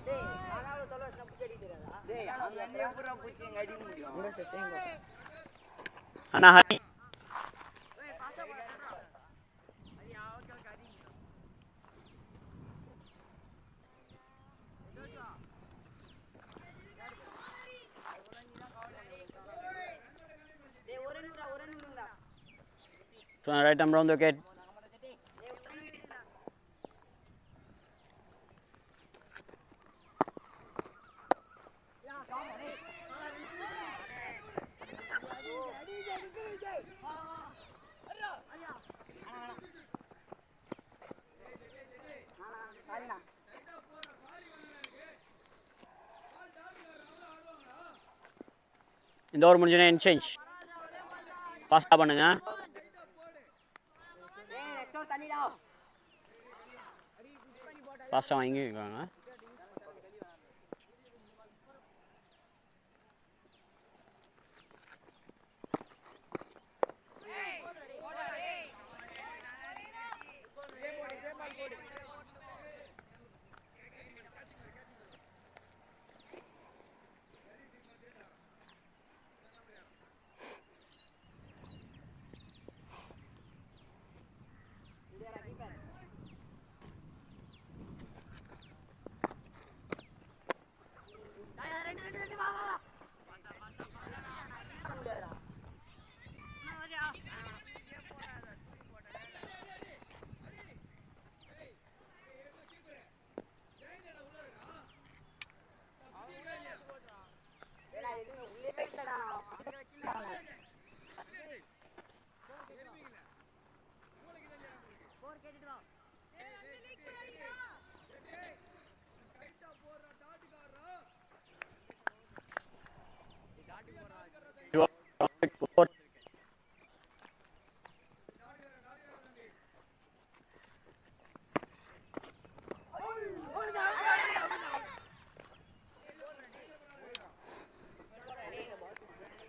டேய் அனால தொலைஸ்னா புடி அடி தெரியாதா? டேய் அங்க எப்பறா புடி எங்க அடி முடியும்? உங்க சேங்க.
அண்ணா Hari. Right arm round the wicket. இந்த ஓவர் முடிஞ்சனே சேஞ்ச் ஃபாஸ்டா பண்ணுங்க. ஃபாஸ்டா வாங்கிக்கோங்க.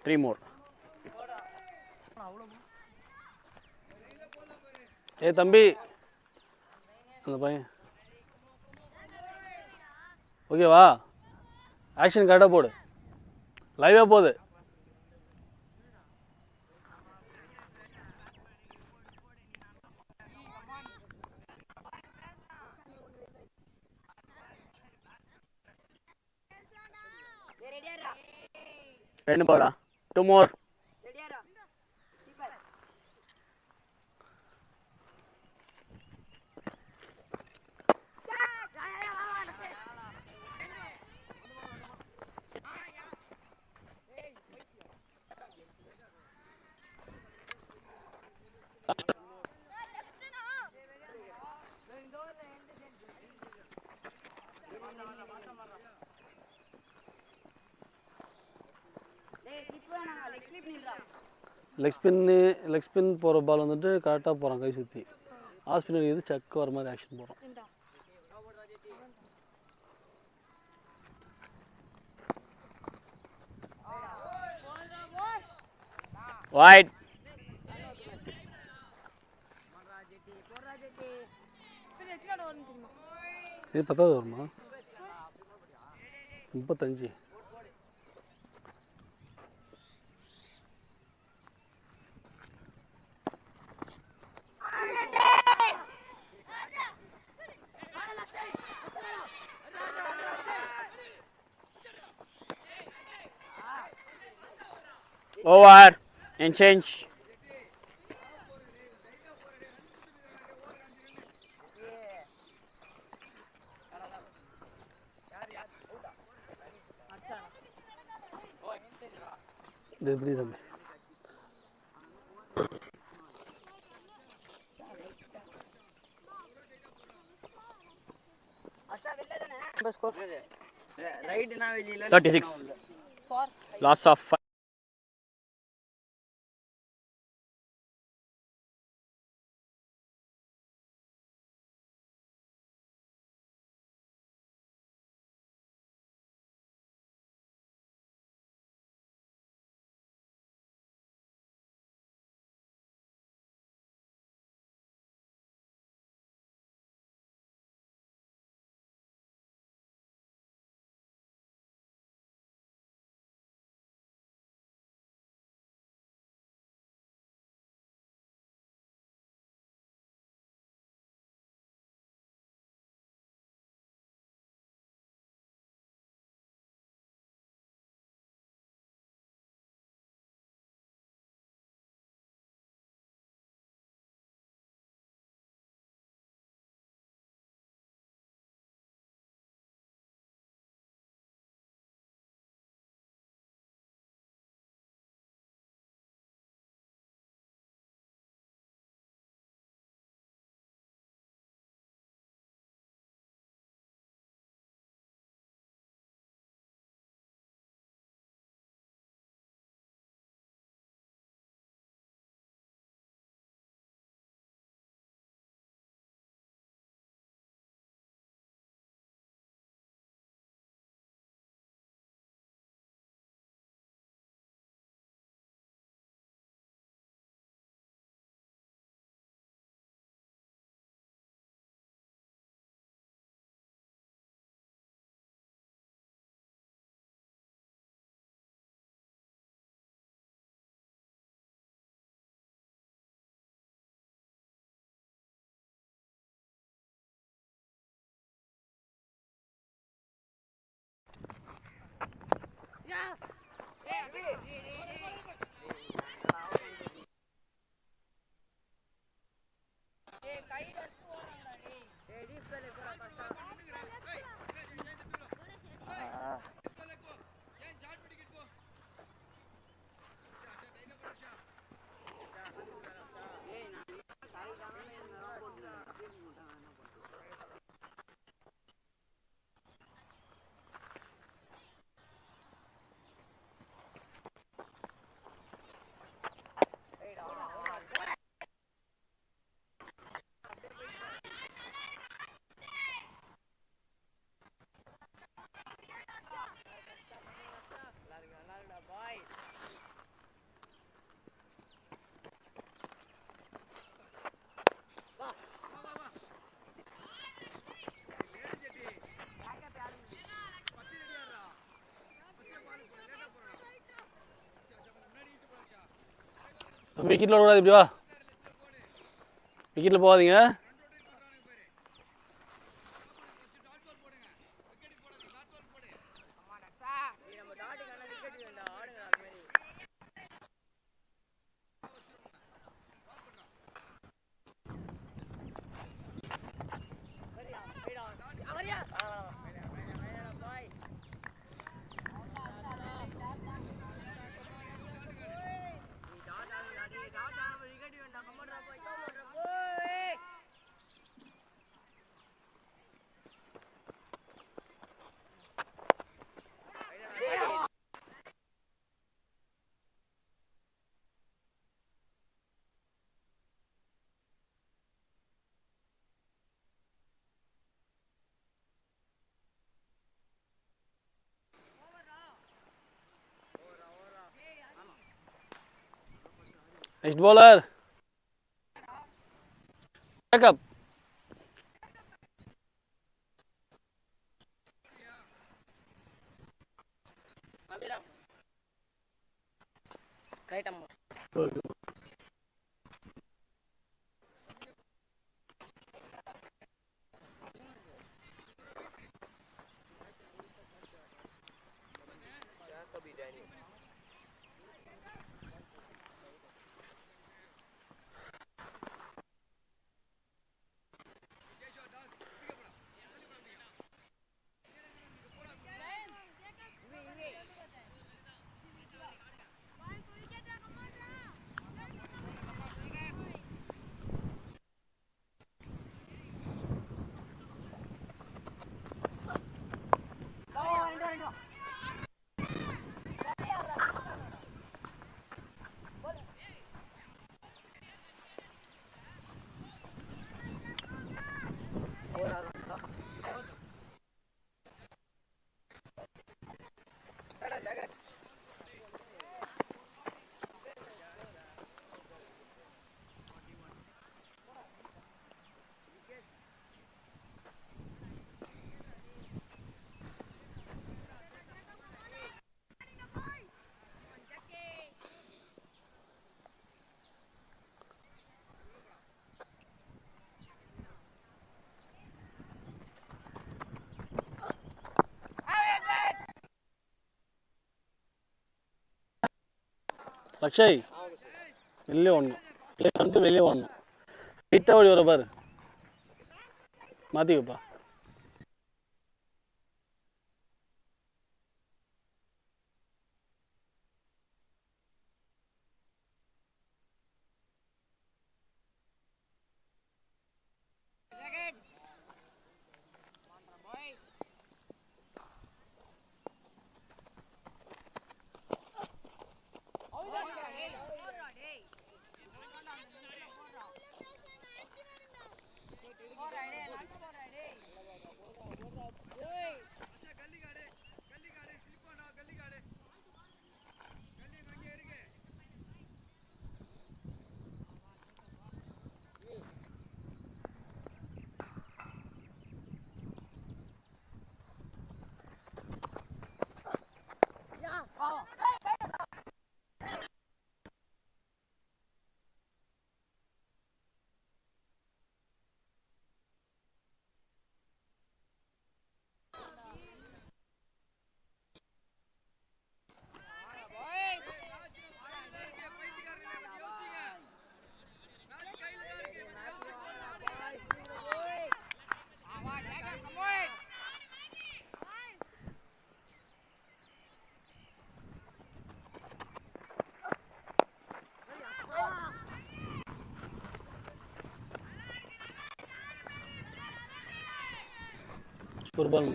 Three more.
ஏய் தம்பி அந்த பையன் ஓகேவா? ஆக்ஷன் கரெக்டாக போடு. லைவாக போகுது.
ரெண்டு போலா. Two more.
லெக் ஸ்பின் போகிற பால் வந்துட்டு கரெக்டாக போகிறான் கை சுற்றி. ஆஃப் ஸ்பின் அடிக்கிறது சக்கு வர மாதிரி ஆக்ஷன் போகிறோம்.
Wide.
இது 10வது வருமா? 35.
Over. And change.
இது எப்படி தம்பி?
பஸ் ஸ்கோர் ரைட்னா வெளியில
36. Loss of 5.
விக்கெட்டில் விடக்கூடாது. இப்படி வா, விக்கெட்டில் போகாதீங்க. Next bowler. Back up.
Right amma.
Lakshay வெளியே ஓடணும். வந்து வெளியே ஓடணும். ஸ்ட்ரைட்டாக ஓடி வர பாரு. மாற்றிக்கப்பா. ஒரு பால்.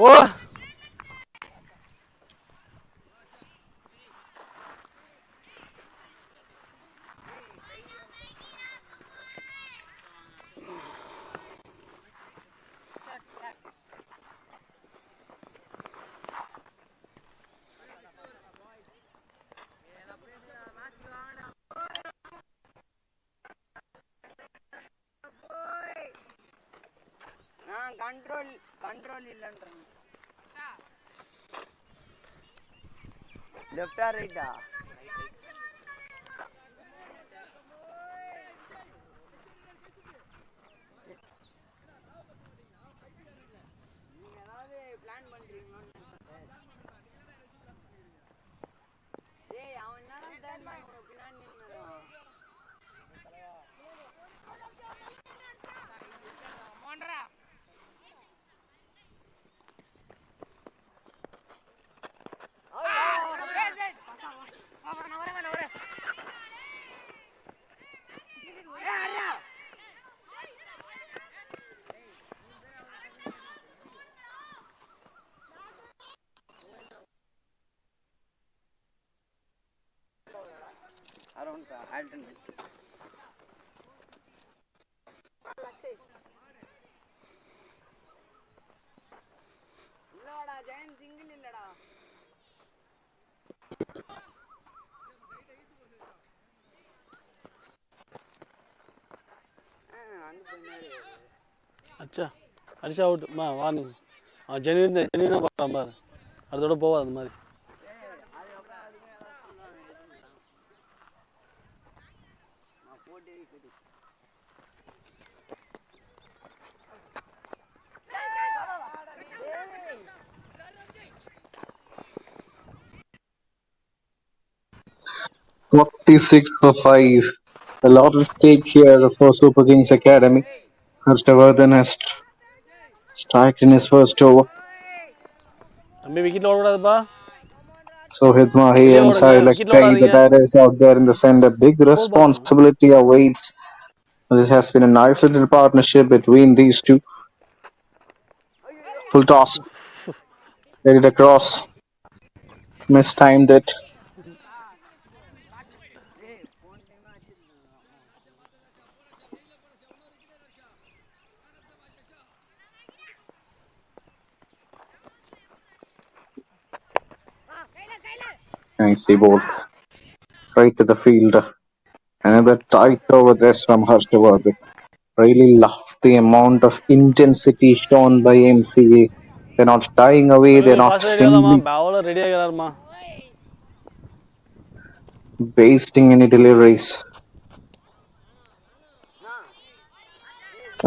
ஓ
நான் கண்ட்ரோல் இல்லைன்றேன். லெஃப்டா ரைட்டா? நீங்க ஏதாவது பிளான் பண்றீங்களோன்னு டேய் அவன் என்னடா தேர்ட் மேட்ச் பின்னாடி நின்னுறான். போன்றா அப்புறம் நான் வரவேன். around the alternate. இல்லடா ஜெயன் சிங்கிள் இல்லடா. அந்த பின்னாடி
அச்சா அடிச்சா அவுட் வார்னிங். ஜென்யூனாக பார்க்கலாம் பாரு, அதோட போவாது அந்த மாதிரி.
$46 for 5. A lot at stake here for Super Kings Academy. Harshavardhan has striked in his first over.
தம்பி விக்கெட்டில் ஓடக்கூடாதுப்பா.
So Hidmahi and Sai Lakshay, the batters out there in the center. Big responsibility awaits. This has been a nice little partnership between these two. Full toss. Let it across. Mistimed it. Nicely bowled. Straight to the field. Another tight over this from Harshavardhan. Really love the amount of intensity shown by MCA. They're not shying away. They're not simply
bowler ready ஆகிறாருமா.
wasting any deliveries.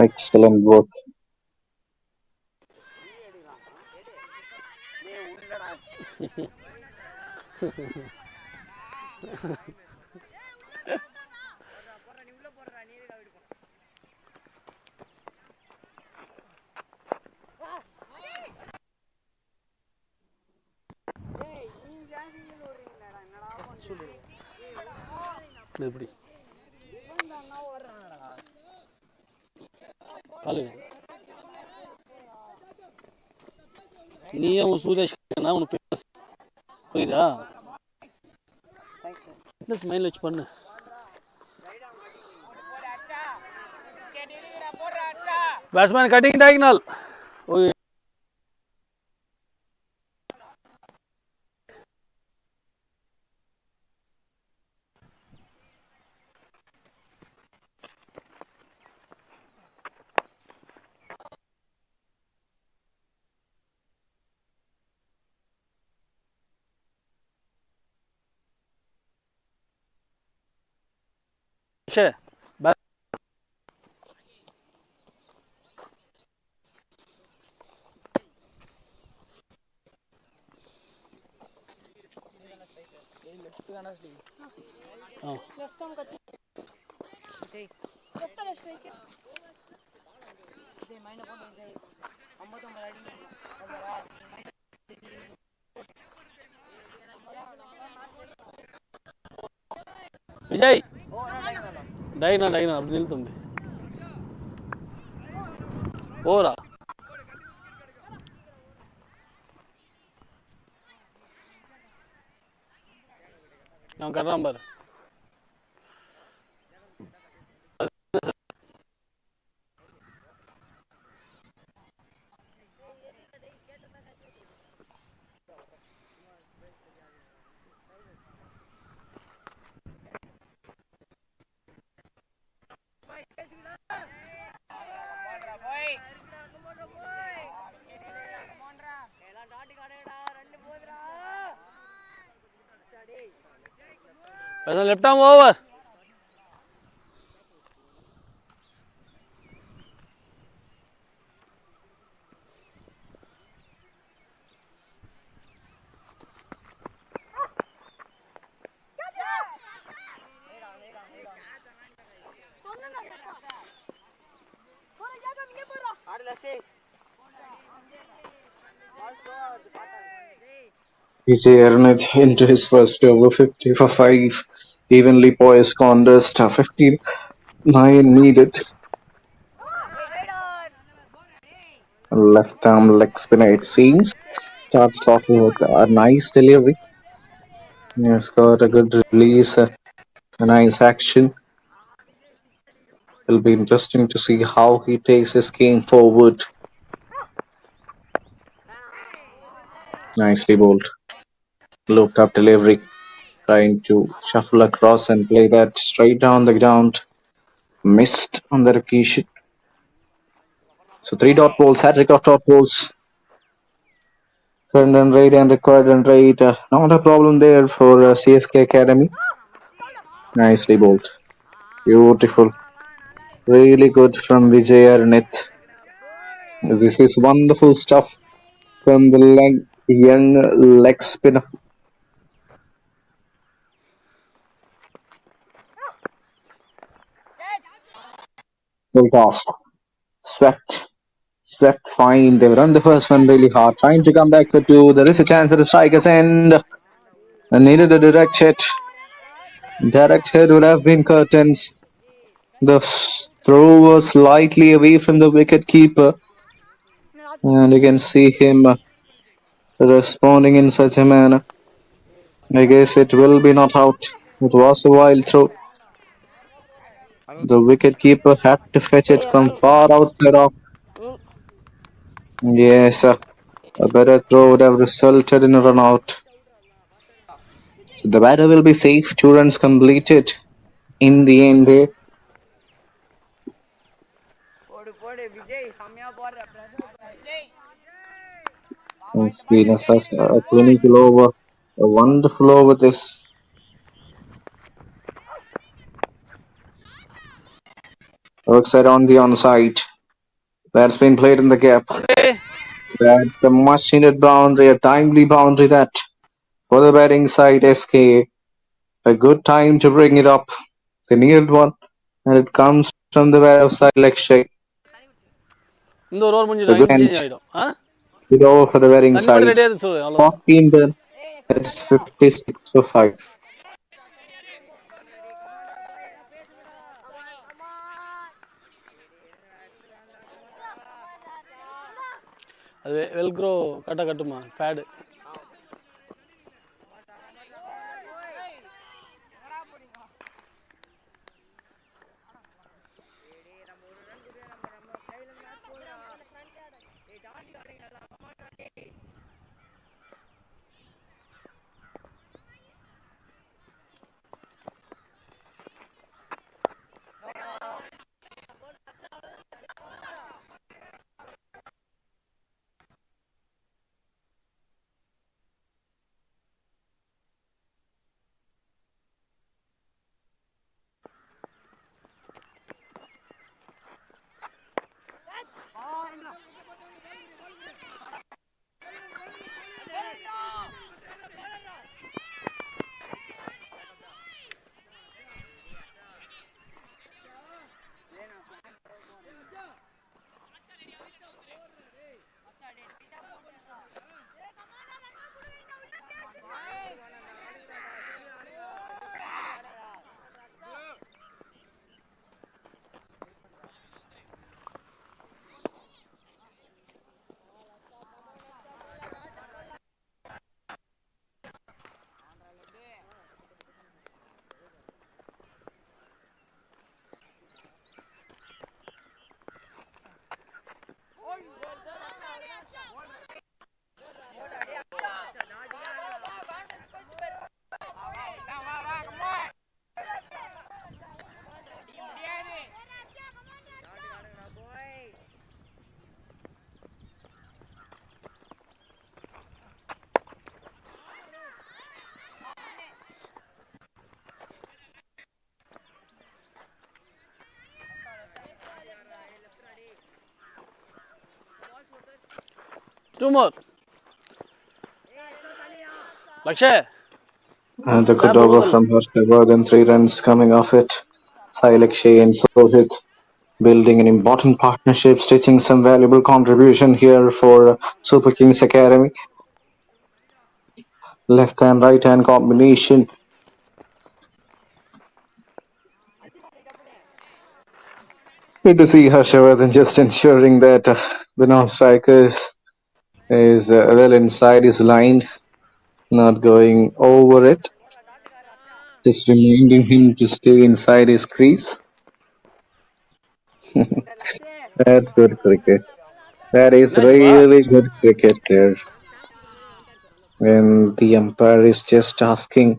Excellent work.
எப்படி காலு நீயே உன் சூரேஷ் உனக்கு famous புரியுதா? Fitness மைண்டில் வச்சு பண்ணு. Batsman cutting diagonal. Okay Vijay diagonal அப்படி நிறுத்தம்பி. ஓவரா நான் கட்டுறான் பாரு. left arm over.
Vijay Arnett into his first over, 50 for 5. Evenly poised contest, 59 needed. Left arm leg spinner, it seems. Starts off with a nice delivery. He's got a good release. A nice action. It'll be interesting to see how he takes his game forward. Nicely bowled. Looked up delivery. Trying to shuffle across and play that straight down the ground. Missed on the occasion. So 3 dot balls, hat-trick of dot balls. Current run rate and required run rate. Not a problem there for CSK Academy. Nicely bowled. Beautiful. Really good from Vijay Arnith. This is wonderful stuff from the young leg spinner. Full toss. Swept fine. They run the first one really hard. Trying to come back for two. There is a chance at the strikers end. And needed a direct hit. Direct hit would have been curtains. The throw was slightly away from the wicket keeper. And you can see him responding in such a manner. I guess it will be not out. It was a wild throw. The wicket keeper had to fetch it from far outside off. Yes, a better throw would have resulted in a run out. So the batter will be safe. 2 runs completed in the end there. It's been a clinical over. A wonderful over this. Outside on the onside. That's been played in the gap. That's a much needed boundary, a timely boundary that for the batting side SK. A good time to bring it up. They needed one, and it comes from the batter side Lekshay.
இந்த ஒரு over முடிஞ்சிடும்,
Good end.
Change ஆகிடும்.
Good over for the batting
தண்ணி மட்டும்
side.
ரெடியாக சொல்லு, அவ்வளோதான்.
14 done. It's 56 for 5.
அது வெல்க்ரோ கரெக்டாக கட்டுமா pad. Two more. Lakshay.
And the good over from Harshavardhan, 3 runs coming off it. Sai Lakshay and Sohit building an important partnership, stitching some valuable contribution here for Super Kings Academy. Left hand, right hand combination. Good to see Harshavardhan just ensuring that the non-striker is well inside his line, not going over it. Just reminding him to stay inside his crease. That's good cricket. That is
என்னாச்சுப்பா
really good cricket there. And the umpire is just asking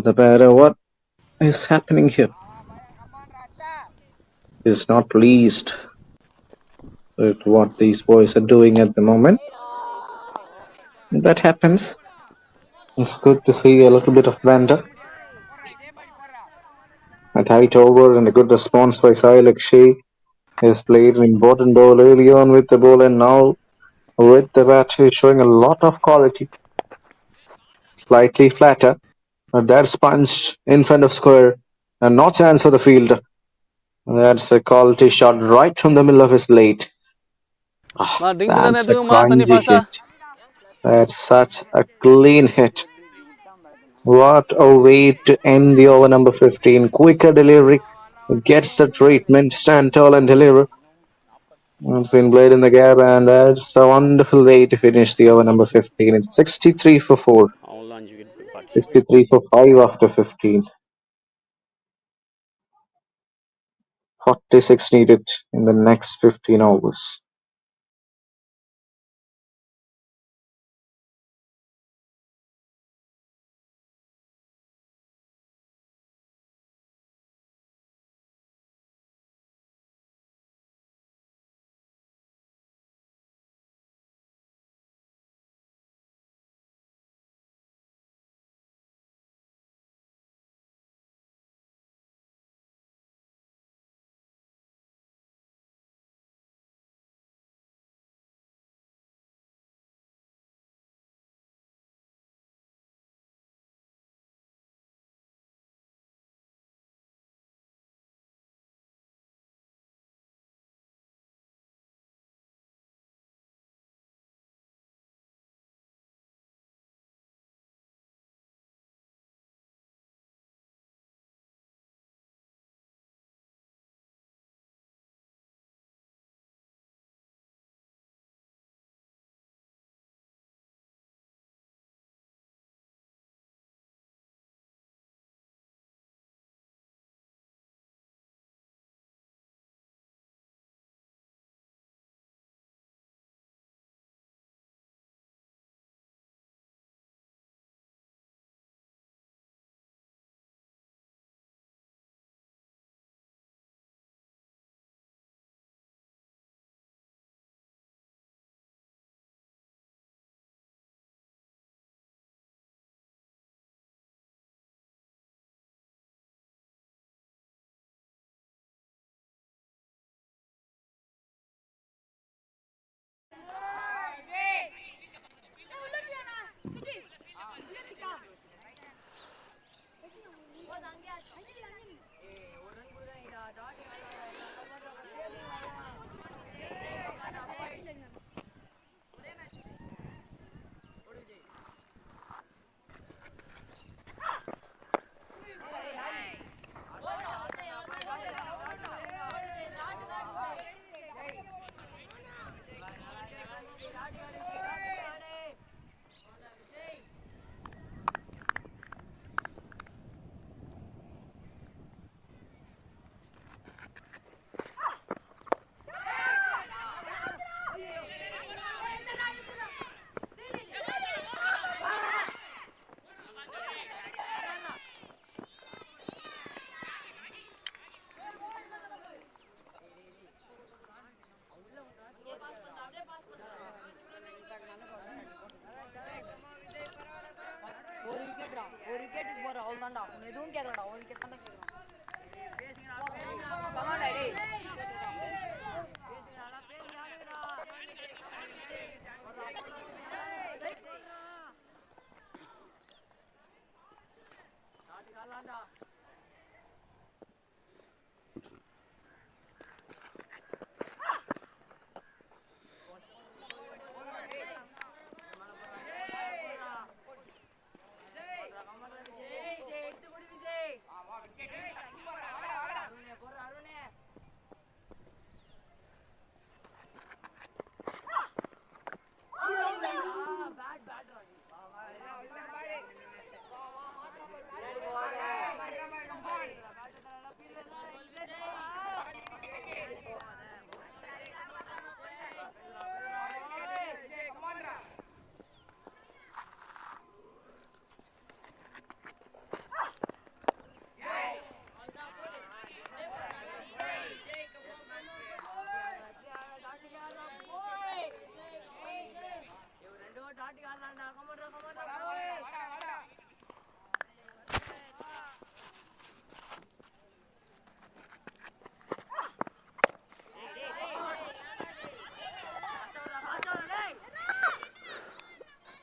the batter what is happening here. He's not pleased with what these boys are doing at the moment. That happens. It's good to see a little bit of banter. A tight over and a good response by Sahil Akshay. Has played an important ball early on with the ball, and now with the bat he's showing a lot of quality. Slightly flatter, but that's punched in front of square and no chance for the fielder. That's a quality shot right from the middle of his plate.
நான் drinks இல்லைன்னு
That's a
எடுத்துக்கோமா தண்ணி
crunchy
ஃபாஸ்ட்டாக.
hit. That's such a clean hit. What a way to end the over number 15. Quicker delivery. Gets the treatment. Stand tall and deliver. It's been played in the gap, and that's a wonderful way to finish the over number 15. It's 63 for 4.
அவங்களும் 5 wicket போய் பார்த்து
63 for 5 after 15. 46 needed in the next 15 overs.
ஒரு விக்கெட்டுக்கு போற அவள் தான்டா உன்னை எதுவும் கேட்கலடா ஒரு விக்கெட் தானே கமாண்டா டேய்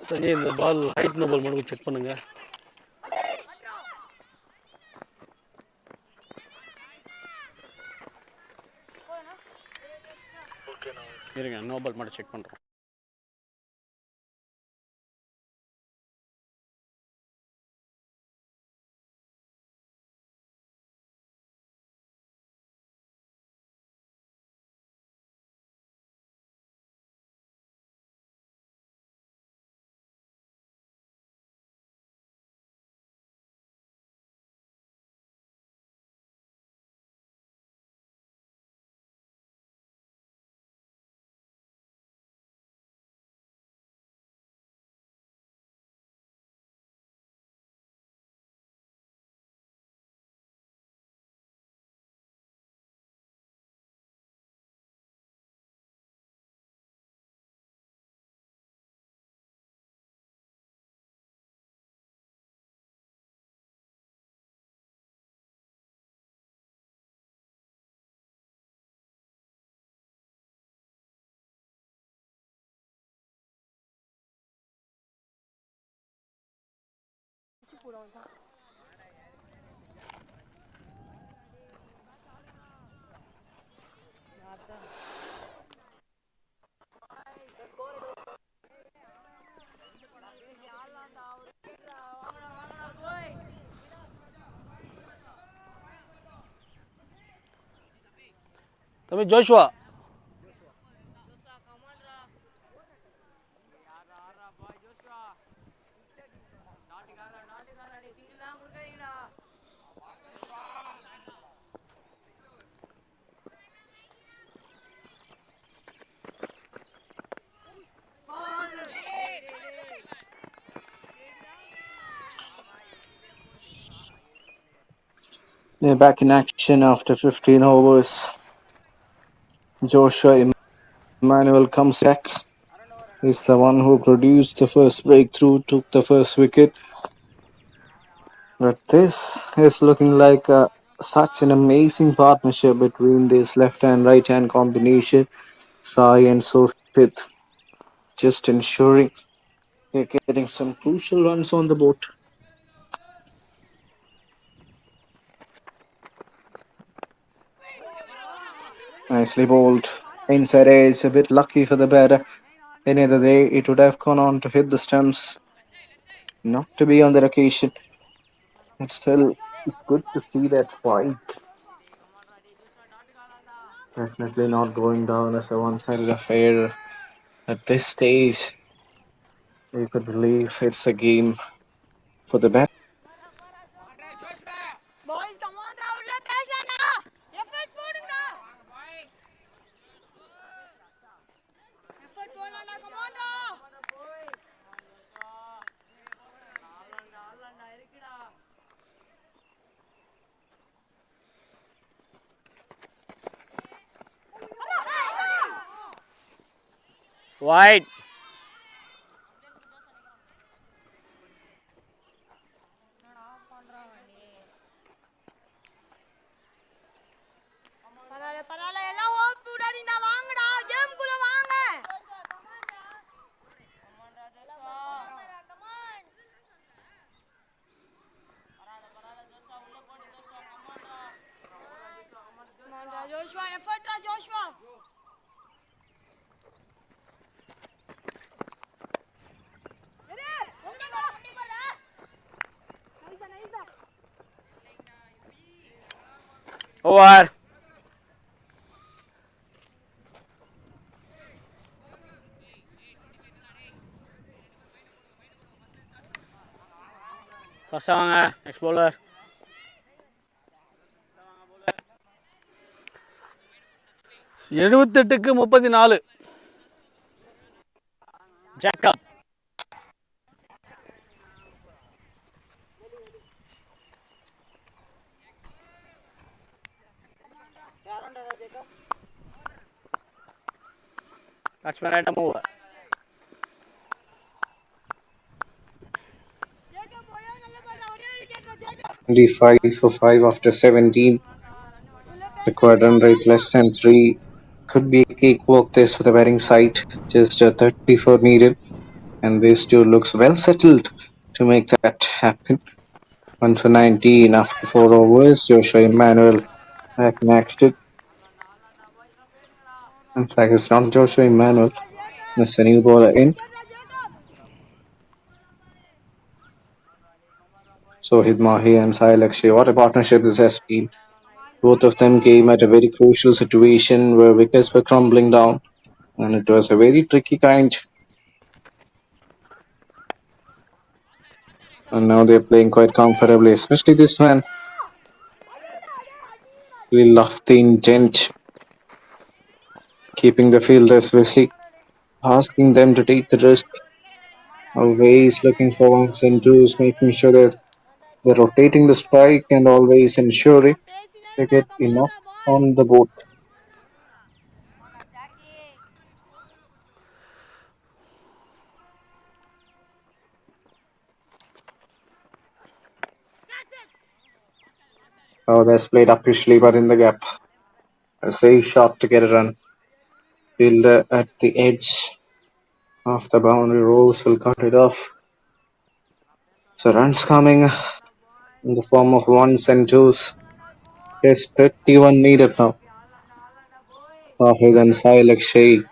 சரி இந்த பால் ஹைட் பால் மட்டும் செக் பண்ணுங்க.
இருங்க நோ பால் மட்டும் செக் பண்ணுறோம்.
தம்பி Joshua
They're back in action after 15 overs. Joshua Emmanuel comes back. He's the one who produced the first breakthrough, took the first wicket. But this is looking like such an amazing partnership between this left and right hand combination. Sai and Sohit just ensuring they're getting some crucial runs on the board. Nicely bowled. Inside edge, a bit lucky for the batter. Any other day, it would have gone on to hit the stumps. Not to be on that occasion. But still, it's good to see that fight. Definitely not going down as a one-sided affair. At this stage, you could believe it's a game for the bat.
Boys, come on, உள்ள பேசலடா. Effort போடுங்கடா. Effort போடலடா, come on டா.
Wide.
பரவாயில்ல எல்லாம் hope விடாதீங்க வாங்கடா கேம்குள்ள வாங்க Joshua effort Joshua
4. First வாங்க next bowler.
எழுபத்தெட்டுக்கு 34.
Jacob. Batsman at a move.
25 for 5 after 17. Required run rate less than 3. Could be a cakewalk this for the batting side. Just 34 needed. And these two looks well settled to make that happen. 1 for 19 after 4 overs. Joshua Emmanuel maxed it. In fact, it's not Joshua Emmanuel. It's a new bowler in. Sohid Mahi and Sahil Akshay. What a partnership this has been. Both of them came at a very crucial situation where wickets were crumbling down. And it was a very tricky kind. And now they're playing quite comfortably, especially this man. Really loved the intent. Keeping the fielders busy. Asking them to take the risk. Always looking for ones and twos, making sure that they're rotating the strike and always ensuring they get enough on the board. Oh, that's played officially, but in the gap. A safe shot to get a run. Fielder at the edge of the boundary. Rose will cut it off. So runs coming in the form of ones and twos. Just 31 needed now. His and Sahil Akshay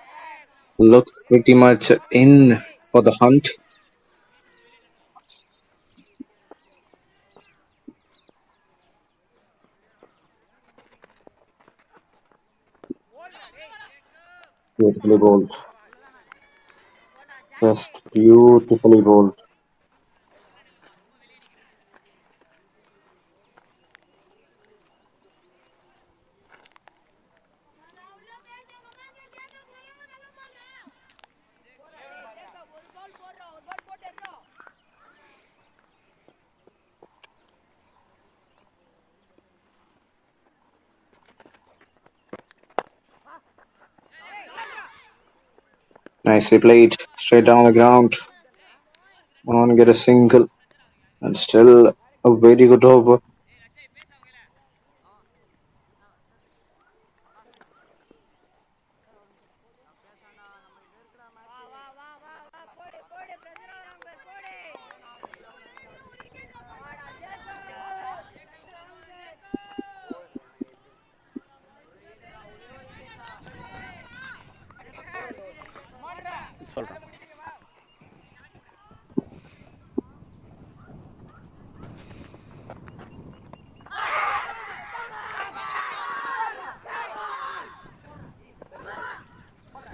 looks pretty much in for the hunt. Beautifully bowled. Just beautifully bowled. Nicely played. Straight down the ground. On get a single. And still a very good over.
சொல்கிறேன்.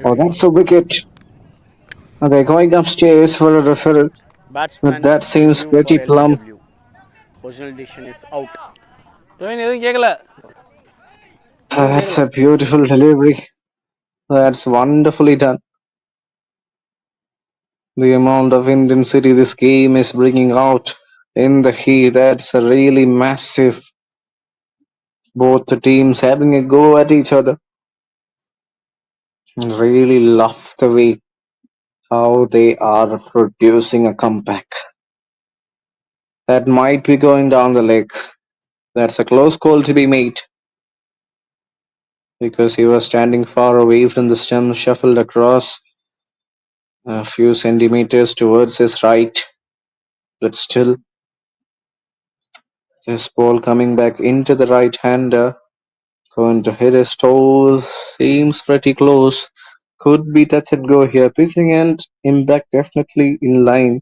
Oh, that's a wicket. They're going upstairs for a referral.
Batsman
But that seems
due
pretty
for
plumb.
LBW. Positional decision is out.
எதுவும் கேட்கல.
That's a beautiful delivery. That's wonderfully done. The amount of intensity this game is bringing out in the heat, that's a really massive. Both the teams having a go at each other. Really love the way how they are producing a comeback. That might be going down the leg. That's a close call to be made. Because he was standing far away from the stump, shuffled across a few centimeters towards his right. But still, this ball coming back into the right-hander. Going to hit his toes. Seems pretty close. Could be touch and go here. Pitching and impact definitely in line.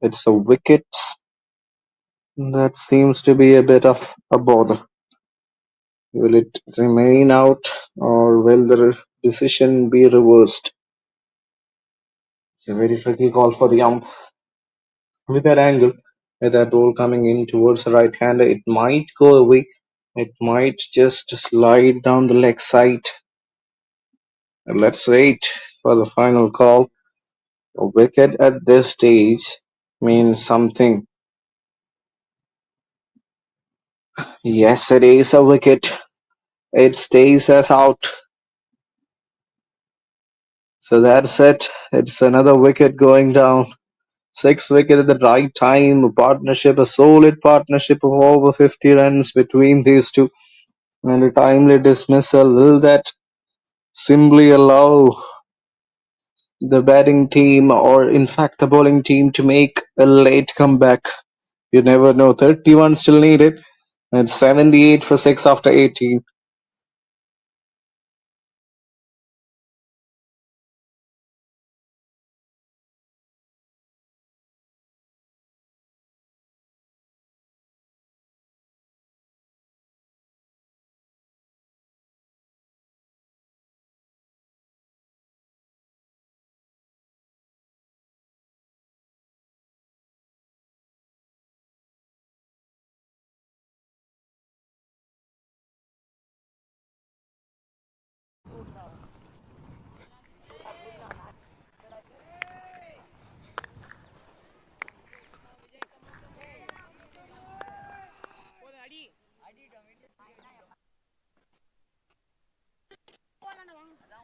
It's a wicket. That seems to be a bit of a bother. Will it remain out or will the decision be reversed? It's a very tricky call for the ump. With that angle, with that ball coming in towards the right-hander, it might go away. It might just slide down the leg side. Let's wait for the final call. A wicket at this stage means something. Yes, it is a wicket. It stays as out. So that's it. It's another wicket going down. 6 wickets at the right time. A solid partnership of over 50 runs between these two. And a timely dismissal. Will that simply allow the batting team or in fact the bowling team to make a late comeback. You never know. 31 still needed. And 78 for 6 after 18.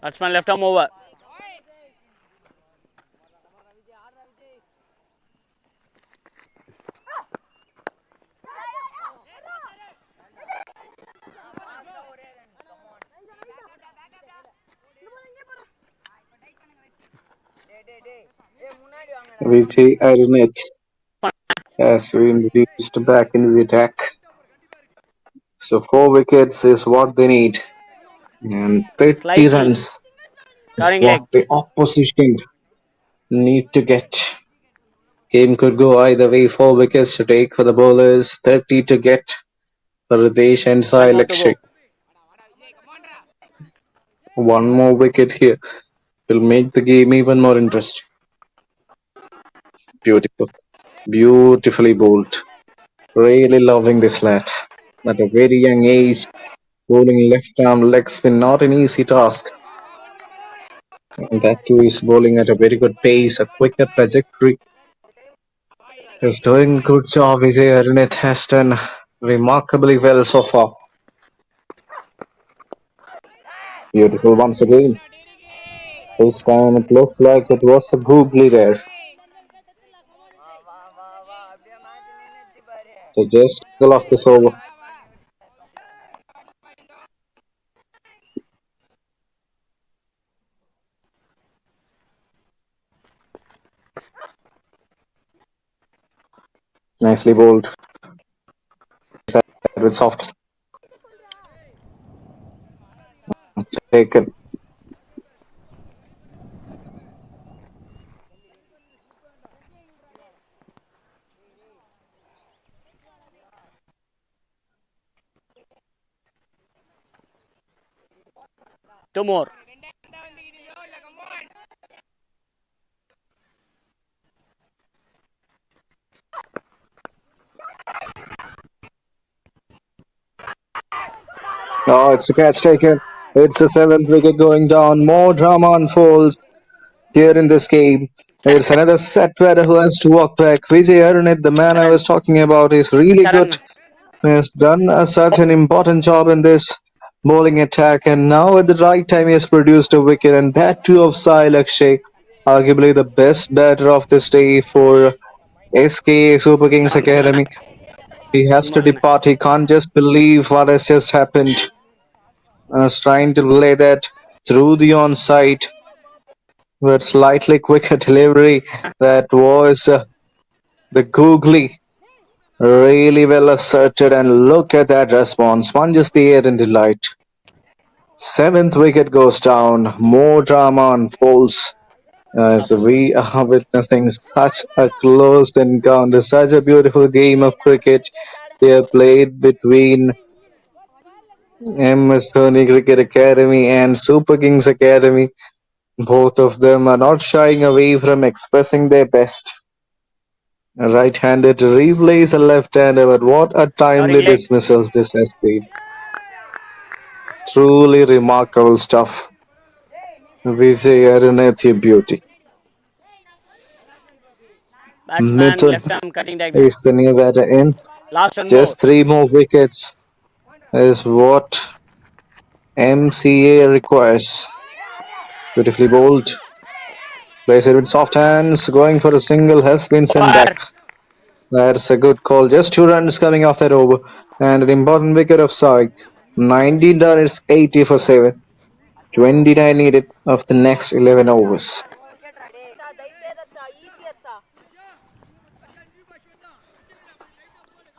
Batsman left arm over.
Vijay Arunath has been released back into the attack. So 4 wickets is what they need. And 30
Slightly
runs is
covering
what
leg.
the opposition need to get. Game could go either way. 4 wickets to take for the bowlers, 30 to get for Ritesh and Sai
1 more to
Lakshay.
go.
One more wicket here will make the game even more interesting. Beautiful. Beautifully bowled. Really loving this lad. At a very young age, bowling left arm leg spin, not an easy task. And that too is bowling at a very good pace, a quicker trajectory. He's doing good job. Vijay Arunath has done remarkably well so far. Beautiful once again. This time it looks like it was a googly there. So just go off this over. Nicely bowled. With soft. It's taken.
Two more.
Oh, it's a catch taken. It's the 7th wicket going down. More drama unfolds here in this game. It's another set batter who has to walk back. Vijay Arunath, the man I was talking about, is really good.
Charan.
He has done such an important job in this bowling attack, and now at the right time he has produced a wicket, and that too of Sai Lakshay, arguably the best batter of this day for SK Super Kings
Charan. Charan.
Academy. He has to depart. He can't just believe what has just happened. I was trying to relay that through the onside with slightly quicker delivery. That was the googly. Really well asserted, and look at that response. Sponges the air in delight. 7th wicket goes down. More drama unfolds as we are witnessing such a close encounter, such a beautiful game of cricket. They are played between MS Cricket Academy and Super Kings Academy. Both of them are not shying away from expressing their best. A right-handed replays a left-hander, but what a timely
Covering leg.
dismissal this has been. Truly remarkable stuff. Vijay Arunath, your beauty.
Batsman
Mithun
left arm cutting diagonal.
is the new batter in.
Last one more.
Just 3 more wickets is what MCA requires. Beautifully bowled. Plays it with soft hands. Going for a single has been sent
Over.
back. That's a good call. Just 2 runs coming off that over. And an important wicket of Sai. 19 done is 80 for 7. 29 needed of the next 11 overs.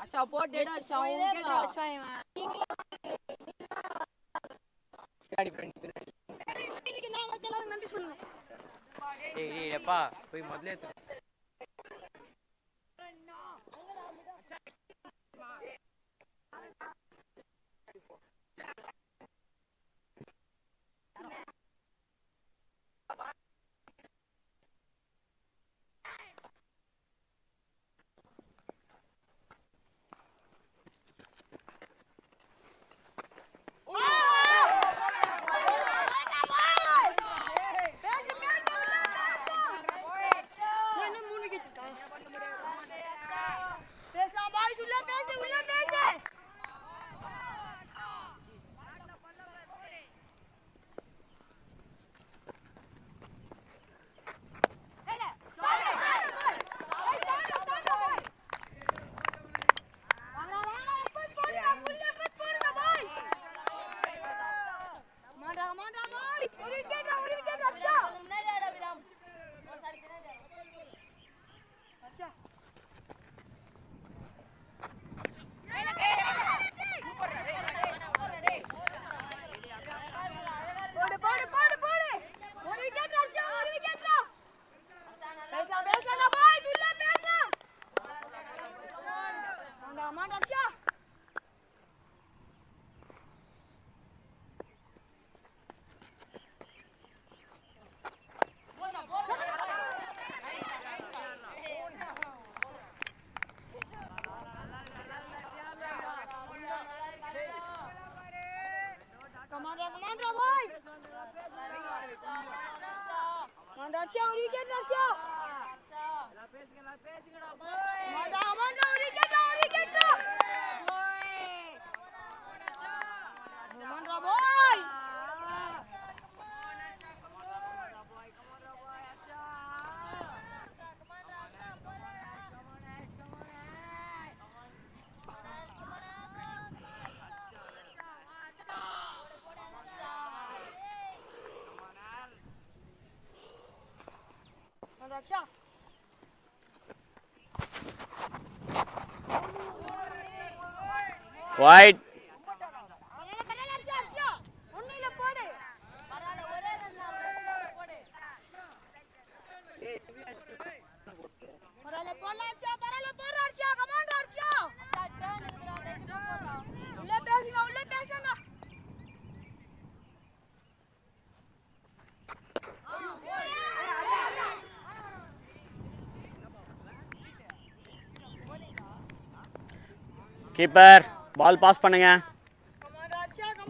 Asha போட்டு Asha wicket Asha இவன் நன்றி சொல்லுங்க.
டேய் எப்பா போய் முதல்ல
Wide. Keeper பால் pass பண்ணுங்க.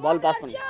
பால் pass பண்ணுங்க.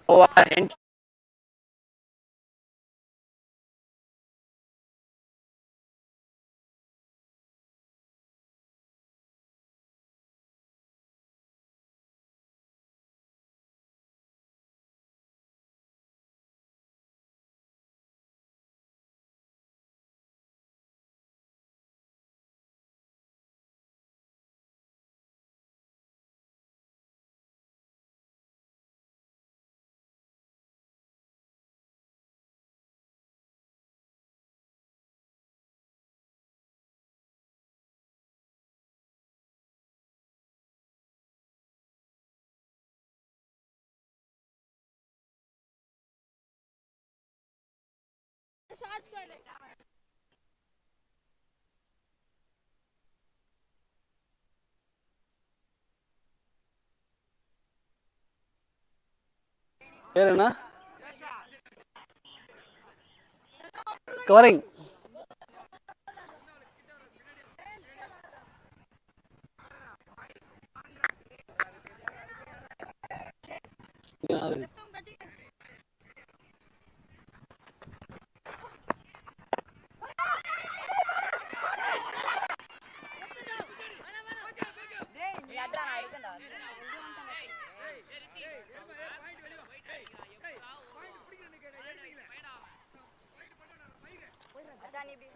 Over.
பேர் என்ன? Covering.
Asani bi.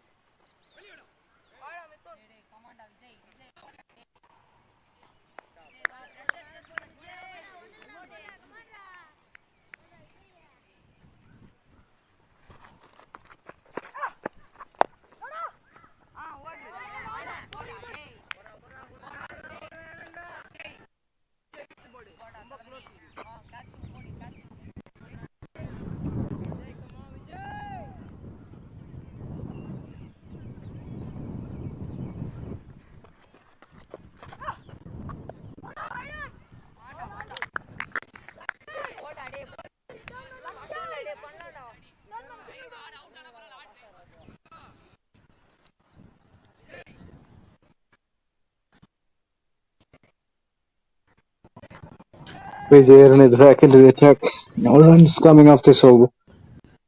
Vijay is back into the attack. No runs coming off this over.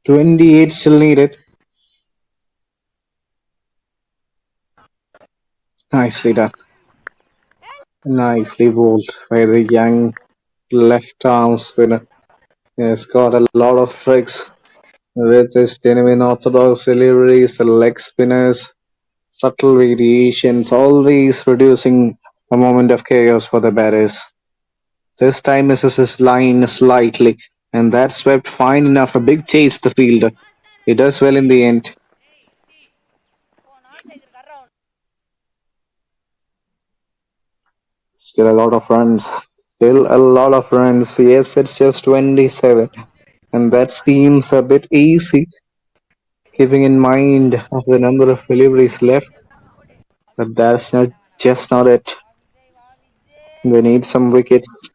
28 still needed. Nicely done. Nicely bowled by the young left arm spinner. He has got a lot of tricks with his genuine orthodox deliveries, the leg spinners, subtle variations, always producing a moment of chaos for the batters. This time misses his line slightly, and that swept fine enough. A big chase for the fielder. He does well in the end. Still a lot of runs. Still a lot of runs. Yes, it's just 27. And that seems a bit easy, keeping in mind of the number of deliveries left. But that's not just not it. They need some wickets.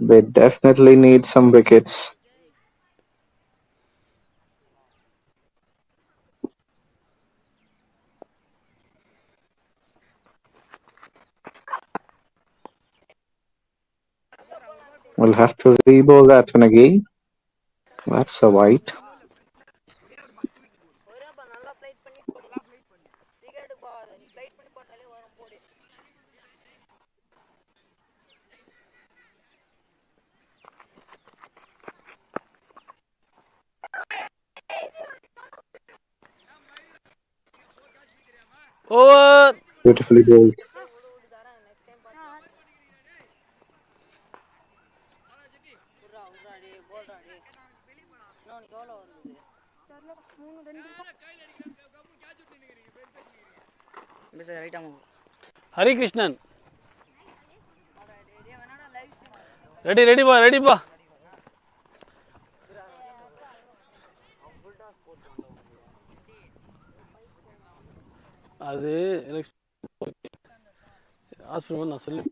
They definitely need some wickets. We'll have to re-bowl that one again. That's a white.
Over.
Beautifully bowled.
Hari Krishnan. Ready boy, ready boy. அது hospital நான் சொல்லி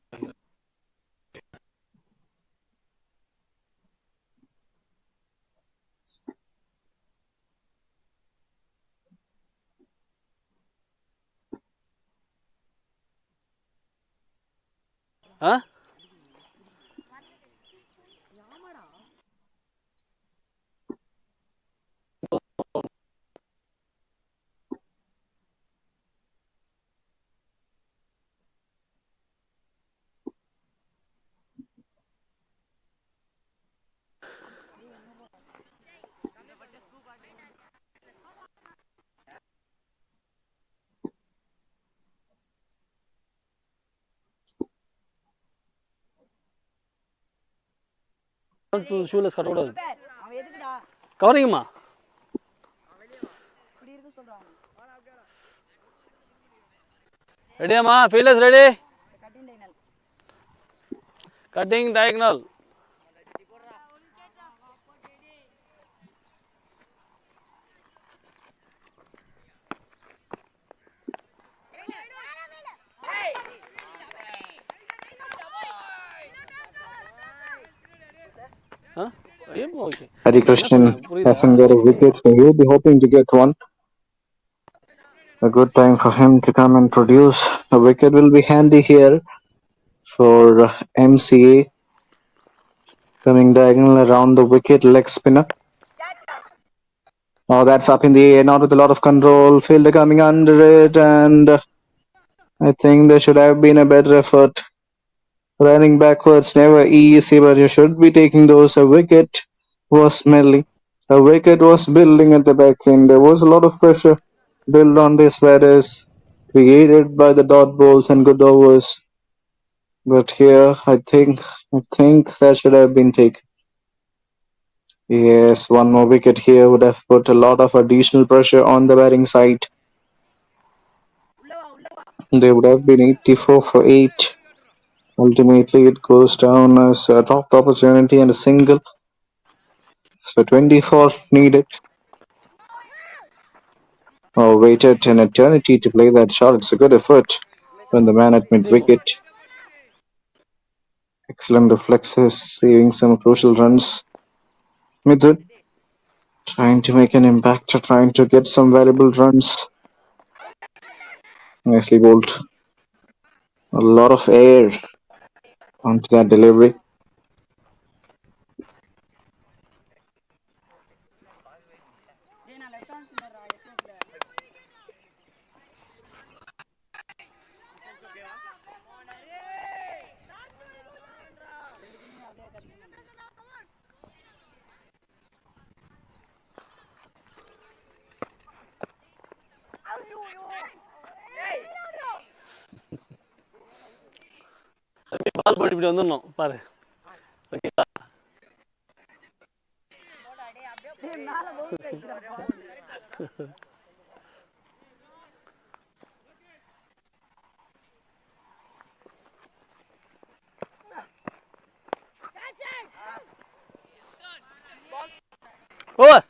ஆ ஷூலெஸ் கட்டக்கூடாது
அவன் எதுக்குடா
கவனிங்கம்மா
இப்படி இருக்கு சொல்றான்
ரெடியாம்மா fielders ready
cutting diagonal
cutting diagonal
Hari Krishnan hasn't got a wicket, so he'll be hoping to get one. A good time for him to come and produce. A wicket will be handy here for MCA. Coming diagonal around the wicket, leg spinner. Oh, that's up in the air, not with a lot of control. Fielder coming under it, and I think there should have been a better effort. Running backwards, never easy, but you should be taking those. A wicket was smelly. A wicket was building at the back end. There was a lot of pressure built on these batters, created by the dot balls and good overs. But here, I think that should have been taken. Yes, one more wicket here would have put a lot of additional pressure on the batting side. They would have been 84 for 8. Ultimately, it goes down as a dropped opportunity and a single. So 24 needed. Oh, waited an eternity to play that shot. It's a good effort from the man at mid
Timo.
wicket. Excellent reflexes, saving some crucial runs. Midwood trying to make an impact, trying to get some valuable runs. Nicely bowled. A lot of air onto that delivery.
பால் போட்டு இப்படி வந்துடணும் பாரு. ஓகேவா? Over.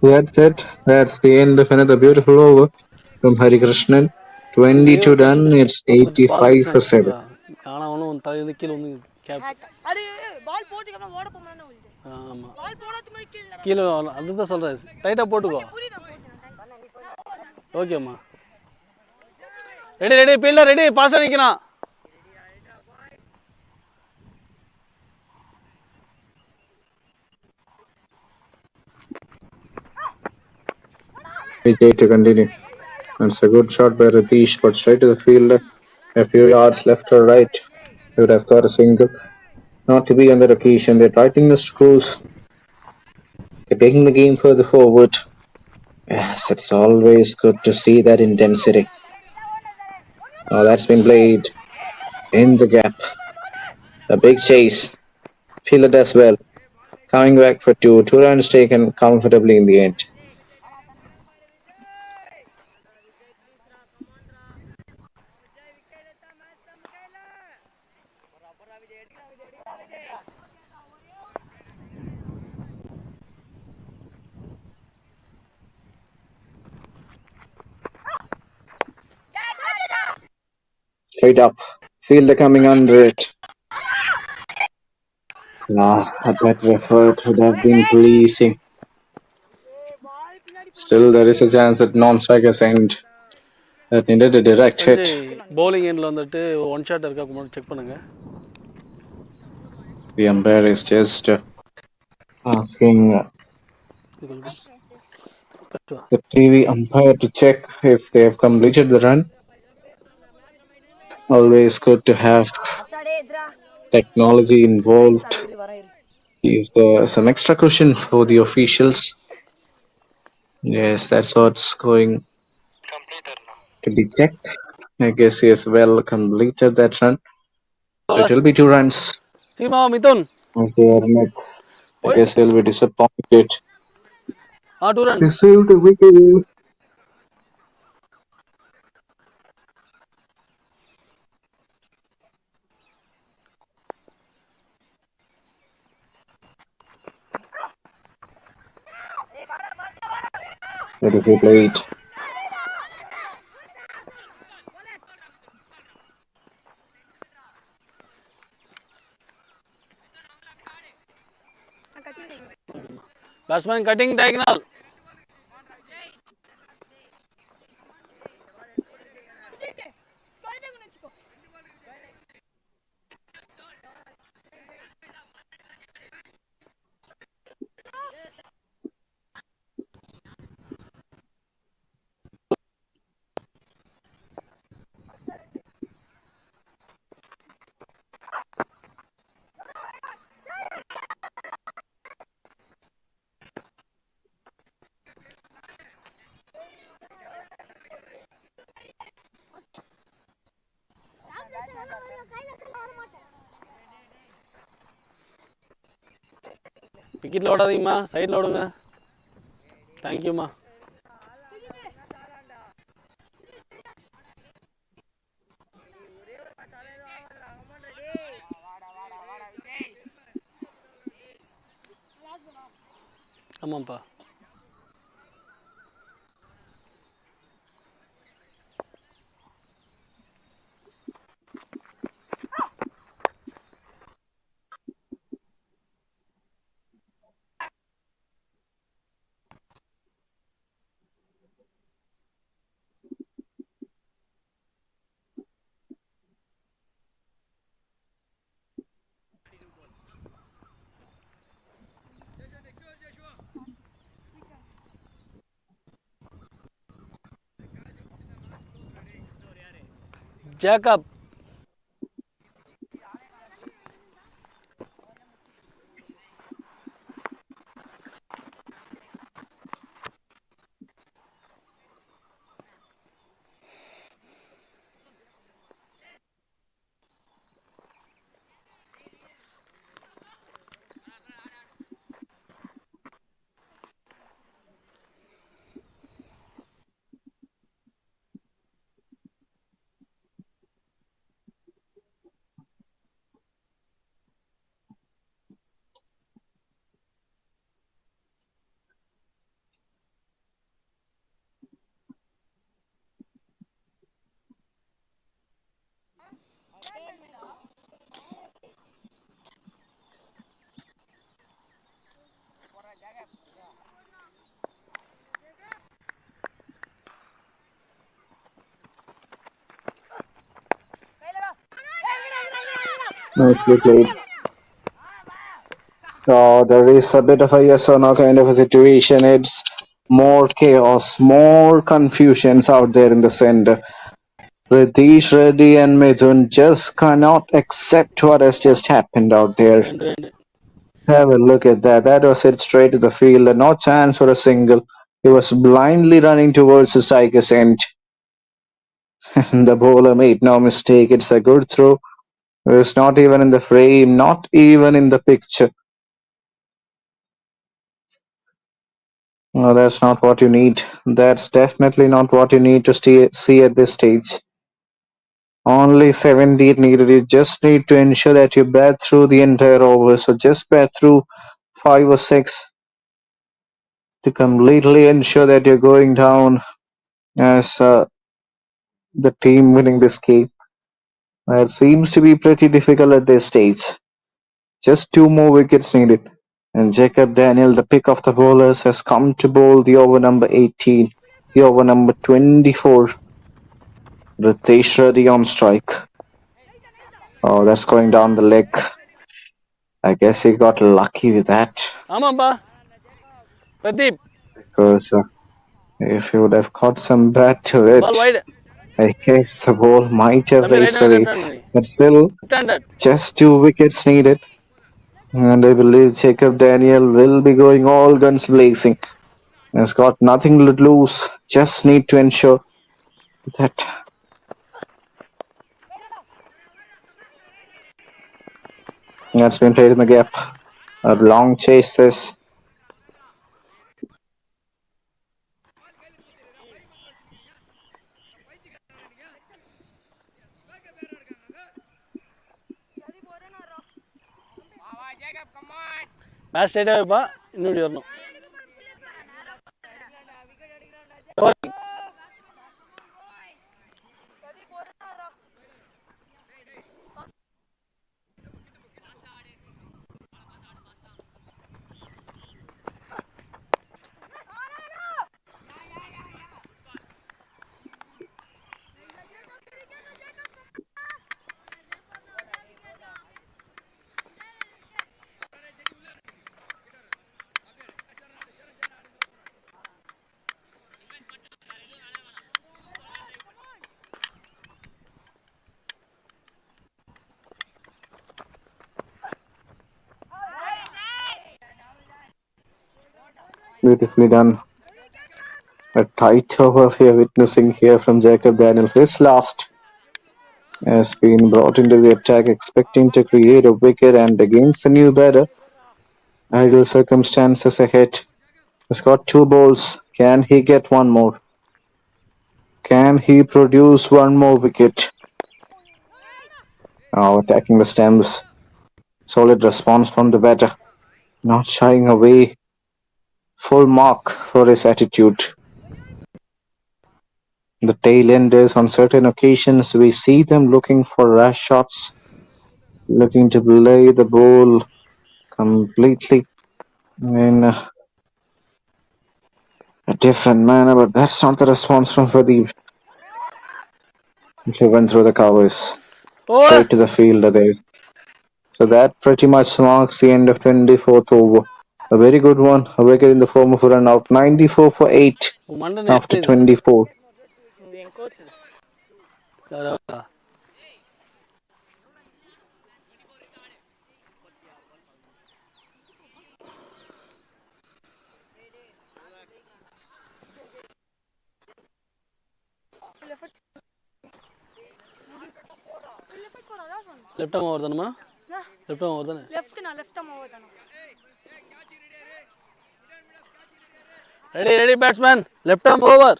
That's it. That's the end of another beautiful over from Hari Krishnan. 22 done. It's
பால்
85
பிரச்சனை
for 7.
ஆயிடுச்சுங்களா? ஆனால் ஒன்றும் தலையில கீழே வந்து கேப்.
அது பால் போட்டுக்கமா ஓட போமானே சொல்லிட்டு.
ஆமாம்,
பால் போடாத மாதிரி கீழ
கீழே அதுதான் சொல்கிறேன். டைட்டாக போட்டுக்கோ. ஓகேம்மா. ரெடி ரெடி ஃபீல்டர் ரெடி, பாஸ்டாக நிற்கணும்.
Vijay to continue. That's a good shot by Ratish, but straight to the fielder. A few yards left or right. He would have got a single. Not to be on the occasion. They're tightening the screws. They're taking the game further forward. Yes, it's always good to see that intensity. Oh, that's been played in the gap. A big chase. Fielded as well. Coming back for two. 2 runs taken comfortably in the end. Straight up. Fielder coming under it. A better effort would have been pleasing. Still, there is a chance that non-strikers end. That needed a direct hit.
Sanjay bowling எண்டில் வந்துட்டு one shot இருக்கா check பண்ணுங்க.
The umpire is just asking the TV umpire to check if they have completed the run. Always good to have technology involved. Is some extra cushion for the officials. Yes, that's what's going to be checked. I guess he has well completed that run. So it will be 2 runs.
Seema Mithun.
Okay, Arnett. I guess he'll be disappointed.
2 runs.
Received a wicket. Beautifully played.
Batsman cutting diagonal. விக்கெட்டில் ஓடாதீங்கம்மா, சைடில் ஓடுங்க. தேங்க்யூம்மா. ஆமாம்ப்பா. Jacob.
Nicely played. There is a bit of a yes or no kind of a situation. It's more chaos, more confusions out there in the center. Ritesh Reddy and Mithun just cannot accept what has just happened out there. Have a look at that. That was hit straight to the field. No chance for a single. He was blindly running towards the striker's end. The bowler made no mistake. It's a good throw. It's not even in the frame, not even in the picture. No, that's not what you need. That's definitely not what you need to see at this stage. Only 70 needed. You just need to ensure that you bat through the entire over. So just bat through 5 or 6 to completely ensure that you're going down as the team winning this game. That seems to be pretty difficult at this stage. Just 2 more wickets needed. And Jacob Daniel, the pick of the bowlers, has come to bowl the over number 18, the over number 24. Ritesh Reddy on strike. Oh, that's going down the leg. I guess he got lucky with that.
ஆமாம்ப்பா Pradeep.
Because if he would have caught some bat to it,
ball wide.
I guess the ball might have
தம்பி right
raced
hand
away.
Left hand.
But still,
left handed.
just 2 wickets needed. And I believe Jacob Daniel will be going all guns blazing. Has got nothing to lose. Just need to ensure that that's been played in the gap. A long chase this.
Bat ஸ்ட்ரைட்டாக வைப்பா, இன்னும் இப்படி வரணும்.
Beautifully done. A tight over we are witnessing here from Jacob Daniel. His last. has been brought into the attack expecting to create a wicket, and against the new batter, ideal circumstances ahead. He's got 2 balls. Can he get one more? Can he produce one more wicket? Now attacking the stumps. Solid response from the batter. Not shying away. Full mark for his attitude. The tail enders, on certain occasions, we see them looking for rash shots, looking to play the ball completely in a different manner, but that's not the response from Pradeep. He went through the covers, straight to the fielder there. So that pretty much marks the end of 24th over. A very good one, a wicket in the form of a run out. 94 for 8
Monday
after 24.
left arm over தானமா left arm over தானே
left arm over தான
ready batsman left arm over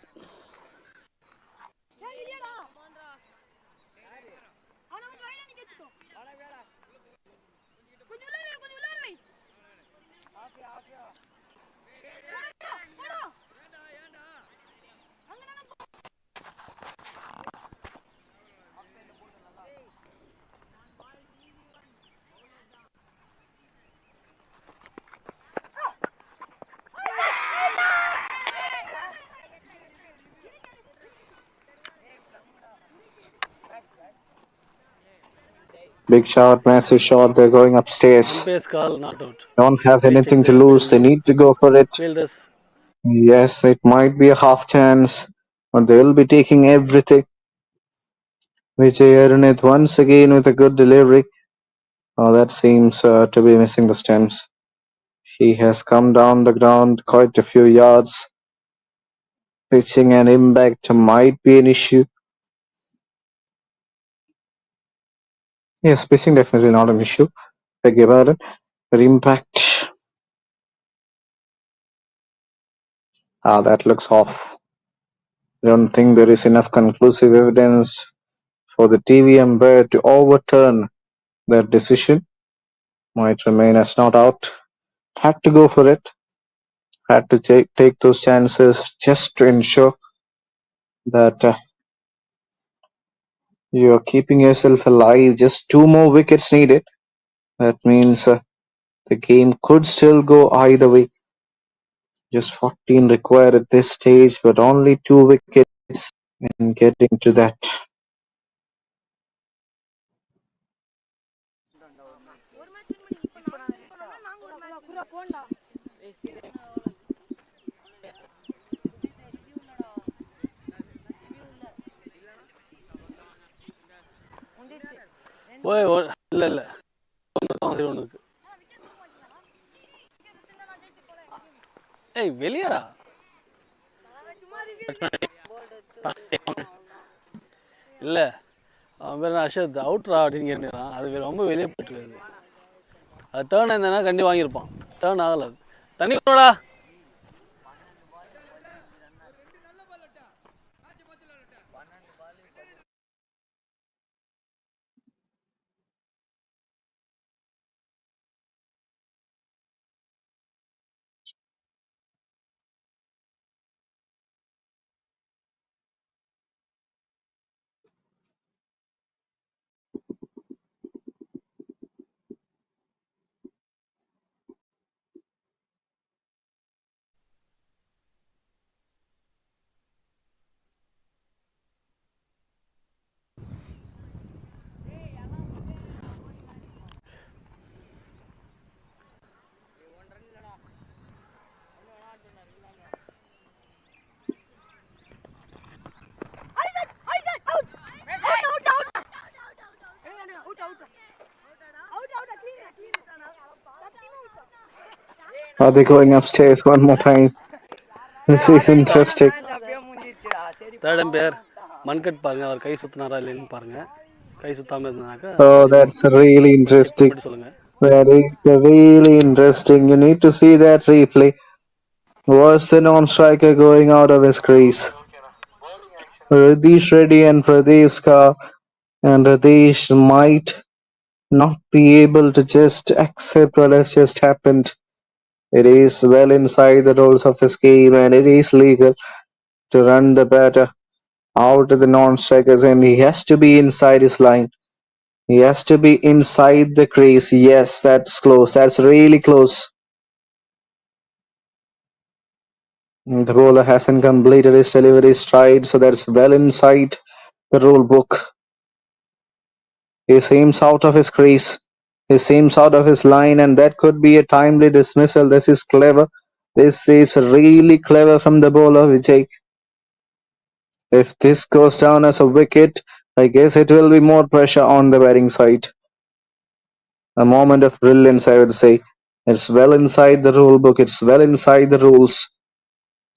Big shot, massive shot. They're going upstairs.
umpire's call not out
Don't have anything to lose. They need to go for it.
fielders
Yes, it might be a half chance, but they will be taking everything. Vijay Arunith once again with a good delivery. Oh, that seems to be missing the stems. He has come down the ground quite a few yards. Pitching and impact might be an issue. Yes, pitching definitely not an issue. Beg your pardon. But impact. That looks off. I don't think there is enough conclusive evidence for the TV umpire to overturn that decision. Might remain as not out. Had to go for it. Had to take those chances just to ensure that you are keeping yourself alive. Just 2 more wickets needed. That means the game could still go either way. Just 14 required at this stage, but only 2 wickets and getting to that.
ஓய் இல்லை இல்லை ஒன்று இருக்கு ஏய் வெளியடா இல்லை அவன் பேர் அஷத் அவுட்ரா அப்படின்னு கேட்டுறான் அது ரொம்ப வெளியே போயிட்டுருக்குது அது டேர்ன் ஆயிருந்தேன்னா கண்டி வாங்கியிருப்பான் டேர்ன் ஆகலை அது தண்ணி கொண்டா
Are they going upstairs one more time? This is interesting.
Third umpire Mankad பாருங்க அவர் கை சுத்தினாரா இல்லைன்னு பாருங்க கை சுத்தாமல் இருந்ததுனாக்கா
Oh,
கொஞ்சம்
that's really interesting.
மட்டும் சொல்லுங்கள்.
That is really interesting. You need to see that replay. Was the non-striker going out of his crease? Radish Reddy and Pradeep Ska, and Radish might not be able to just accept what has just happened. It is well inside the rules of this game, and it is legal to run the batter out of the non-strikers, and he has to be inside his line. He has to be inside the crease. Yes, that's close. That's really close. The bowler hasn't completed his delivery stride, so that's well inside the rule book. He seems out of his crease. He seems out of his line, and that could be a timely dismissal. This is clever. This is really clever from the bowler, Vijay. If this goes down as a wicket, I guess it will be more pressure on the batting side. A moment of brilliance, I would say. It's well inside the rule book. It's well inside the rules.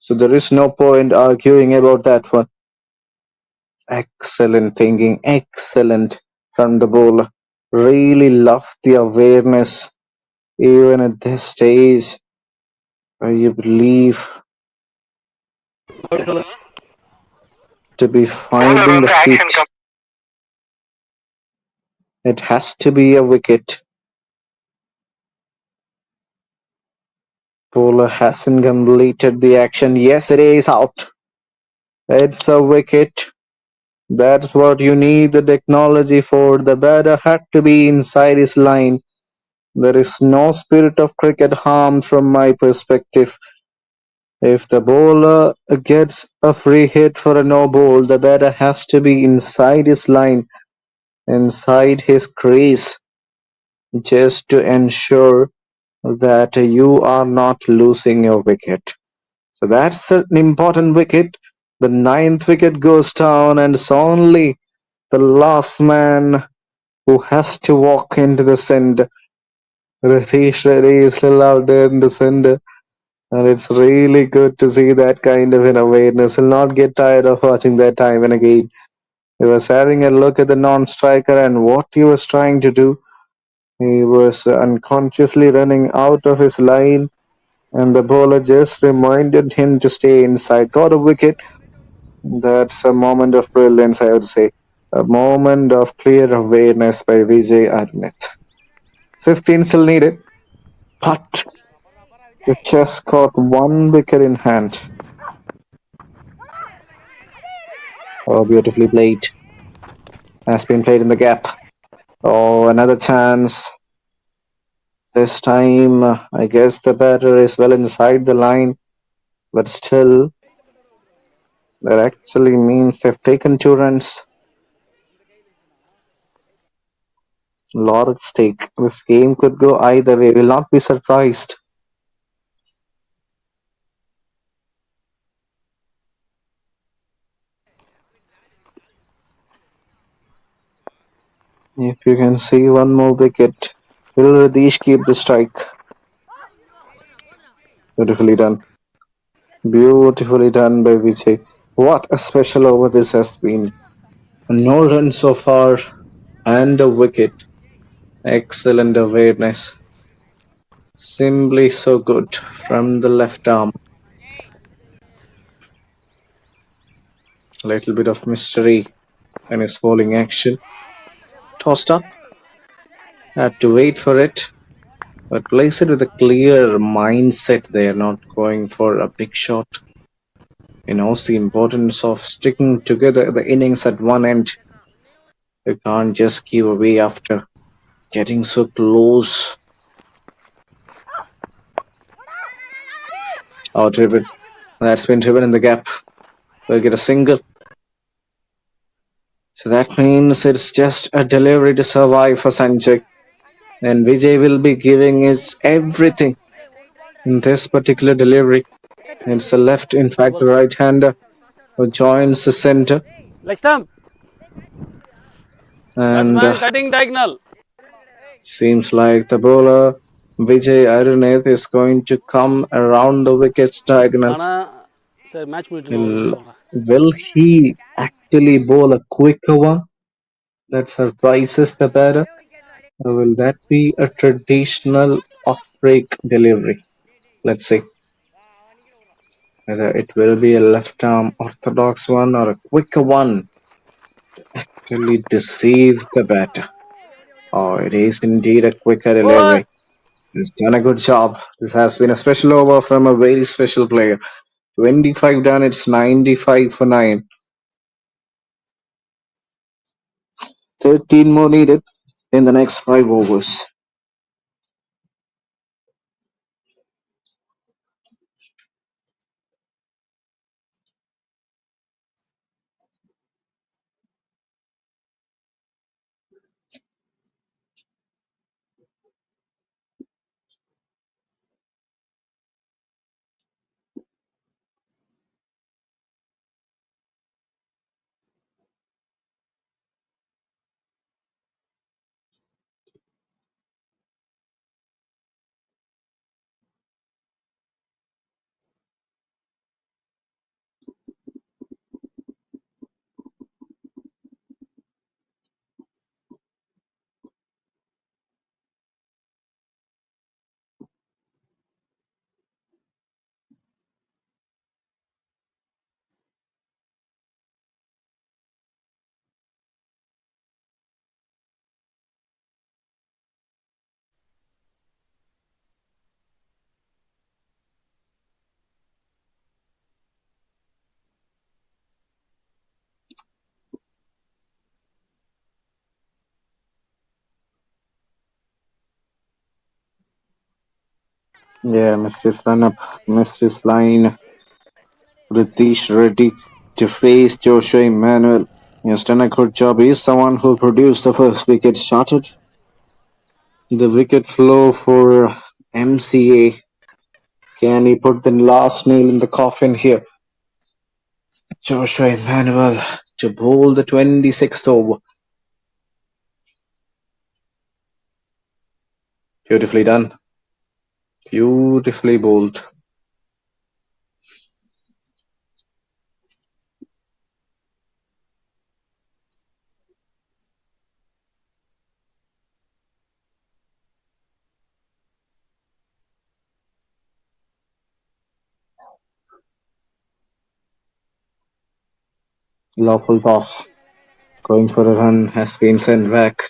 So there is no point arguing about that one. Excellent thinking. Excellent from the bowler. Really love the awareness. Even at this stage, you believe
மறுபடியும் சொல்லுங்கள்.
to be finding the feet. It has to be a wicket. Bowler hasn't completed the action. Yes, it is out. It's a wicket. That's what you need the technology for. The batter had to be inside his line. There is no spirit of cricket harm from my perspective. If the bowler gets a free hit for a no ball, the batter has to be inside his line, inside his crease, just to ensure that you are not losing your wicket. So that's an important wicket. The 9th wicket goes down, and it's only the last man who has to walk into the center. Ratish Reddy is still out there in the center, and it's really good to see that kind of an awareness. He'll not get tired of watching that time and again. He was having a look at the non-striker and what he was trying to do. He was unconsciously running out of his line, and the bowler just reminded him to stay inside. Got a wicket. That's a moment of brilliance, I would say. A moment of clear awareness by Vijay Arnett. 15 still needed, but we just got one wicket in hand. Oh, beautifully played. Has been played in the gap. Oh, another chance. This time, I guess the batter is well inside the line, but still, that actually means they've taken 2 runs. Lot at stake. This game could go either way. Will not be surprised. If you can see one more wicket, will Radish keep the strike? Beautifully done. Beautifully done by Vijay. What a special over this has been. No runs so far and a wicket. Excellent awareness. Simply so good from the left arm. A little bit of mystery in his bowling action. Tossed up. Had to wait for it. But place it with a clear mindset there, not going for a big shot. He knows the importance of sticking together the innings at one end. You can't just give away after getting so close. Oh, driven. That's been driven in the gap. We'll get a single. So that means it's just a delivery to survive for Sanjay. And Vijay will be giving his everything in this particular delivery. It's the left, in fact, the right-hander who joins the center.
Leg stump.
And
Batsman cutting diagonal.
seems like the bowler Vijay Aruneth is going to come around the wicket's diagonal.
ஆனால் சரி match முடிட்டு நான் ஒரு விஷயம் சொல்கிறேன்.
Will he actually bowl a quicker one? that surprises the batter? Or will that be a traditional off-break delivery? Let's see whether it will be a left-arm orthodox one or a quicker one to really deceive the batter. Oh, it is indeed a quicker
Bowler!
delivery. He's done a good job. This has been a special over from a very special player. 25 done, it's 95 for 9. 13 more needed in the next 5 overs. Yeah, missed his lineup, missed his line. Ritesh Reddy to face Joshua Emmanuel. He has done a good job. He is someone who produced the first wicket, started the wicket flow for MCA. Can he put the last nail in the coffin here? Joshua Emmanuel to bowl the 26th over. Beautifully done. Beautifully bowled. Lawful toss. Going for a run has been sent back.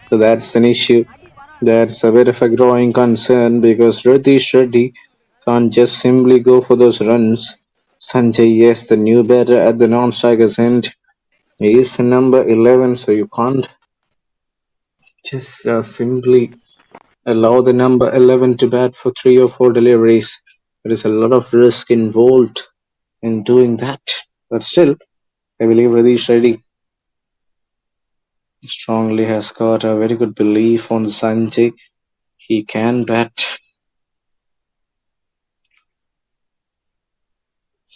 So that's an issue. That's a bit of a growing concern because Ritesh Reddy can't just simply go for those runs. Sanjay, yes, the new batter at the non-striker's end. He is the number 11, so you can't just simply allow the number 11 to bat for 3 or 4 deliveries. There is a lot of risk involved in doing that. But still, I believe Ritesh Reddy strongly has got a very good belief on Sanjay. He can bat.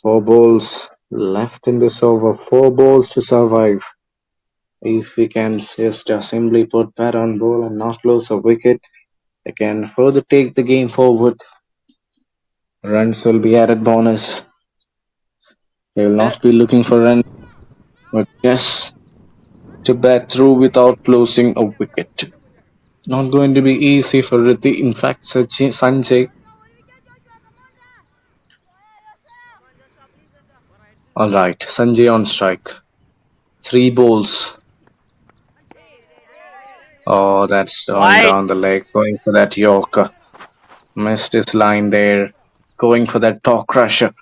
4 balls left in this over. 4 balls to survive. If we can just simply put bat on ball and not lose a wicket, they can further take the game forward. Runs will be added bonus. They will not be looking for runs, but just to bat through without losing a wicket. Not going to be easy for Riti. In fact, Sanjay. Alright, Sanjay on strike. 3 balls. Oh, that's on
Wide.
down the leg. Going for that Yorker. Missed his line there. Going for that top crusher.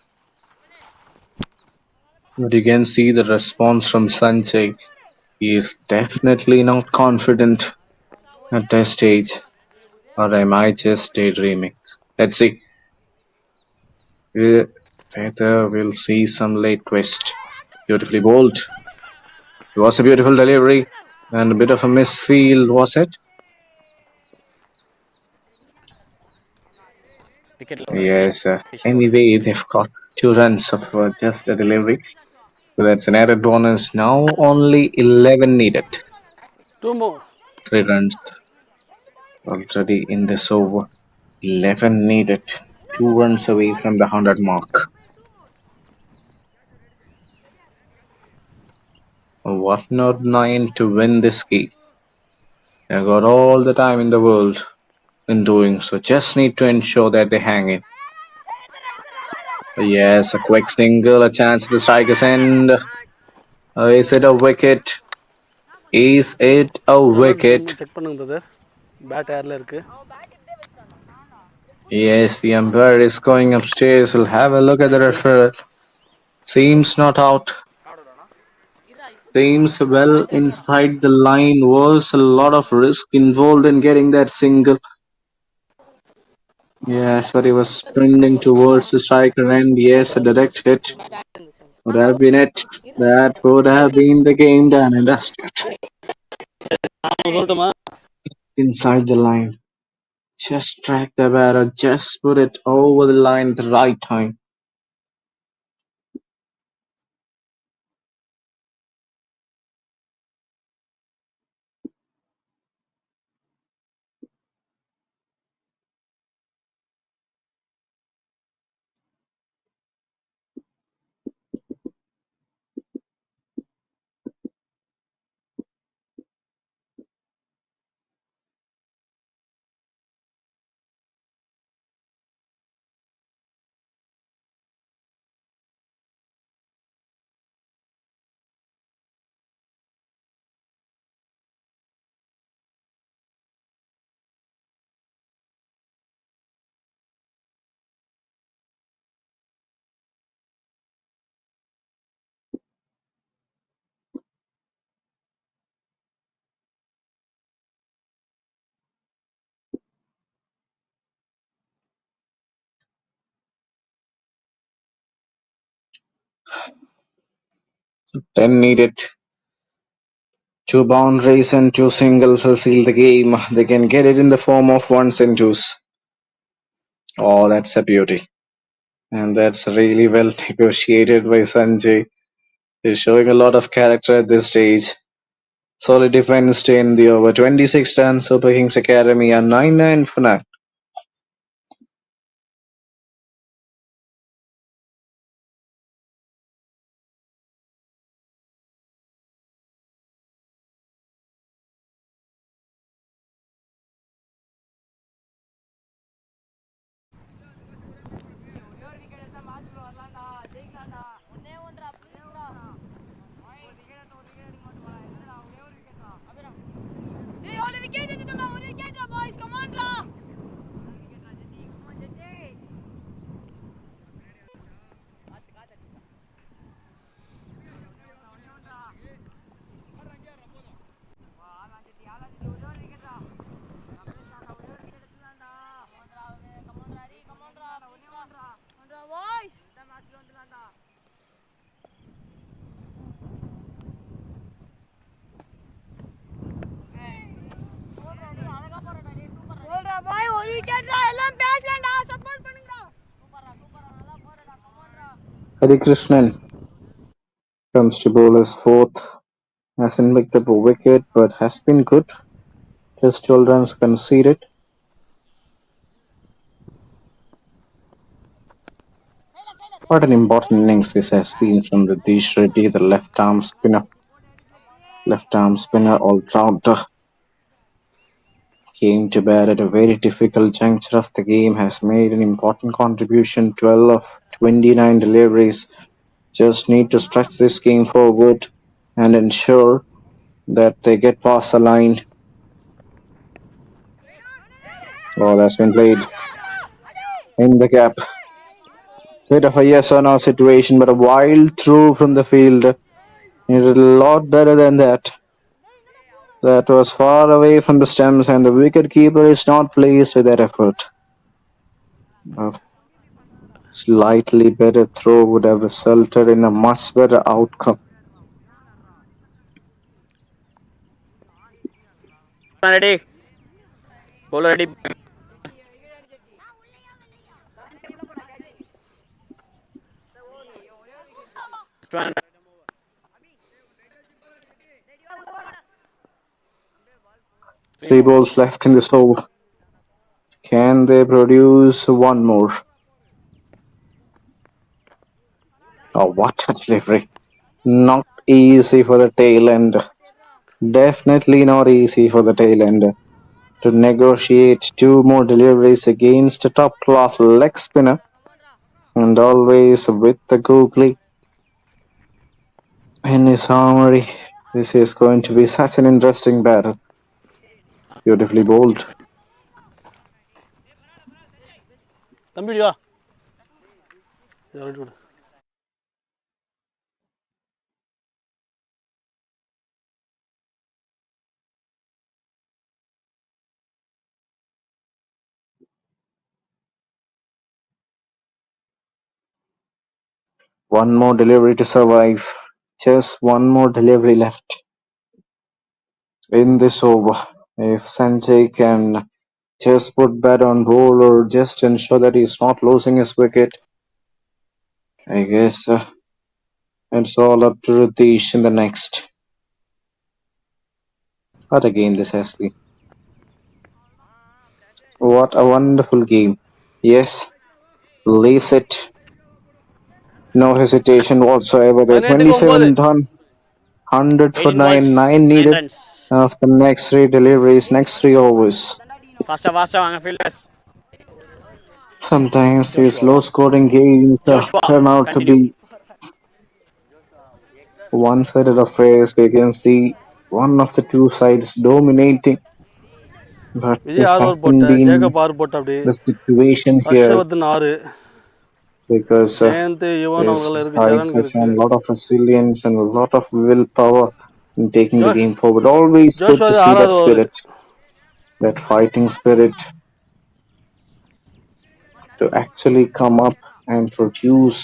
But you can see the response from Sanjay. He is definitely not confident at this stage. Or am I just daydreaming? Let's see. Whether we'll see some late twist. Beautifully bowled. It was a beautiful delivery. And a bit of a misfield, was it?
Wicket lower.
Yes.
Pitch lower.
Anyway, they've got 2 runs of just a delivery. So that's an added bonus. Now only 11 needed.
2 more.
3 runs already in this over. 11 needed. 2 runs away from the 100 mark. What not 9 to win this game. They got all the time in the world in doing so. Just need to ensure that they hang it. Yes, a quick single, a chance to strike his end. Is it a wicket? Is it a wicket?
Check பண்ணுங்க brother, bad ஏர்ல இருக்கு.
Yes, the umpire is going upstairs. We'll have a look at the referee. Seems not out. Seems well inside the line. Was a lot of risk involved in getting that single. Yes, but he was sprinting towards the striker end. Yes, a direct hit would have been it. That would have been the game done and dusted.
சொல்லட்டுமா?
Inside the line. Just track the batter. Just put it over the line at the right time. Ten needed. 2 boundaries and 2 singles will seal the game. They can get it in the form of 1s and 2s. Oh, that's a beauty. And that's really well negotiated by Sanjay. He's showing a lot of character at this stage. Solid defense to end the over. 26 runs. Super Kings Academy are 9-9 for now. Hari Krishnan comes to bowl as fourth. Hasn't picked up a wicket, but has been good. Just 12 runs conceded. What an important innings this has been from the T-30, the left-arm spinner. Left-arm spinner all-rounder. Came to bat at a very difficult juncture of the game, has made an important contribution, 12 of 29 deliveries. Just need to stretch this game forward and ensure that they get past the line. Oh, that's been played in the gap. Bit of a yes or no situation, but a wild throw from the field. It is a lot better than that. That was far away from the stumps, and the wicketkeeper is not pleased with that effort. A slightly better throw would have resulted in a much better outcome.
Ready? Bowler ready.
Three balls left in this over. Can they produce one more? Oh, what a delivery. Not easy for the tail end. Definitely not easy for the tail end to negotiate two more deliveries against a top class leg spinner, and always with the googly in his armory. This is going to be such an interesting battle. Beautifully bowled.
தம்பிடி வா இதை விட்டு விடு.
One more delivery to survive. Just one more delivery left in this over. If Sanjay can just put bat on ball or just ensure that he's not losing his wicket, I guess it's all up to Ritesh in the next. What a game this has been. What a wonderful game. Yes, lace it. No hesitation whatsoever there. 27 done. 100 for
18
9.
balls,
9
9
needed
runs.
of the next 3 deliveries, next 3 overs.
Faster வாங்க fielders.
Sometimes these
Joshua.
low scoring games
Joshua,
turn out to
continue.
be one sided affairs. We can see one of the two sides dominating. But
Vijay
this
6 over
hasn't
போட்டேன்,
been
Jacob 6 போட்ட அப்படி,
the situation here
Harshvardhan 6,
because
Jayant Yuvan
these
அவங்களாம் இருக்குது,
sides
சரணுக்கு
have shown
இருக்குது.
a lot of resilience and a lot of willpower in taking the
Joe
game forward. Always good
Joshua
to see that
6வது over.
spirit, that fighting spirit to actually come up and produce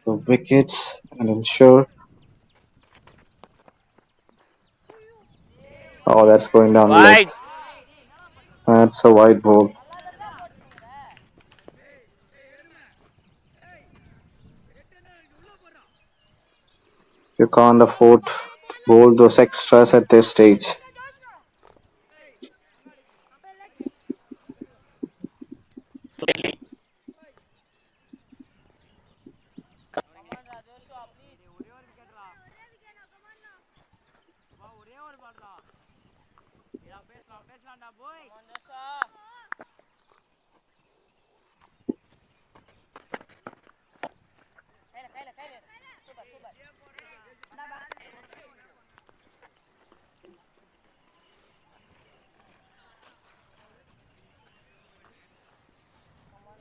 the wickets and ensure. Oh, that's going down the leg.
Wide.
That's a wide ball. You can't afford to bowl those extras at this stage.
Slightly.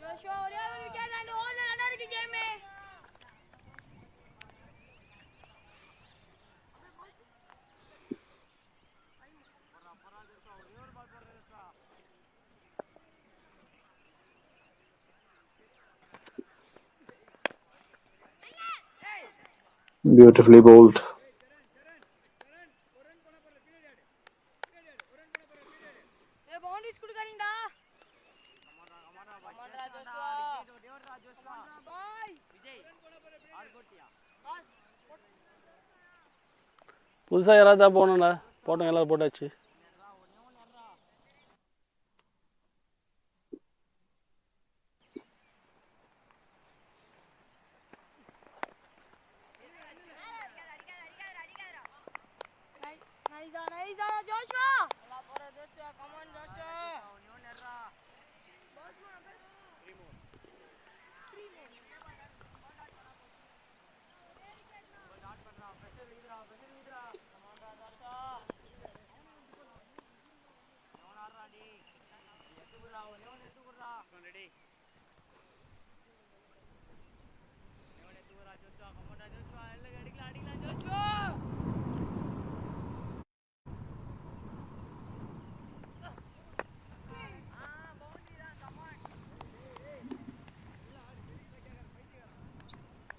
Joshua ஒரே ஒரு wicket ரெண்டு ஓவர்ல நல்லா இருக்கு game.
Beautifully bowled.
ஏ boundaries குடுக்கறீங்கடா.
புதுசாக யாராவது தான் போகணும்டா, போட்டோம் எல்லாரும் போட்டாச்சு.
நைஸா நைஸா ஜோஷுவா. நல்லா போற ஜோஷுவா, கம் ஆன் ஜோஷுவா. நீ ஒன்னறா.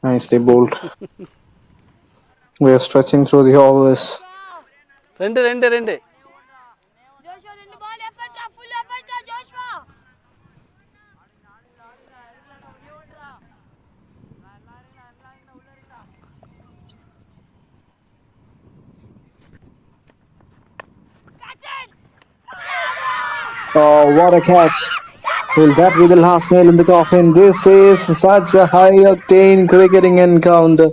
Nicely bowled. We are stretching through the overs.
ரெண்டு ரெண்டு ரெண்டு
ஜோஷுவா ரெண்டு பால் எஃபர்ட்டா, ஃபுல் எஃபர்ட்டா Joshua.
Oh, what a catch! Will that be the last nail in the coffin? This is such a high-octane cricketing encounter.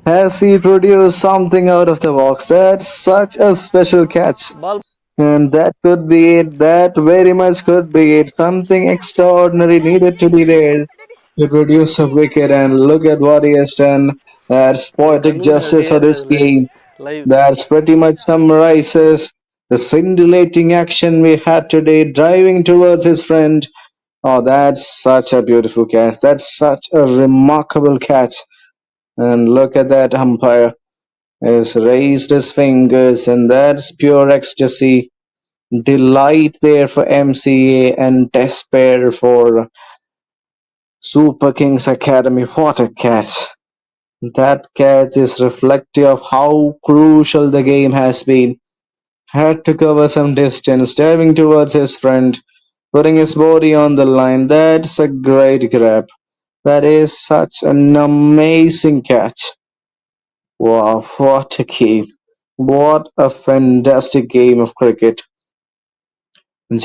Has he produced something out of the box? That's such a special catch.
Ball
And that could be it. That very much could be it. Something extraordinary needed to be there to produce a wicket. And look at what he has done. That's poetic justice for this game.
Live
That's pretty much summarizes the scintillating action we had today, driving towards his friend. Oh, that's such a beautiful catch. That's such a remarkable catch. And look at that umpire. Has raised his fingers, and that's pure ecstasy. Delight there for MCA and despair for Super Kings Academy. What a catch! That catch is reflective of how crucial the game has been. Had to cover some distance, diving towards his friend, putting his body on the line. That's a great grab. That is such an amazing catch. Wow, what a game. What a fantastic game of cricket.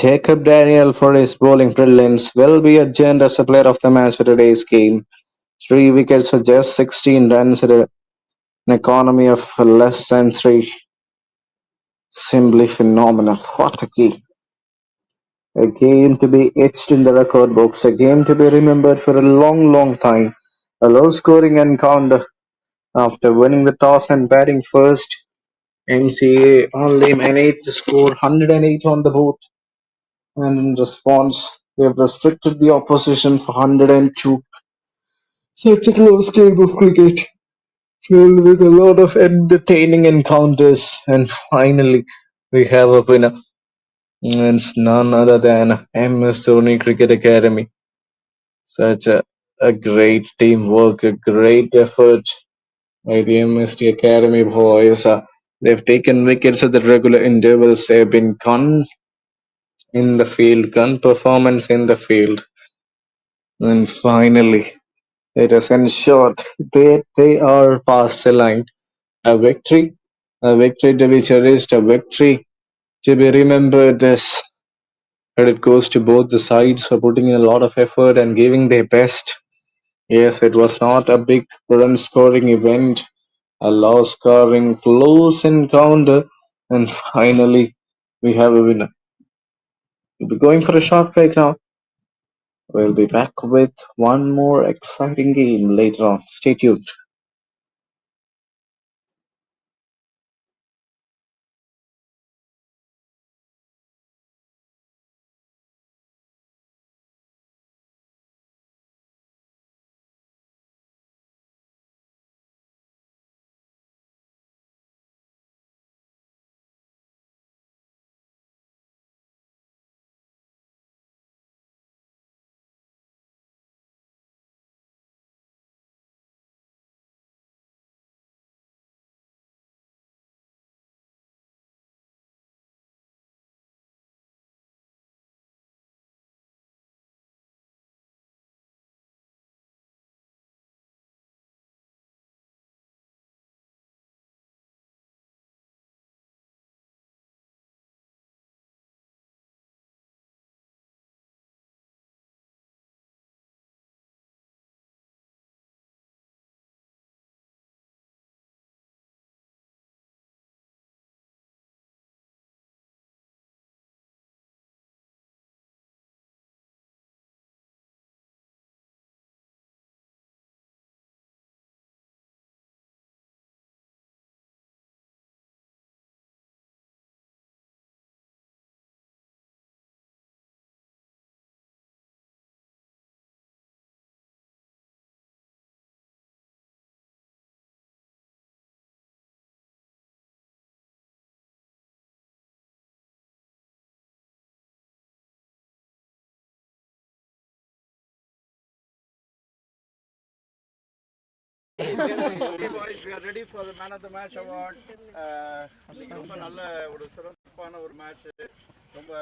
Jacob Daniel, for his bowling brilliance, will be adjourned as a player of the match for today's game. 3 wickets for just 16 runs at an economy of less than 3. Simply phenomenal. What a game. A game to be etched in the record books. A game to be remembered for a long, long time. A low-scoring encounter. After winning the toss and batting first, MCA only managed to score 108 on the board. And in response, they have restricted the opposition for 102. Such a close game of cricket, filled with a lot of entertaining encounters. And finally, we have a winner. And it's none other than MS Dhoni Cricket Academy. Such a great teamwork, a great effort by the MSD Academy boys. They've taken wickets at the regular intervals. They've been gun in the field, gun performance in the field. And finally, it has ensured that they are past the line. A victory to be cherished, a victory to be remembered. This credit goes to both the sides for putting in a lot of effort and giving their best. Yes, it was not a big run scoring event, a low scoring close encounter, and finally we have a winner. We'll be going for a short break now. We'll be back with one more exciting game later on. Stay tuned.
Okay boys, we are ready for the man of the match award. ரொம்ப நல்ல ஒரு சிறப்பான ஒரு match. ரொம்ப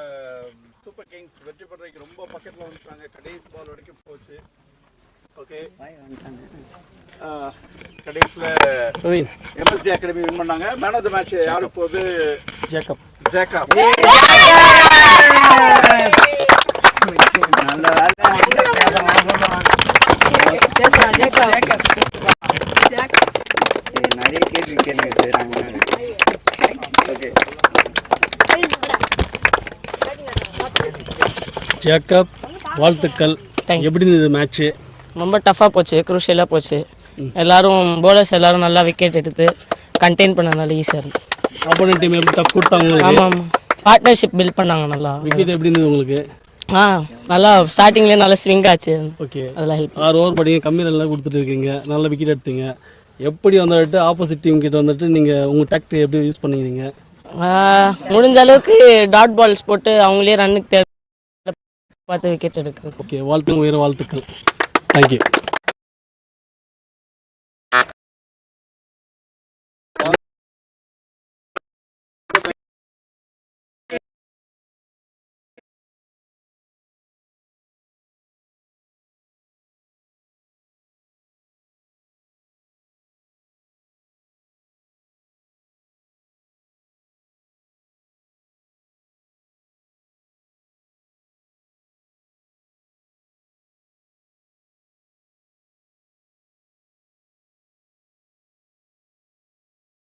super Kings வெற்றி பெறதுக்கு ரொம்ப பக்கத்துல வந்துட்டாங்க. கடைசி பால் வரைக்கும் போச்சு. ஓகே, கடைசியில் MSD அகாடமி வின் பண்ணாங்க. மேன் ஆஃப் த மேட்ச் யாரு போகுது? ஜேக்கப்.
நல்ல நிறைய கேள்வி செய்யறாங்க. ஓகே
ஜேக்கப், வாழ்த்துக்கள். எப்படி இருந்தது மேட்ச்சு?
ரொம்ப டஃப்பாக போச்சு, குரூஷியலாக போச்சு. எல்லாரும் போலர்ஸ் எல்லாரும் நல்லா விக்கெட் எடுத்து கண்டெயின் பண்ணனால ஈஸியாக இருக்கு.
ஆப்போனன்ட் டீம் எப்படி டஃப் கொடுத்தாங்க உங்களுக்கு?
ஆமாம் ஆமாம், பார்ட்னர்ஷிப் பில்ட் பண்ணாங்க நல்லா.
விக்கெட் எப்படி இருந்தது உங்களுக்கு?
நல்லா ஸ்டார்டிங்லேயே நல்லா ஸ்விங் ஆச்சு.
ஓகே,
அதெல்லாம் ஹெல்ப்.
6 ஓவர் படிங்க, கம்மி ரன்லாம் கொடுத்துட்டு இருக்கீங்க, நல்ல விக்கெட் எடுத்தீங்க. எப்படி வந்துட்டு ஆப்போசிட் டீம் கிட்ட வந்துட்டு நீங்கள் உங்கள் டாக்டிக் எப்படி யூஸ் பண்ணிக்கிறீங்க?
முடிஞ்ச அளவுக்கு டாட் பால்ஸ் போட்டு அவங்களே ரன்னுக்கு பார்த்து விக்கெட் எடுக்கிறேன்.
ஓகே, வாழ்த்துக்கள், உயர வாழ்த்துக்கள். தேங்க்யூ.